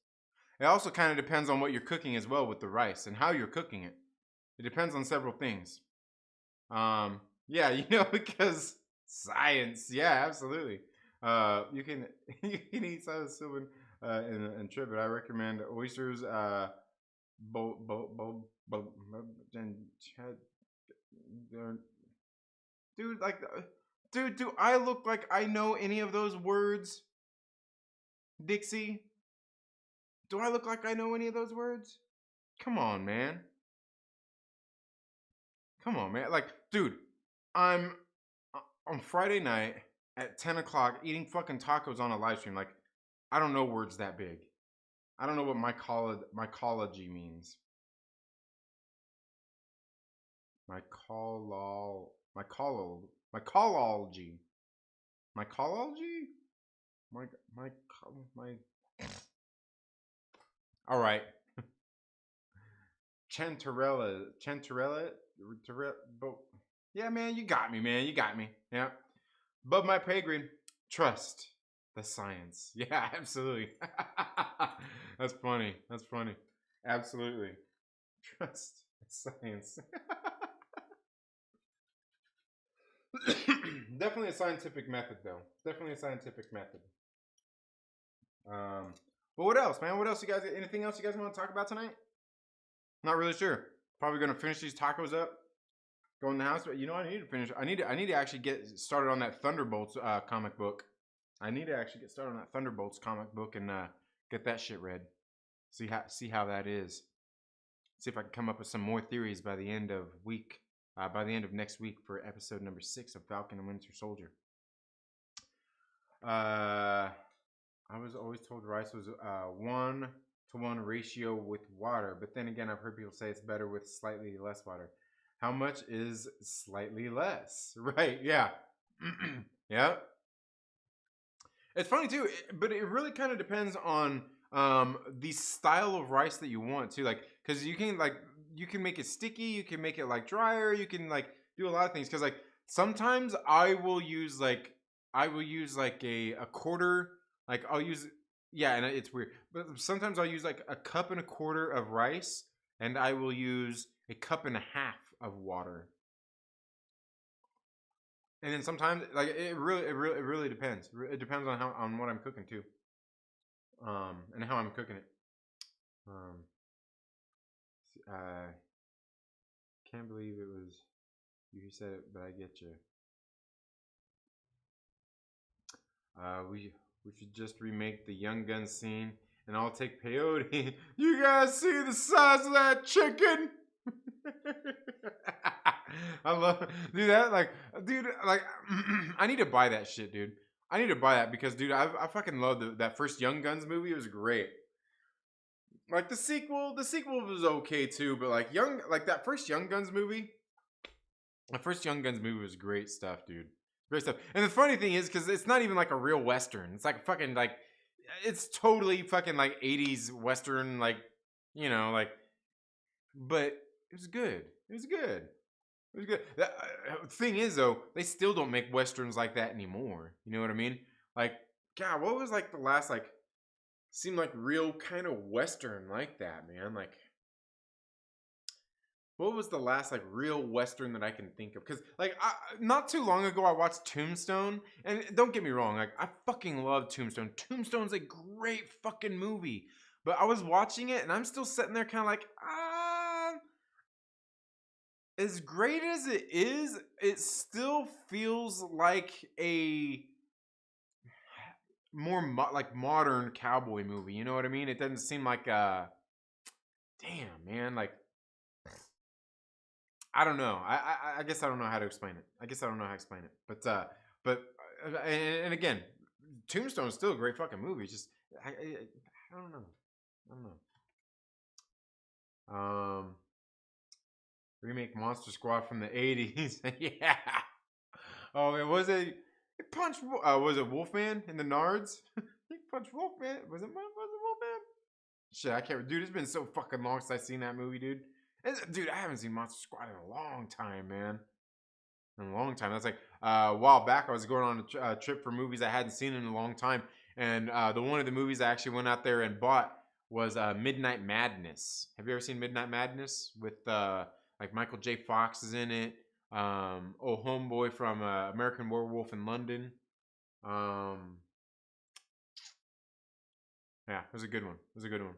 It also kind of depends on what you're cooking as well with the rice and how you're cooking it. It depends on several things. Yeah, because science. Yeah, absolutely. You can you can eat psilocybin in trip, but I recommend oysters. Bo, bo, bo, bo, and dude, dude, do I look like I know any of those words, Dixie? Do I look like I know any of those words? Come on, man. Come on, man. Like, dude, I'm on Friday night at 10 o'clock eating fucking tacos on a live stream. Like, I don't know words that big. I don't know what mycology means. Mycology. Mycology. My. All right. Chantarella. Yeah, man, you got me, man. You got me. Yeah. Above my pay grade, trust the science. Yeah, absolutely. That's funny. That's funny. Absolutely. Trust the science. Definitely a scientific method, though. Definitely a scientific method. But what else, man? What else you guys? Anything else you guys want to talk about tonight? Not really sure. Probably gonna finish these tacos up. Go in the house, but I need to finish. I need to actually get started on that Thunderbolts comic book. I need to actually get started on that Thunderbolts comic book and get that shit read. See how that is. See if I can come up with some more theories by the end of next week for episode number 6 of Falcon and Winter Soldier. I was always told rice was 1-to-1 ratio with water, but then again, I've heard people say it's better with slightly less water. How much is slightly less? Right? Yeah. Yeah. It's funny too, but it really kind of depends on the style of rice that you want too. Like, because you can make it sticky, you can make it like drier, you can like do a lot of things. Because like sometimes I will use like a quarter. Like I'll use and it's weird, but sometimes I'll use like a cup and a quarter of rice, and I will use a cup and a half of water. And then sometimes, like it really depends. It depends on what I'm cooking too, and how I'm cooking it. Can't believe it was you who said it, but I get you. We should just remake the Young Gun scene, and I'll take peyote. You guys see the size of that chicken? I love, dude. I need to buy that shit, dude. I need to buy that because, dude, I fucking love that first Young Guns movie. It was great. Like the sequel was okay too, but like that first Young Guns movie, was great stuff, dude. Great stuff. And the funny thing is, because it's not even like a real Western. It's like fucking like, it's totally fucking like 80s Western, like, but it was good. It was good. It was good. The thing is, though, they still don't make Westerns like that anymore. You know what I mean? Like, God, what was like the last, like, seemed like real kind of Western like that, man? Like, what was the last like real Western that I can think of? Because like not too long ago I watched Tombstone, and don't get me wrong, like I fucking love Tombstone. Tombstone's a great fucking movie, but I was watching it and I'm still sitting there kind of like, as great as it is, it still feels like a more modern cowboy movie. You know what I mean? It doesn't seem like damn, man, like. I don't know. I guess I don't know how to explain it. But and again, Tombstone is still a great fucking movie. It's just I don't know. Remake Monster Squad from the 80s. Yeah. Oh, it was a punch. Was it Wolfman in the Nards? He punched Wolfman. Was it Wolfman? Shit, I can't. Dude, it's been so fucking long since I seen that movie, dude. Dude, I haven't seen Monster Squad in a long time, man. In a long time. That's like a while back. I was going on a trip for movies I hadn't seen in a long time, And the one of the movies I actually went out there and bought was Midnight Madness. Have you ever seen Midnight Madness with like Michael J. Fox is in it? Homeboy from American Werewolf in London. Yeah, it was a good one. It was a good one.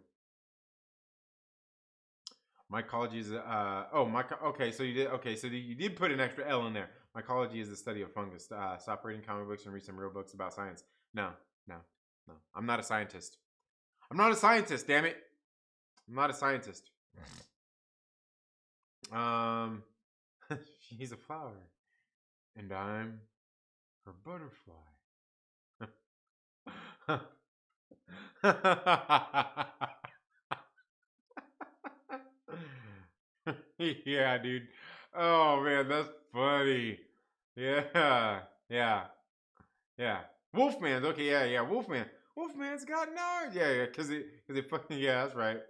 Mycology is okay. So you did put an extra L in there. Mycology is the study of fungus. Stop reading comic books and read some real books about science. No. I'm not a scientist. I'm not a scientist. Damn it. I'm not a scientist. She's a flower, and I'm her butterfly. Yeah, dude. Oh man, that's funny. Yeah. Wolfman's okay. Yeah. Wolfman's got nards. Yeah. Cause it fucking that's right.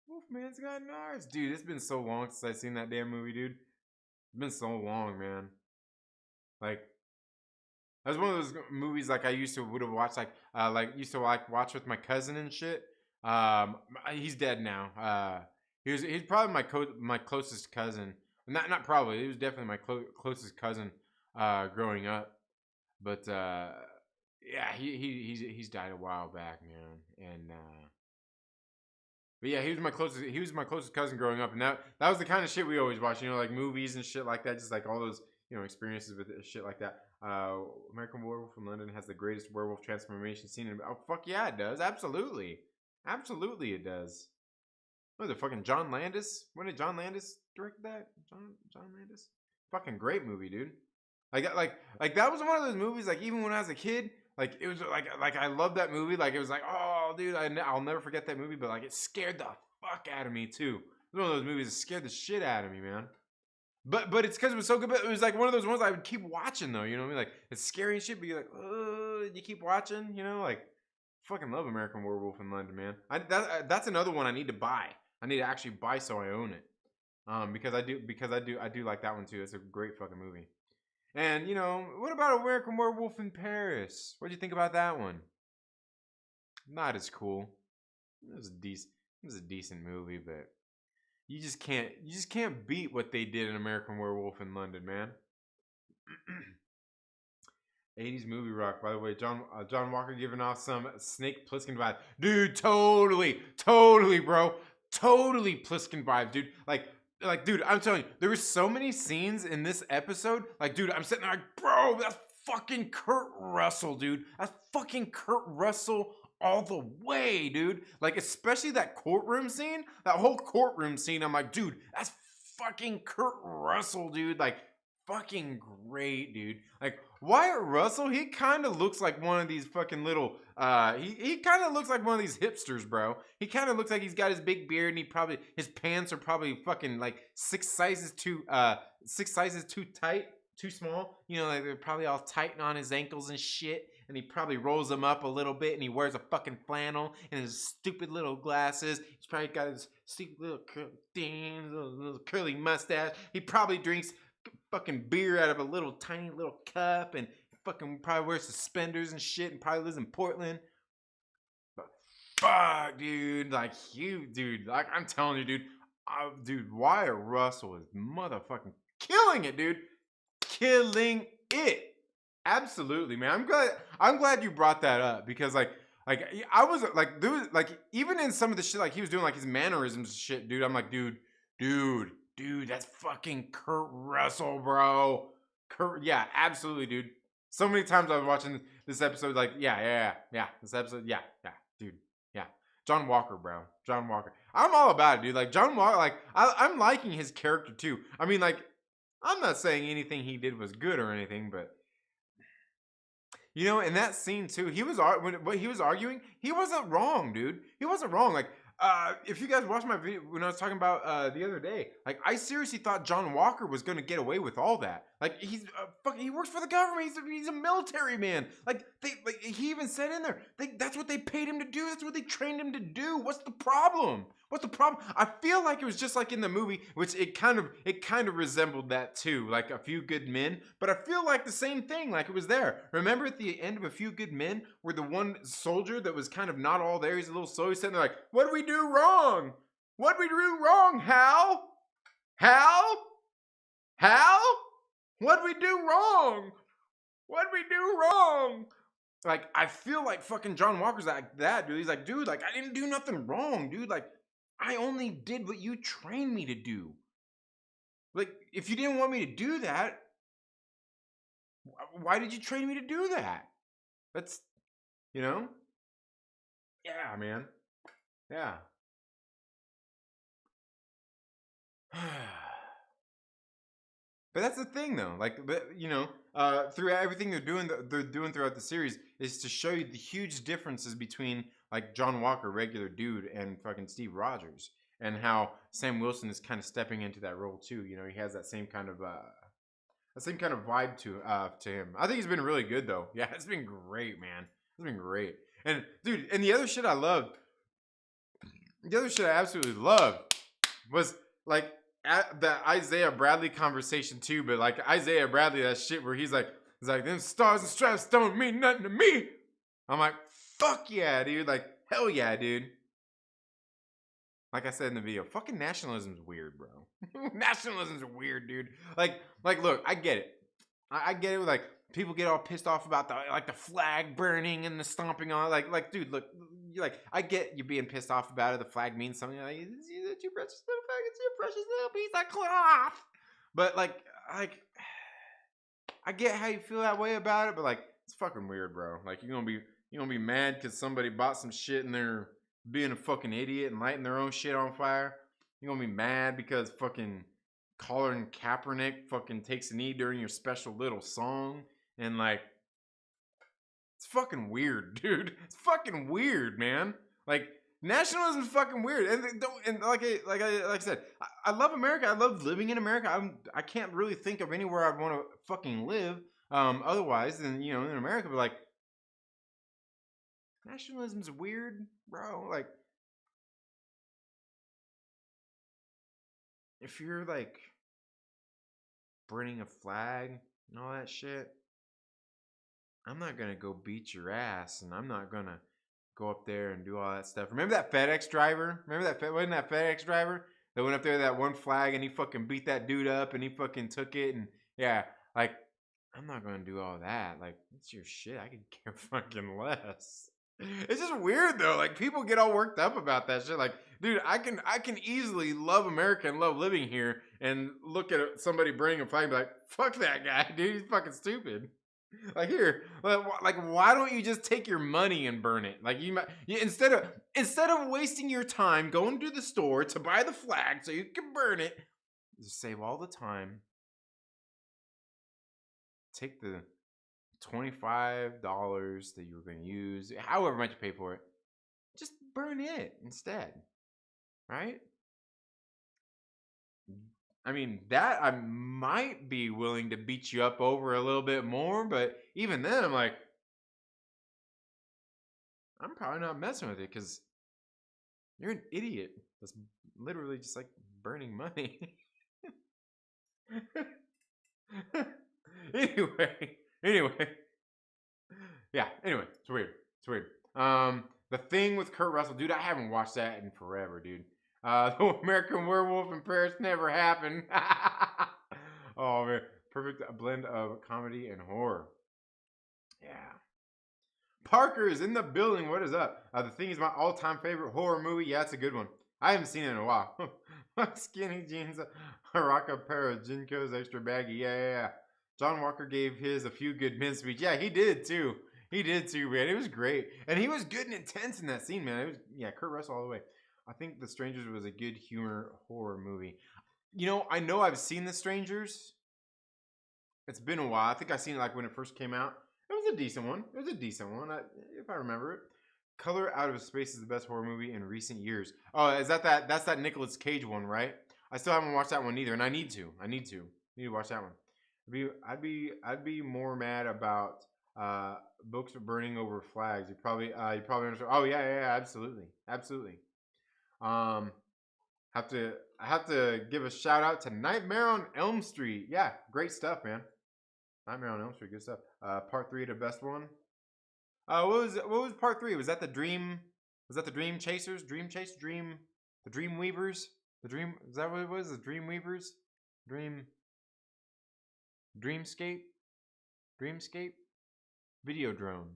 Wolfman's got nards, dude. It's been so long since I've seen that damn movie, dude. It's been so long, man. Like that's one of those movies like I would have watched used to watch with my cousin and shit. He's dead now. He's probably my closest cousin. Not probably. He was definitely my closest cousin growing up. But yeah, he's died a while back, man. And but yeah, he was my closest cousin growing up, and that was the kind of shit we always watched, like movies and shit like that, just like all those experiences with shit like that. American Werewolf from London has the greatest werewolf transformation scene. Oh fuck yeah, it does. Absolutely it does. What was it, fucking John Landis? When did John Landis direct that? John Landis? Fucking great movie, dude. Like that was one of those movies. Like even when I was a kid, like it was like I loved that movie. Like it was like, oh dude, I'll never forget that movie. But like it scared the fuck out of me too. It was one of those movies that scared the shit out of me, man. But it's because it was so good. But it was like one of those ones I would keep watching though. You know what I mean? Like it's scary and shit, but you're like, you keep watching. Like fucking love American Werewolf in London, man. That's another one I need to buy. I need to actually buy so I own it. Because I do like that one too. It's a great fucking movie. And what about American Werewolf in Paris? What do you think about that one? Not as cool. It was a decent movie, but you just can't beat what they did in American Werewolf in London, man. 80s movie rock, by the way. John Walker giving off some Snake Plissken vibe. Dude, totally, bro. Totally Plissken vibes, dude. Like, dude, I'm telling you, there were so many scenes in this episode. Like, dude, I'm sitting there like, bro, that's fucking Kurt Russell, dude. That's fucking Kurt Russell all the way, dude. Like, especially that courtroom scene. That whole courtroom scene, I'm like, dude, that's fucking Kurt Russell, dude. Like, fucking great, dude. Like, Wyatt Russell, he kind of looks like one of these fucking little, he kind of looks like one of these hipsters, bro. He kind of looks like he's got his big beard and his pants are probably fucking like 6 sizes too tight, too small. Like they're probably all tight on his ankles and shit. And he probably rolls them up a little bit and he wears a fucking flannel and his stupid little glasses. He's probably got his stupid little curly mustache. He probably drinks fucking beer out of a little tiny little cup and fucking probably wears suspenders and shit and probably lives in Portland. But fuck, dude, like I'm telling you, dude, Wyatt Russell is motherfucking killing it, dude. Killing it. Absolutely, man. I'm glad you brought that up because like I was like, dude, like even in some of the shit like he was doing like his mannerisms and shit, dude. I'm like, dude, that's fucking Kurt Russell, bro. Yeah, absolutely, dude. So many times I was watching this episode, like, yeah. This episode, yeah, dude, yeah. John Walker, bro. John Walker. I'm all about it, dude. Like, John Walker, like, I'm liking his character, too. I mean, like, I'm not saying anything he did was good or anything, but, in that scene, too, when he was arguing, he wasn't wrong, dude. He wasn't wrong. Like, if you guys watched my video when I was talking about the other day, like I seriously thought John Walker was gonna get away with all that. Like he works for the government. He's a military man. Like he even said in there, that's what they paid him to do. That's what they trained him to do. What's the problem? What's the problem? I feel like it was just like in the movie, which it kind of resembled that too, like A Few Good Men. But I feel like the same thing, like it was there. Remember at the end of A Few Good Men, where the one soldier that was kind of not all there, he's a little slow, he's sitting there like, "What did we do wrong? What did we do wrong, Hal? Hal? Hal? What did we do wrong? What did we do wrong?" Like, I feel like fucking John Walker's like that, dude. He's like, dude, like, I didn't do nothing wrong, dude. Like, I only did what you trained me to do. Like, if you didn't want me to do that, why did you train me to do that? That's, you know? Yeah, man. Yeah. But that's the thing, though. Like, but, through everything they're doing throughout the series is to show you the huge differences between like John Walker, regular dude, and fucking Steve Rogers, and how Sam Wilson is kind of stepping into that role too. You know, he has that same kind of vibe to him. I think he's been really good though. Yeah, it's been great, man. It's been great. And dude, and the other shit I absolutely loved was like the Isaiah Bradley conversation too. But like Isaiah Bradley, that shit where he's like, them stars and stripes don't mean nothing to me. I'm like, fuck yeah, dude. Like, hell yeah, dude. Like I said in the video, fucking nationalism's weird, bro. Nationalism's weird, dude. Like, look, I get it. I get it. Like, people get all pissed off about the flag burning and the stomping on. Like, dude, look, I get you being pissed off about it. The flag means something. Like, it's your precious little flag. It's your precious little piece of cloth. But like, I get how you feel that way about it. But like, it's fucking weird, bro. Like, you're gonna be mad because somebody bought some shit and they're being a fucking idiot and lighting their own shit on fire. You're gonna be mad because fucking Colin Kaepernick fucking takes a knee during your special little song. And like, it's fucking weird, dude. It's fucking weird, man. Like, nationalism is fucking weird. And like I said, I love America. I love living in America. I can't really think of anywhere I'd want to fucking live otherwise than, in America. But like, nationalism's weird, bro. Like, if you're like burning a flag and all that shit, I'm not gonna go beat your ass, and I'm not gonna go up there and do all that stuff. Remember that FedEx driver? Wasn't that FedEx driver that went up there with that one flag and he fucking beat that dude up and he fucking took it? And yeah, like, I'm not gonna do all that. Like, it's your shit. I could care fucking less. It's just weird though. Like, people get all worked up about that shit. Like, dude, I can easily love America and love living here and look at somebody burning a flag and be like, fuck that guy, dude. He's fucking stupid. Like, here, like, why don't you just take your money and burn it? Like, instead of wasting your time going to the store to buy the flag so you can burn it, just save all the time. Take the $25 that you were going to use, however much you pay for it, just burn it instead, right? I mean, that I might be willing to beat you up over a little bit more, but even then, I'm like, I'm probably not messing with it because you're an idiot that's literally just like burning money. anyway. Yeah, anyway, it's weird. The Thing with Kurt Russell, dude, I haven't watched that in forever, dude. The American Werewolf in Paris never happened. Oh man, perfect blend of comedy and horror. Yeah. Parker is in the building. What is up? The Thing is my all-time favorite horror movie. Yeah, it's a good one. I haven't seen it in a while. My skinny jeans, rock a pair of Jinkos, extra baggy. Yeah. John Walker gave his A Few Good Men speech. Yeah, he did too. Man. It was great. And he was good and intense in that scene, man. It was, Kurt Russell all the way. I think The Strangers was a good humor horror movie. I know I've seen The Strangers. It's been a while. I think I seen it like when it first came out. It was a decent one. If I remember it. Color Out of Space is the best horror movie in recent years. Oh, is that's that Nicolas Cage one, right? I still haven't watched that one either, and I need to. I need to watch that one. I'd be more mad about books burning over flags. You probably understand. Oh yeah, absolutely. Um, I have to give a shout out to Nightmare on Elm Street. Yeah, great stuff, man. Nightmare on Elm Street, good stuff. Part 3, the best one. What was part 3? Was that the Dream? Was that the Dream Chasers? Dream Chase? The Dream Weavers? The Dream? Is that what it was? The Dream Weavers? Dream? Dreamscape? Dreamscape? Video Drone?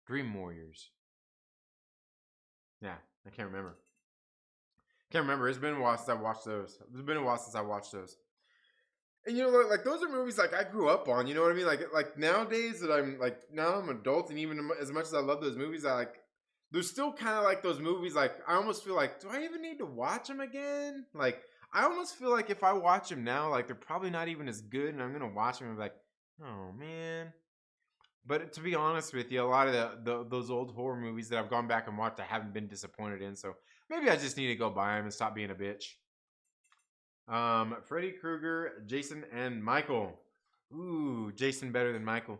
Dream Warriors? Yeah, I can't remember. Can't remember. It's been a while since I watched those. It's been a while since I watched those. And you know, like those are movies like I grew up on. You know what I mean? Like nowadays that I'm like now I'm an adult, and even as much as I love those movies, I like there's still kind of like those movies. Like I almost feel like, do I even need to watch them again? Like I almost feel like if I watch them now, like they're probably not even as good, and I'm gonna watch them and be like, oh man. But to be honest with you, a lot of those old horror movies that I've gone back and watched, I haven't been disappointed in. So maybe I just need to go buy them and stop being a bitch. Freddy Krueger, Jason, and Michael. Ooh, Jason better than Michael.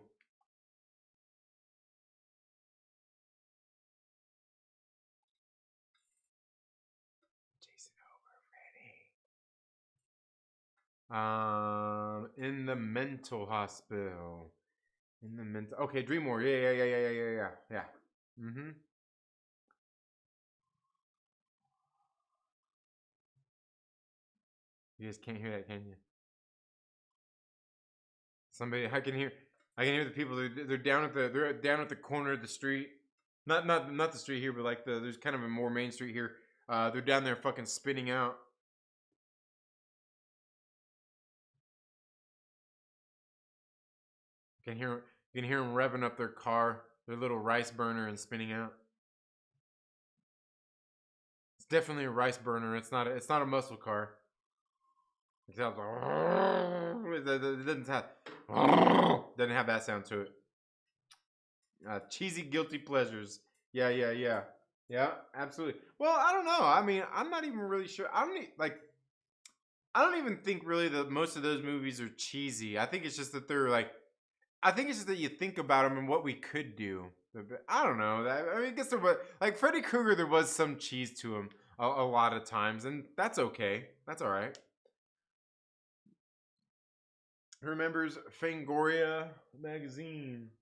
Jason over Freddy. In the mental hospital. In the mental. Okay, Dream War. Yeah. Mm-hmm. You guys can't hear that, can you? Somebody, I can hear the people. They're down at the corner of the street. Not the street here, but like there's kind of a more main street here. They're down there fucking spinning out. You can hear them revving up their car, their little rice burner, and spinning out. It's definitely a rice burner. It's not a muscle car. It sounds like it doesn't have that sound to it. Cheesy guilty pleasures. Yeah, absolutely. Well, I don't know. I mean, I'm not even really sure. I don't even think really that most of those movies are cheesy. I think it's just that they're like, I think it's just that you think about them and what we could do. I don't know. I mean, I guess there was like Freddy Krueger. There was some cheese to him a lot of times, and that's okay. That's all right. Who remembers Fangoria magazine?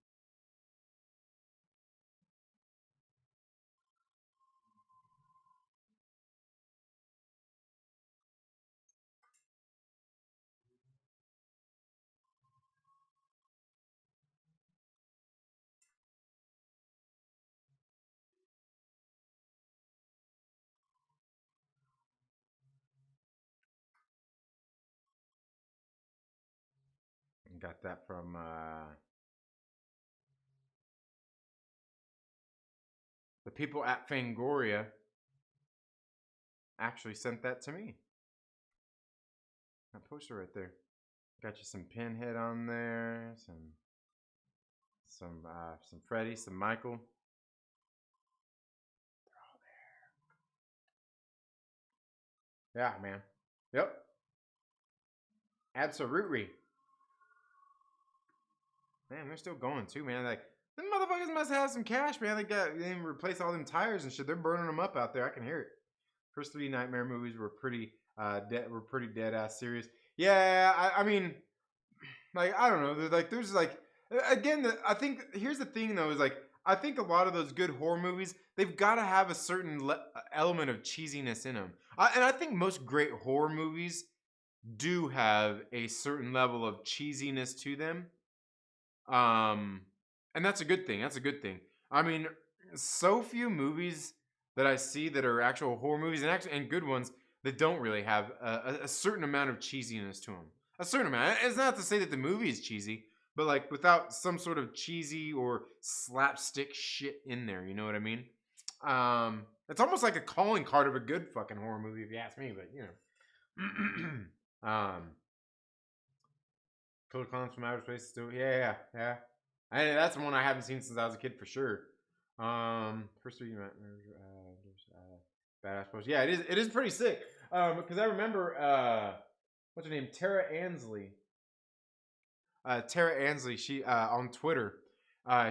Got that from the people at Fangoria. Actually sent that to me. That poster right there. Got you some Pinhead on there, some Freddy, some Michael. They're all there. Yeah, man. Yep. Absolutely. Man, they're still going too, man. Like them motherfuckers must have some cash, man. They replace all them tires and shit. They're burning them up out there. I can hear it. First 3 Nightmare movies were pretty dead ass serious. Yeah, I mean, like I don't know. There's like again. I think here's the thing though is like I think a lot of those good horror movies they've got to have a certain element of cheesiness in them. And I think most great horror movies do have a certain level of cheesiness to them. Um, and that's a good thing. That's a good thing. I mean, so few movies that I see that are actual horror movies and good ones that don't really have a certain amount of cheesiness to them. A certain amount. It's not to say that the movie is cheesy, but like without some sort of cheesy or slapstick shit in there. You know what I mean? It's almost like a calling card of a good fucking horror movie, if you ask me. But you know, Total Clowns from Outer Space too. Yeah. That's one I haven't seen since I was a kid for sure. First 3 badass post. Yeah, it is pretty sick. Because I remember what's her name? Tara Ansley. Tara Ansley, she on Twitter,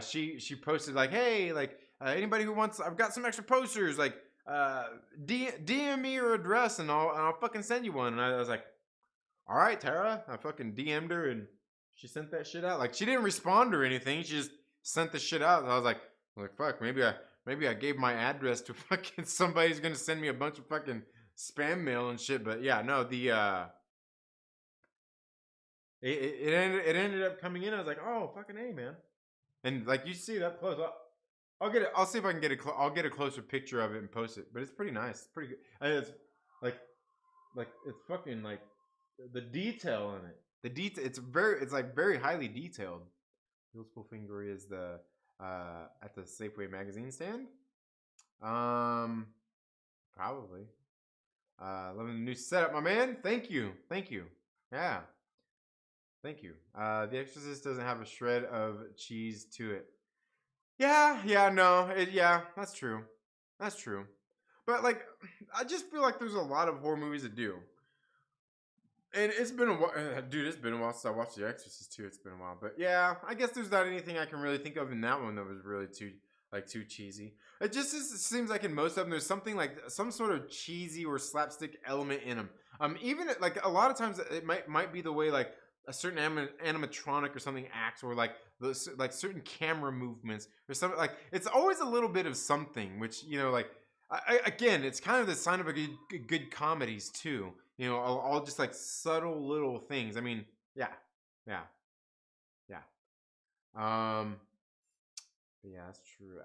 she posted like, hey, like anybody who wants, I've got some extra posters. Like, DM me your address and I'll fucking send you one. And I was like, all right, Tara. I fucking DM'd her and she sent that shit out. Like, she didn't respond or anything. She just sent the shit out. And I was like, fuck, maybe I gave my address to fucking somebody who's gonna send me a bunch of fucking spam mail and shit. But yeah, no, it ended up coming in. I was like, oh fucking A, man. And like you see that close. I'll get it. I'll see if I can get it. I'll get a closer picture of it and post it. But it's pretty nice. It's pretty good. And it's like it's fucking like the detail in it. The detail. It's like very highly detailed. The old school finger is the at the Safeway magazine stand. Probably. Loving the new setup, my man. Thank you. Yeah. Thank you. The Exorcist doesn't have a shred of cheese to it. Yeah, no, that's true. But like, I just feel like there's a lot of horror movies that do. And it's been a while, dude. It's been a while since I watched The Exorcist too. It's been a while, but yeah, I guess there's not anything I can really think of in that one that was really too cheesy. It seems like in most of them, there's something like some sort of cheesy or slapstick element in them. Even like a lot of times, it might be the way like a certain animatronic or something acts, or like certain camera movements or something. Like it's always a little bit of something, which like again, it's kind of the sign of a good comedies too. All just like subtle little things. I mean, yeah. Yeah, that's true.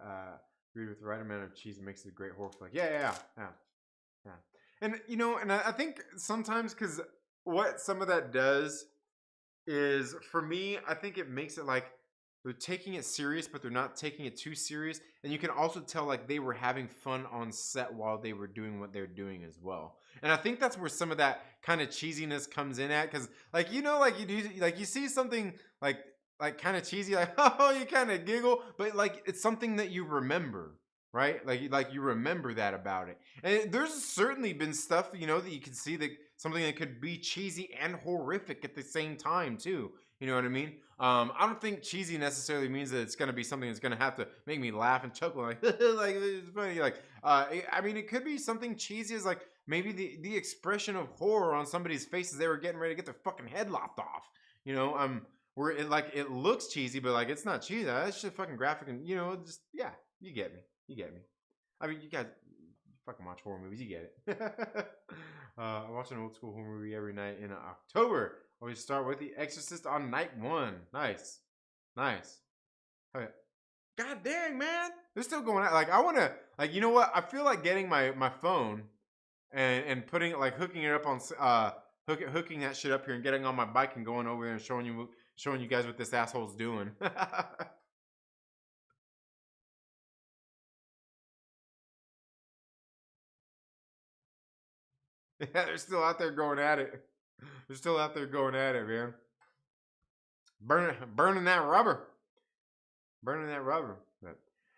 Brewed with the right amount of cheese makes it a great horror flick. Yeah. And and I think sometimes because what some of that does is, for me, I think it makes it like they're taking it serious, but they're not taking it too serious. And you can also tell like they were having fun on set while they were doing what they're doing as well. And I think that's where some of that kind of cheesiness comes in at, because like you see something like kind of cheesy, like oh, you kind of giggle, but like it's something that you remember, right? Like you remember that about it. And there's certainly been stuff that you can see that something that could be cheesy and horrific at the same time too. You know what I mean? I don't think cheesy necessarily means that it's going to be something that's going to have to make me laugh and chuckle like like it's funny. Like I mean, it could be something cheesy as like maybe the expression of horror on somebody's face as they were getting ready to get their fucking head lopped off. Where it looks cheesy, but like it's not cheesy. That's just fucking graphic, and just yeah, you get me. I mean, you guys fucking watch horror movies, you get it. I watch an old school horror movie every night in October. We start with The Exorcist on night 1. Nice. Okay. God dang, man. They're still going out. Like, I want to, like, you know what? I feel like getting my phone and putting it, like, hooking it up on, hooking that shit up here and getting on my bike and going over there and showing you guys what this asshole's doing. Yeah, they're still out there going at it. Man. Burning that rubber. But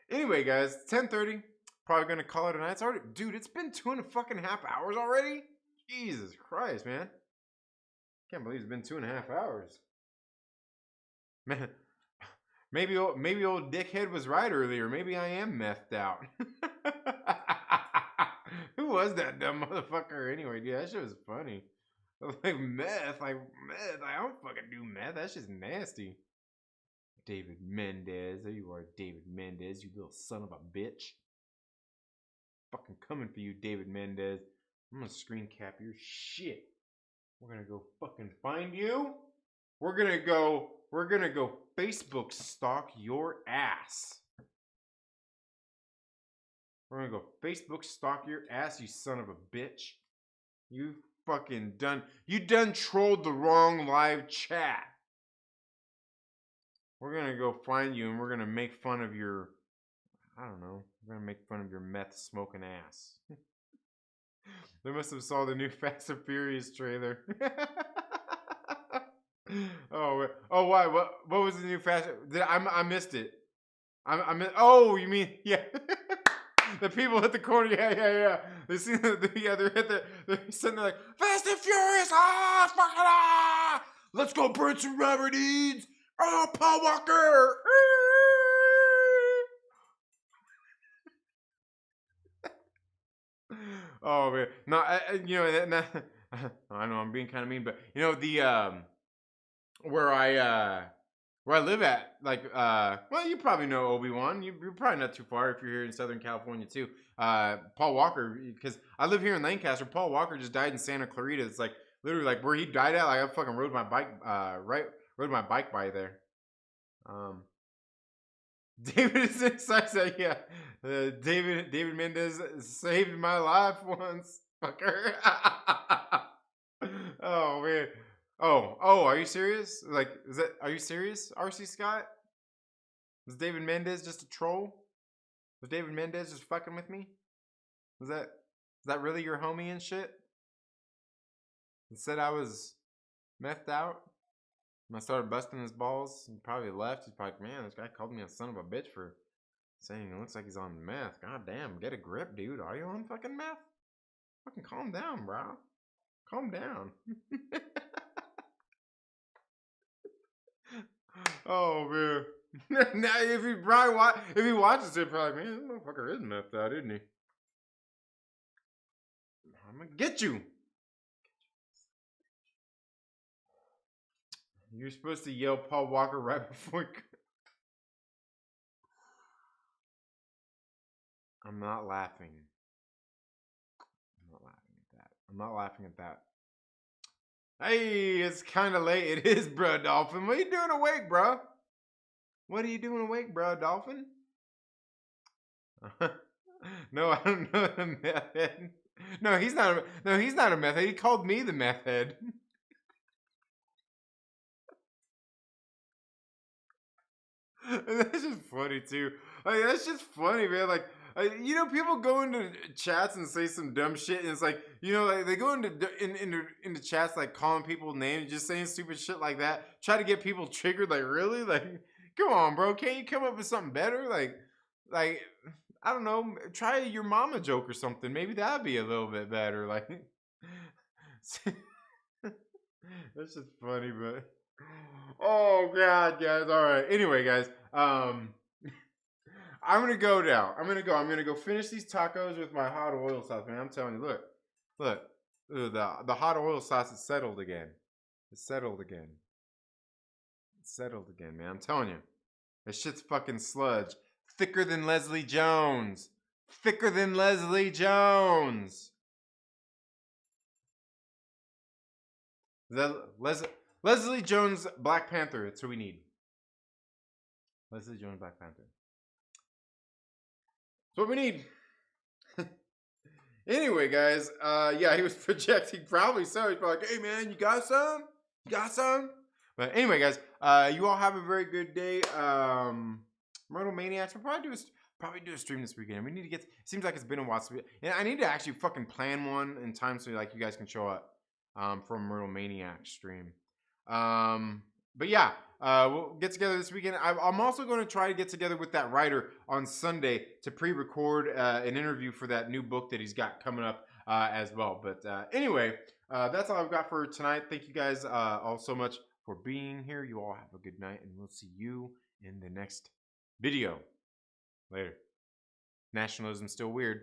anyway, guys, 10:30. Probably gonna call it a night. It's already, dude. It's been 2.5 hours already. Jesus Christ, man. Can't believe it's been 2.5 hours. Man, maybe old dickhead was right earlier. Maybe I am methed out. Who was that dumb motherfucker anyway? Dude, that shit was funny. Like meth. I don't fucking do meth. That's just nasty. David Mendez. There you are, David Mendez, you little son of a bitch. Fucking coming for you, David Mendez. I'm gonna screen cap your shit. We're gonna go fucking find you. We're gonna go Facebook stalk your ass. We're gonna go Facebook stalk your ass, you son of a bitch. You fucking done trolled the wrong live chat. We're gonna go find you and we're gonna make fun of your, I don't know, we're gonna make fun of your meth smoking ass. They must have saw the new Fast and Furious trailer. Oh why? What was the new Fast? I missed it. Oh, you mean yeah? The people at the corner, yeah. They see they're sitting there like Fast and Furious, fucking let's go burn some rubber dudes. Oh, Paul Walker. Oh man, no, you know I know I'm being kind of mean, but you know where I live at, like well, you probably know Obi-Wan. You're probably not too far if you're here in Southern California too. Paul Walker, because I live here in Lancaster. Paul Walker just died in Santa Clarita. It's like literally like where he died at. Like I fucking rode my bike rode my bike by there. Um, David is excited. Yeah, David Mendez saved my life once, fucker. Oh man. Oh, are you serious? Like, are you serious, RC Scott? Was David Mendez just a troll? Was David Mendez just fucking with me? Was that really your homie and shit? He said I was methed out. And I started busting his balls. He probably left. He's probably like, man, this guy called me a son of a bitch for saying it looks like he's on meth. God damn, get a grip, dude. Are you on fucking meth? Fucking calm down, bro. Calm down. Oh man. Now if he watches it, probably man, this motherfucker is methed out, isn't he? I'm gonna get you. You're supposed to yell Paul Walker right before. I'm not laughing. I'm not laughing at that. I'm not laughing at that. Hey, it's kind of late. It is, bro, Dolphin. What are you doing awake, bro? What are you doing awake, bro, Dolphin? No, I don't know the meth head. No, he's not. No, he's not a meth head. He called me the meth head. That's just funny too. Like that's just funny, man. Like you know, people go into chats and say some dumb shit, and it's like you know, like they go into chats like calling people names, just saying stupid shit like that, try to get people triggered. Like really, like come on, bro, can't you come up with something better? Like I don't know, try your mama joke or something. Maybe that'd be a little bit better. Like that's just funny, but. Oh god, guys. All right. Anyway, guys. I'm gonna go now. I'm gonna go finish these tacos with my hot oil sauce, man. I'm telling you, look. The hot oil sauce is settled again. It's settled again. It's settled again, man. I'm telling you, this shit's fucking sludge, thicker than Leslie Jones. Thicker than Leslie Jones. Leslie Jones, Black Panther. That's who we need. Leslie Jones, Black Panther. That's what we need. Anyway, guys, yeah, he was projecting probably so. He's probably like, hey, man, you got some? You got some? But anyway, guys, you all have a very good day. Myrtle Maniacs, we'll probably do a stream this weekend. We need to get, it seems like it's been a while. And I need to actually fucking plan one in time so like you guys can show up for a Myrtle Maniacs stream. But yeah, we'll get together this weekend. I'm also going to try to get together with that writer on Sunday to pre-record an interview for that new book that he's got coming up as well. But anyway, that's all I've got for tonight. Thank you guys all so much for being here. You all have a good night, and we'll see you in the next video. Later. Nationalism's still weird.